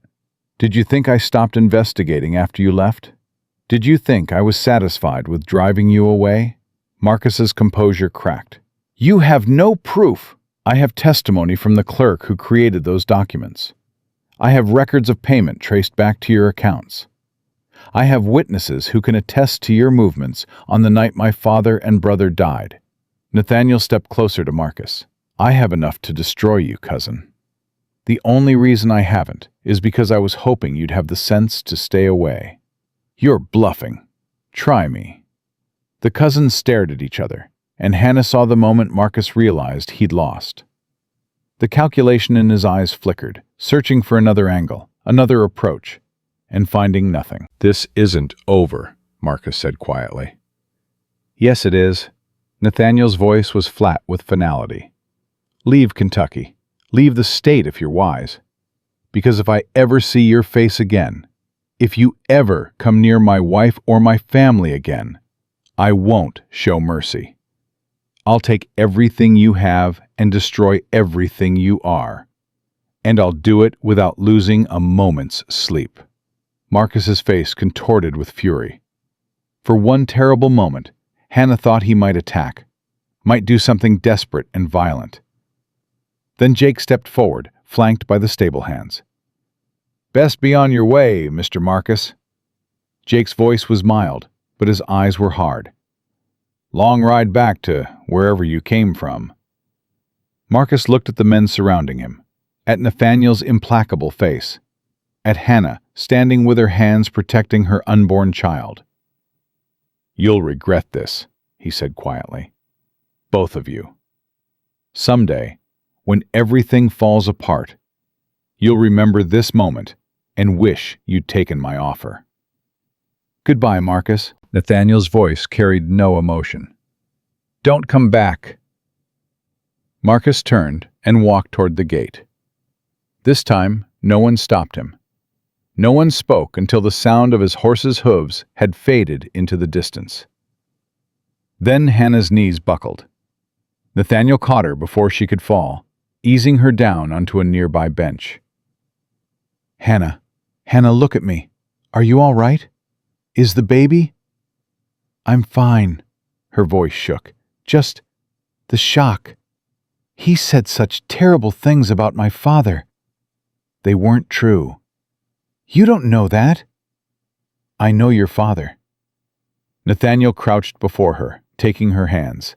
"Did you think I stopped investigating after you left? Did you think I was satisfied with driving you away?" Marcus's composure cracked. "You have no proof." "I have testimony from the clerk who created those documents. I have records of payment traced back to your accounts. I have witnesses who can attest to your movements on the night my father and brother died." Nathaniel stepped closer to Marcus. "I have enough to destroy you, cousin. The only reason I haven't is because I was hoping you'd have the sense to stay away." "You're bluffing. Try me." The cousins stared at each other, and Hannah saw the moment Marcus realized he'd lost. The calculation in his eyes flickered, searching for another angle, another approach, and finding nothing. "This isn't over," Marcus said quietly. "Yes, it is." Nathaniel's voice was flat with finality. "Leave Kentucky. Leave the state if you're wise. Because if I ever see your face again, if you ever come near my wife or my family again, I won't show mercy. I'll take everything you have and destroy everything you are. And I'll do it without losing a moment's sleep." Marcus's face contorted with fury. For one terrible moment, Hannah thought he might attack, might do something desperate and violent. Then Jake stepped forward, flanked by the stable hands. "Best be on your way, Mr. Marcus." Jake's voice was mild, but his eyes were hard. "Long ride back to wherever you came from." Marcus looked at the men surrounding him, at Nathaniel's implacable face, at Hannah standing with her hands protecting her unborn child. "You'll regret this," he said quietly. "Both of you. Someday, when everything falls apart, you'll remember this moment and wish you'd taken my offer." "Goodbye, Marcus." Nathaniel's voice carried no emotion. "Don't come back." Marcus turned and walked toward the gate. This time, no one stopped him. No one spoke until the sound of his horse's hooves had faded into the distance. Then Hannah's knees buckled. Nathaniel caught her before she could fall, easing her down onto a nearby bench. Hannah, look at me. Are you all right? Is the baby?" "I'm fine." Her voice shook. "Just the shock. He said such terrible things about my father. They weren't true." "You don't know that." "I know your father." Nathaniel crouched before her, taking her hands.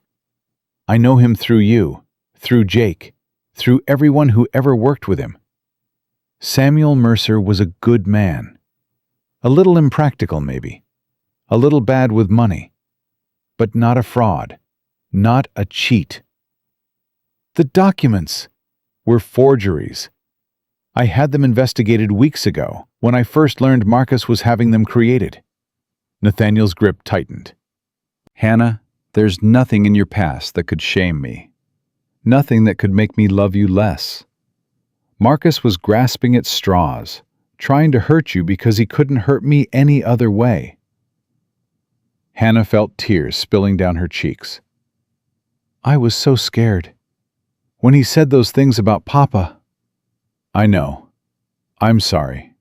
"I know him through you, through Jake, through everyone who ever worked with him. Samuel Mercer was a good man. A little impractical, maybe. A little bad with money. But not a fraud. Not a cheat. The documents were forgeries. I had them investigated weeks ago, when I first learned Marcus was having them created." Nathaniel's grip tightened. "Hannah, there's nothing in your past that could shame me. Nothing that could make me love you less. Marcus was grasping at straws, trying to hurt you because he couldn't hurt me any other way." Hannah felt tears spilling down her cheeks. "I was so scared. When he said those things about Papa—" "I know. I'm sorry.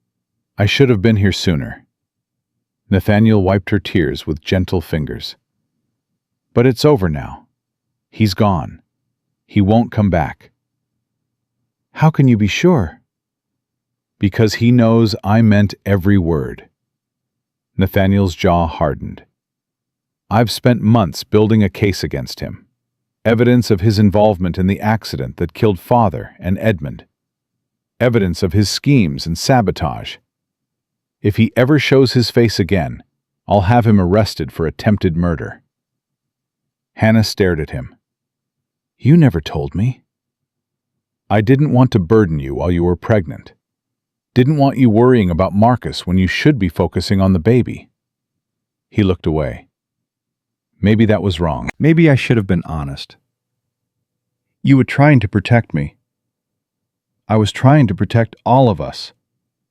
I should have been here sooner." Nathaniel wiped her tears with gentle fingers. "But it's over now. He's gone. He won't come back." "How can you be sure?" "Because he knows I meant every word. Nathaniel's jaw hardened. I've spent months building a case against him. Evidence of his involvement in the accident that killed Father and Edmund. Evidence of his schemes and sabotage. If he ever shows his face again, I'll have him arrested for attempted murder. Hannah stared at him. You never told me. I didn't want to burden you while you were pregnant. Didn't want you worrying about Marcus when you should be focusing on the baby. He looked away. Maybe that was wrong. Maybe I should have been honest. You were trying to protect me. I was trying to protect all of us.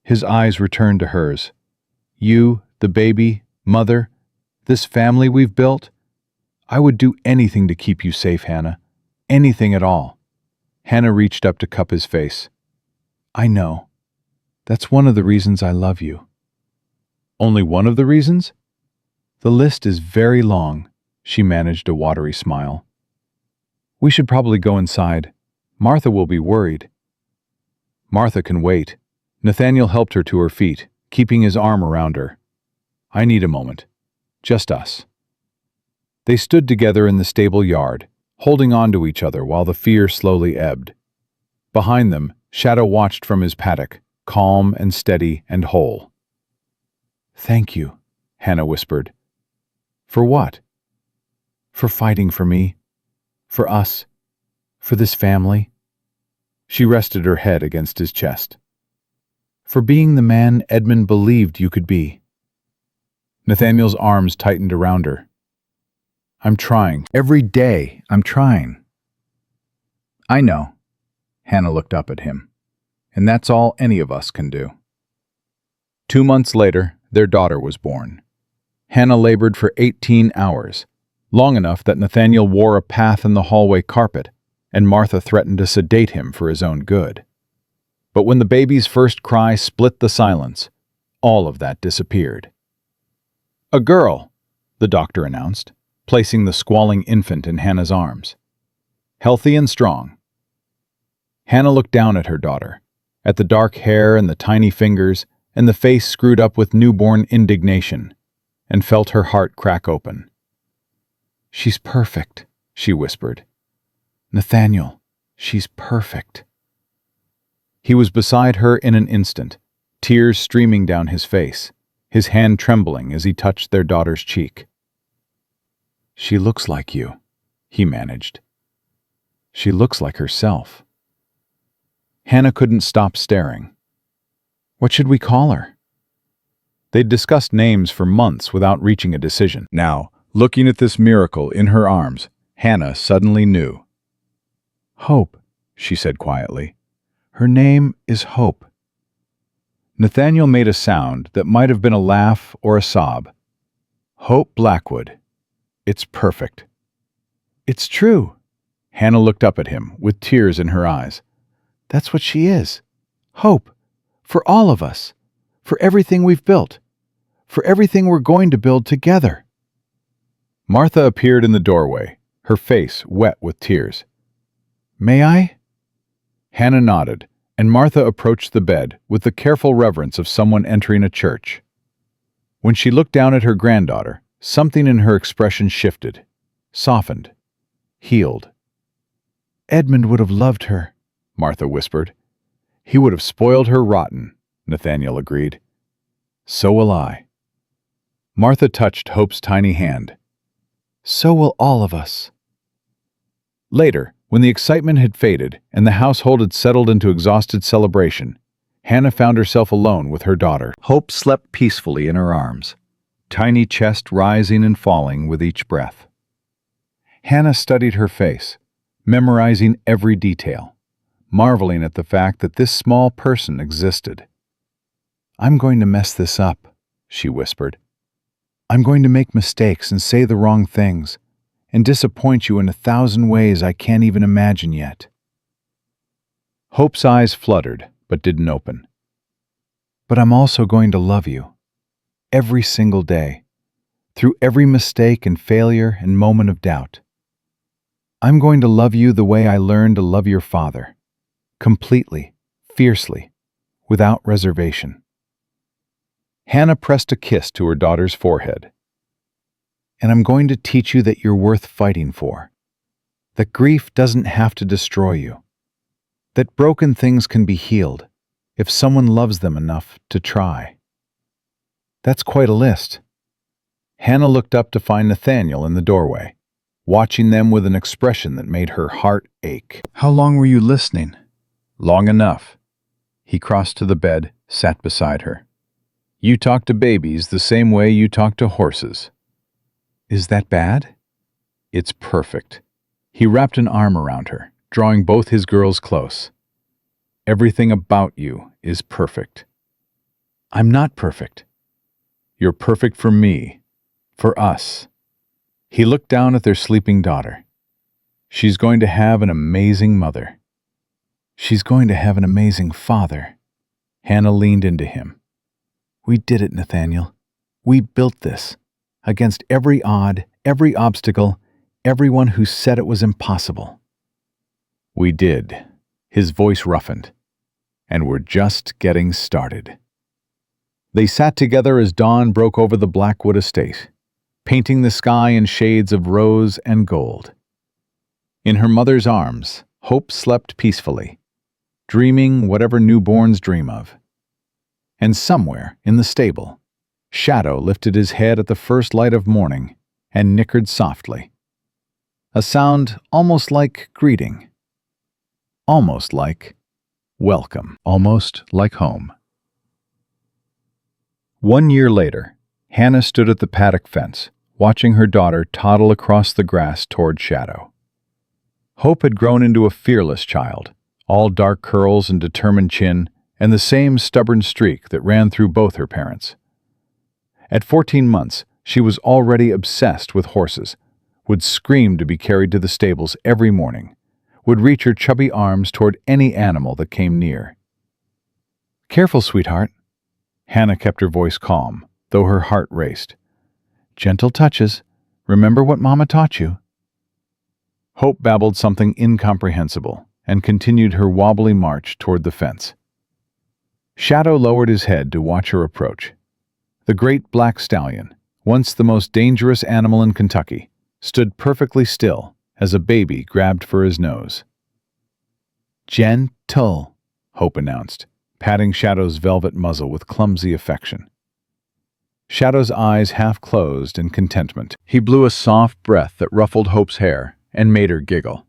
His eyes returned to hers. You, the baby, Mother, this family we've built. I would do anything to keep you safe, Hannah. Anything at all. Hannah reached up to cup his face. I know. That's one of the reasons I love you. Only one of the reasons? The list is very long. She managed a watery smile. We should probably go inside. Martha will be worried. Martha can wait. Nathaniel helped her to her feet, keeping his arm around her. I need a moment. Just us. They stood together in the stable yard, holding on to each other while the fear slowly ebbed. Behind them, Shadow watched from his paddock, calm and steady and whole. Thank you, Hannah whispered. For what? For fighting for me. For us. For this family. She rested her head against his chest. For being the man Edmund believed you could be. Nathaniel's arms tightened around her. I'm trying. Every day, I'm trying. I know. Hannah looked up at him. And that's all any of us can do. 2 months later, their daughter was born. Hannah labored for 18 hours, long enough that Nathaniel wore a path in the hallway carpet, and Martha threatened to sedate him for his own good. But when the baby's first cry split the silence, all of that disappeared. A girl, the doctor announced, placing the squalling infant in Hannah's arms. Healthy and strong. Hannah looked down at her daughter, at the dark hair and the tiny fingers and the face screwed up with newborn indignation, and felt her heart crack open. She's perfect, she whispered. Nathaniel, she's perfect. He was beside her in an instant, tears streaming down his face, his hand trembling as he touched their daughter's cheek. She looks like you, he managed. She looks like herself. Hannah couldn't stop staring. What should we call her? They'd discussed names for months without reaching a decision. Now, looking at this miracle in her arms, Hannah suddenly knew. Hope, she said quietly. Her name is Hope. Nathaniel made a sound that might have been a laugh or a sob. Hope Blackwood. It's perfect. It's true. Hannah looked up at him with tears in her eyes. That's what she is. Hope. For all of us. For everything we've built. For everything we're going to build together. Martha appeared in the doorway, her face wet with tears. May I? Hannah nodded, and Martha approached the bed with the careful reverence of someone entering a church. When she looked down at her granddaughter, something in her expression shifted, softened, healed. Edmund would have loved her, Martha whispered. He would have spoiled her rotten, Nathaniel agreed. So will I. Martha touched Hope's tiny hand. So will all of us. Later, when the excitement had faded and the household had settled into exhausted celebration, Hannah found herself alone with her daughter. Hope slept peacefully in her arms, tiny chest rising and falling with each breath. Hannah studied her face, memorizing every detail, marveling at the fact that this small person existed. I'm going to mess this up, she whispered. I'm going to make mistakes and say the wrong things, and disappoint you in 1,000 ways I can't even imagine yet. Hope's eyes fluttered, but didn't open. But I'm also going to love you, every single day, through every mistake and failure and moment of doubt. I'm going to love you the way I learned to love your father, completely, fiercely, without reservation. Hannah pressed a kiss to her daughter's forehead. And I'm going to teach you that you're worth fighting for. That grief doesn't have to destroy you. That broken things can be healed if someone loves them enough to try. That's quite a list. Hannah looked up to find Nathaniel in the doorway, watching them with an expression that made her heart ache. How long were you listening? Long enough. He crossed to the bed, sat beside her. You talk to babies the same way you talk to horses. Is that bad? It's perfect. He wrapped an arm around her, drawing both his girls close. Everything about you is perfect. I'm not perfect. You're perfect for me, for us. He looked down at their sleeping daughter. She's going to have an amazing mother. She's going to have an amazing father. Hannah leaned into him. We did it, Nathaniel. We built this. Against every odd, every obstacle, everyone who said it was impossible. We did. His voice roughened. And we're just getting started. They sat together as dawn broke over the Blackwood estate, painting the sky in shades of rose and gold. In her mother's arms, Hope slept peacefully, dreaming whatever newborns dream of. And somewhere in the stable, Shadow lifted his head at the first light of morning and nickered softly. A sound almost like greeting. Almost like welcome. Almost like home. 1 year later, Hannah stood at the paddock fence, watching her daughter toddle across the grass toward Shadow. Hope had grown into a fearless child, all dark curls and determined chin, and the same stubborn streak that ran through both her parents. At 14 months, she was already obsessed with horses, would scream to be carried to the stables every morning, would reach her chubby arms toward any animal that came near. Careful, sweetheart. Hannah kept her voice calm, though her heart raced. Gentle touches. Remember what Mama taught you. Hope babbled something incomprehensible and continued her wobbly march toward the fence. Shadow lowered his head to watch her approach. The great black stallion, once the most dangerous animal in Kentucky, stood perfectly still as a baby grabbed for his nose. Gentle, Hope announced, patting Shadow's velvet muzzle with clumsy affection. Shadow's eyes half closed in contentment. He blew a soft breath that ruffled Hope's hair and made her giggle.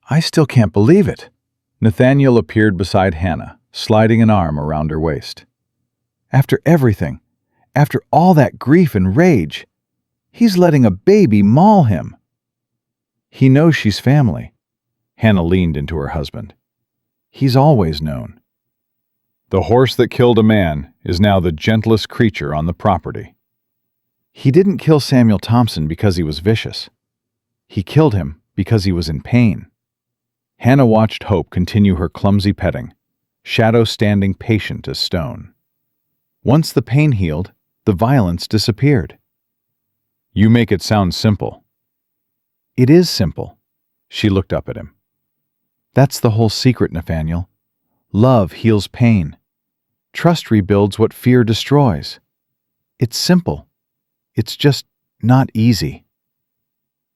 I still can't believe it. Nathaniel appeared beside Hannah, sliding an arm around her waist. After everything, after all that grief and rage, he's letting a baby maul him. He knows she's family. Hannah leaned into her husband. He's always known. The horse that killed a man is now the gentlest creature on the property. He didn't kill Samuel Thompson because he was vicious. He killed him because he was in pain. Hannah watched Hope continue her clumsy petting, Shadow standing patient as stone. Once the pain healed, the violence disappeared. You make it sound simple. It is simple. She looked up at him. That's the whole secret, Nathaniel. Love heals pain. Trust rebuilds what fear destroys. It's simple. It's just not easy.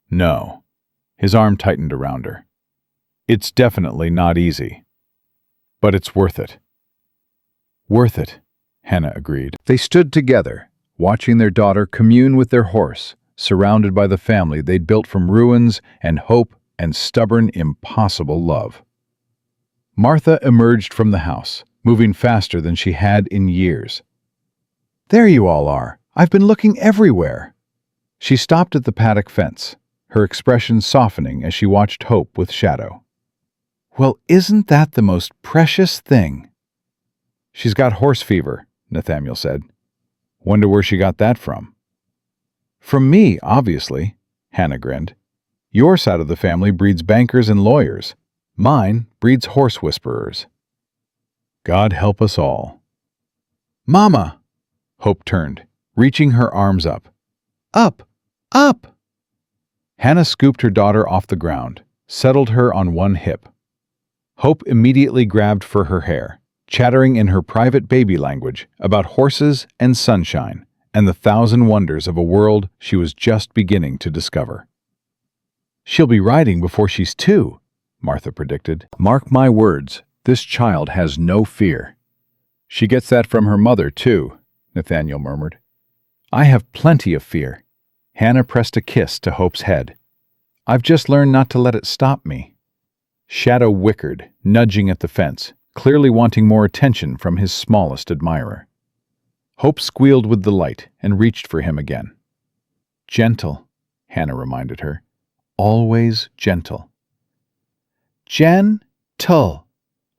No. His arm tightened around her. It's definitely not easy. But it's worth it. Worth it, Hannah agreed. They stood together, watching their daughter commune with their horse, surrounded by the family they'd built from ruins and hope and stubborn, impossible love. Martha emerged from the house, moving faster than she had in years. There you all are. I've been looking everywhere. She stopped at the paddock fence, her expression softening as she watched Hope with Shadow. Well, isn't that the most precious thing? She's got horse fever, Nathaniel said. Wonder where she got that from. From me, obviously, Hannah grinned. Your side of the family breeds bankers and lawyers. Mine breeds horse whisperers. God help us all. Mama! Hope turned, reaching her arms up. Up! Up! Hannah scooped her daughter off the ground, settled her on one hip. Hope immediately grabbed for her hair, chattering in her private baby language about horses and sunshine and the thousand wonders of a world she was just beginning to discover. "She'll be riding before she's 2, Martha predicted. "Mark my words, this child has no fear." "She gets that from her mother, too," Nathaniel murmured. "I have plenty of fear." Hannah pressed a kiss to Hope's head. "I've just learned not to let it stop me." Shadow whickered, nudging at the fence, clearly wanting more attention from his smallest admirer. Hope squealed with delight and reached for him again. "Gentle," Hannah reminded her. "Always gentle." "Gentle,"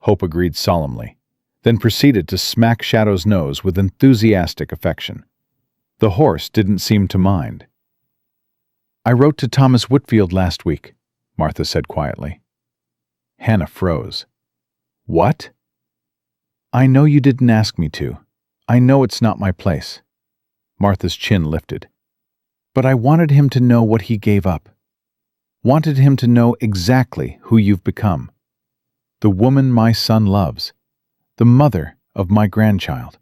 Hope agreed solemnly, then proceeded to smack Shadow's nose with enthusiastic affection. The horse didn't seem to mind. "I wrote to Thomas Whitfield last week," Martha said quietly. Hannah froze. "What?" "I know you didn't ask me to. I know it's not my place." Martha's chin lifted. "But I wanted him to know what he gave up. Wanted him to know exactly who you've become. The woman my son loves. The mother of my grandchild.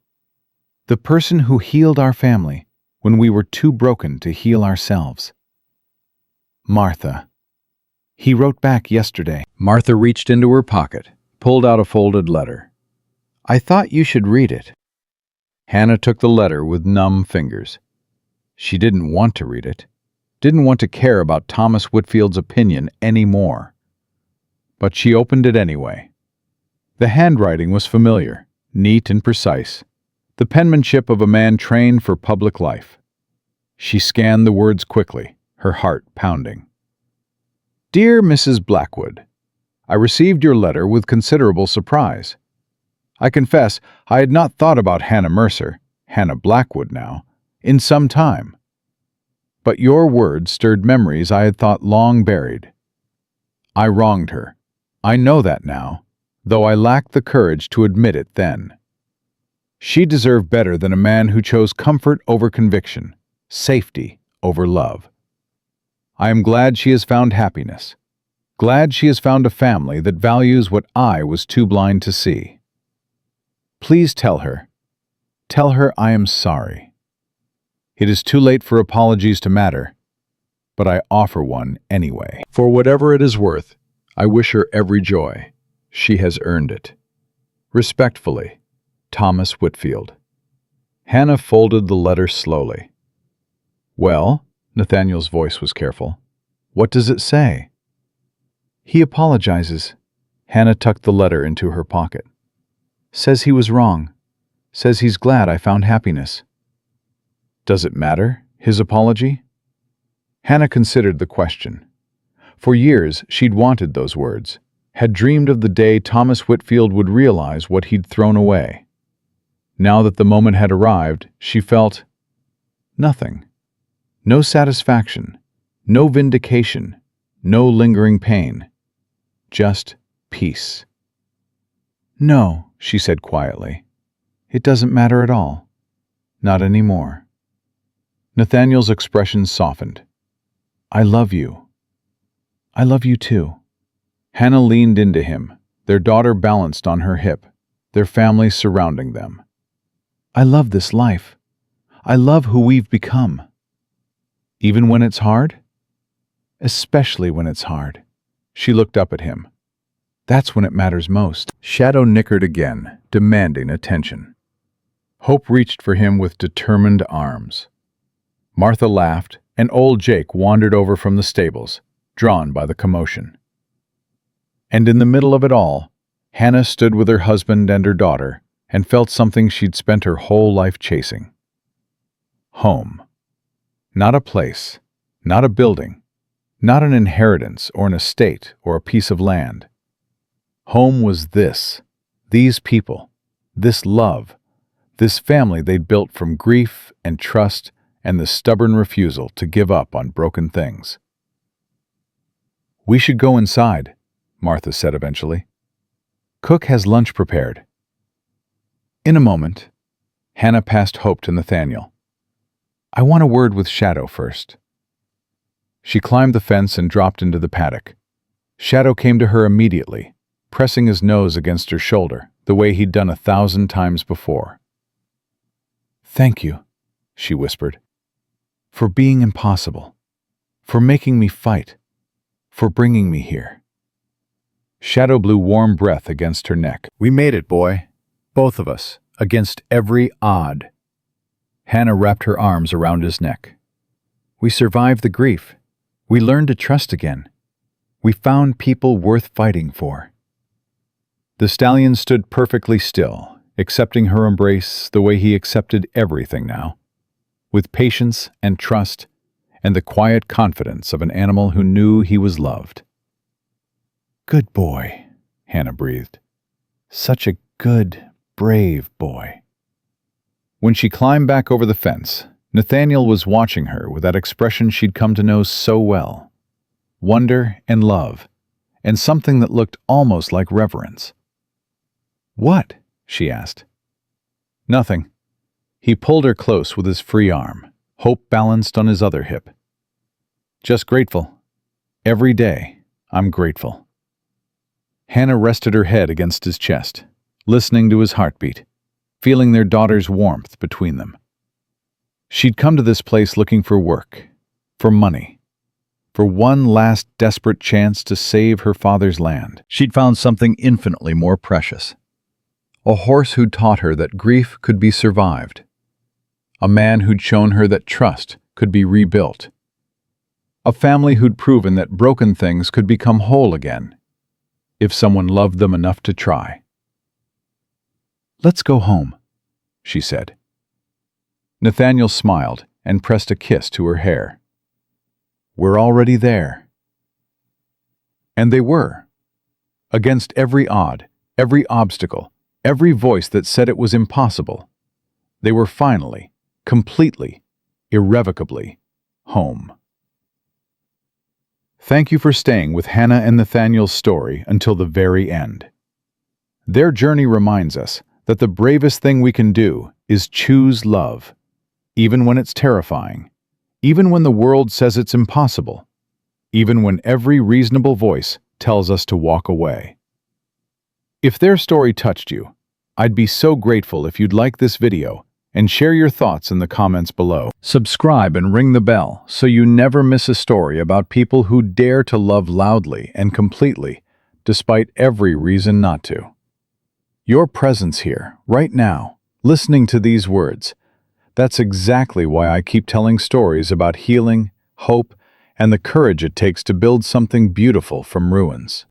The person who healed our family when we were too broken to heal ourselves." "Martha." "He wrote back yesterday." Martha reached into her pocket, pulled out a folded letter. "I thought you should read it." Hannah took the letter with numb fingers. She didn't want to read it, didn't want to care about Thomas Whitfield's opinion anymore. But she opened it anyway. The handwriting was familiar, neat and precise, the penmanship of a man trained for public life. She scanned the words quickly, her heart pounding. "Dear Mrs. Blackwood, I received your letter with considerable surprise. I confess I had not thought about Hannah Mercer, Hannah Blackwood now, in some time. But your words stirred memories I had thought long buried. I wronged her. I know that now, though I lacked the courage to admit it then. She deserved better than a man who chose comfort over conviction, safety over love. I am glad she has found happiness, glad she has found a family that values what I was too blind to see. Please tell her I am sorry. It is too late for apologies to matter, but I offer one anyway. For whatever it is worth, I wish her every joy. She has earned it. Respectfully, Thomas Whitfield." Hannah folded the letter slowly. "Well," Nathaniel's voice was careful, "what does it say?" "He apologizes." Hannah tucked the letter into her pocket. "Says he was wrong. Says he's glad I found happiness." "Does it matter, his apology?" Hannah considered the question. For years she'd wanted those words, had dreamed of the day Thomas Whitfield would realize what he'd thrown away. Now that the moment had arrived, she felt nothing. No satisfaction, no vindication, no lingering pain. Just peace. "No," she said quietly. "It doesn't matter at all. Not anymore." Nathaniel's expression softened. "I love you. I love you too." Hannah leaned into him, their daughter balanced on her hip, their family surrounding them. "I love this life. I love who we've become." "Even when it's hard?" "Especially when it's hard." She looked up at him. "That's when it matters most." Shadow nickered again, demanding attention. Hope reached for him with determined arms. Martha laughed, and old Jake wandered over from the stables, drawn by the commotion. And in the middle of it all, Hannah stood with her husband and her daughter and felt something she'd spent her whole life chasing. Home. Not a place, not a building, not an inheritance or an estate or a piece of land. Home was this, these people, this love, this family they'd built from grief and trust and the stubborn refusal to give up on broken things. "We should go inside," Martha said eventually. "Cook has lunch prepared." In a moment, Hannah passed Hope to Nathaniel. "I want a word with Shadow first." She climbed the fence and dropped into the paddock. Shadow came to her immediately, pressing his nose against her shoulder, the way he'd done 1,000 times before. "Thank you," she whispered, "for being impossible, for making me fight, for bringing me here." Shadow blew warm breath against her neck. "We made it, boy. Both of us, against every odd." Hannah wrapped her arms around his neck. "We survived the grief. We learned to trust again. We found people worth fighting for." The stallion stood perfectly still, accepting her embrace the way he accepted everything now, with patience and trust and the quiet confidence of an animal who knew he was loved. "Good boy," Hannah breathed. "Such a good, brave boy." When she climbed back over the fence, Nathaniel was watching her with that expression she'd come to know so well. Wonder and love, and something that looked almost like reverence. "What?" she asked. "Nothing." He pulled her close with his free arm, hope balanced on his other hip. "Just grateful. Every day, I'm grateful." Hannah rested her head against his chest, listening to his heartbeat, feeling their daughter's warmth between them. She'd come to this place looking for work, for money, for one last desperate chance to save her father's land. She'd found something infinitely more precious. A horse who'd taught her that grief could be survived. A man who'd shown her that trust could be rebuilt. A family who'd proven that broken things could become whole again, if someone loved them enough to try. "Let's go home," she said. Nathaniel smiled and pressed a kiss to her hair. "We're already there." And they were. Against every odd, every obstacle, every voice that said it was impossible, they were finally, completely, irrevocably home. Thank you for staying with Hannah and Nathaniel's story until the very end. Their journey reminds us that the bravest thing we can do is choose love, even when it's terrifying, even when the world says it's impossible, even when every reasonable voice tells us to walk away. If their story touched you, I'd be so grateful if you'd like this video and share your thoughts in the comments below. Subscribe and ring the bell so you never miss a story about people who dare to love loudly and completely, despite every reason not to. Your presence here, right now, listening to these words, that's exactly why I keep telling stories about healing, hope, and the courage it takes to build something beautiful from ruins.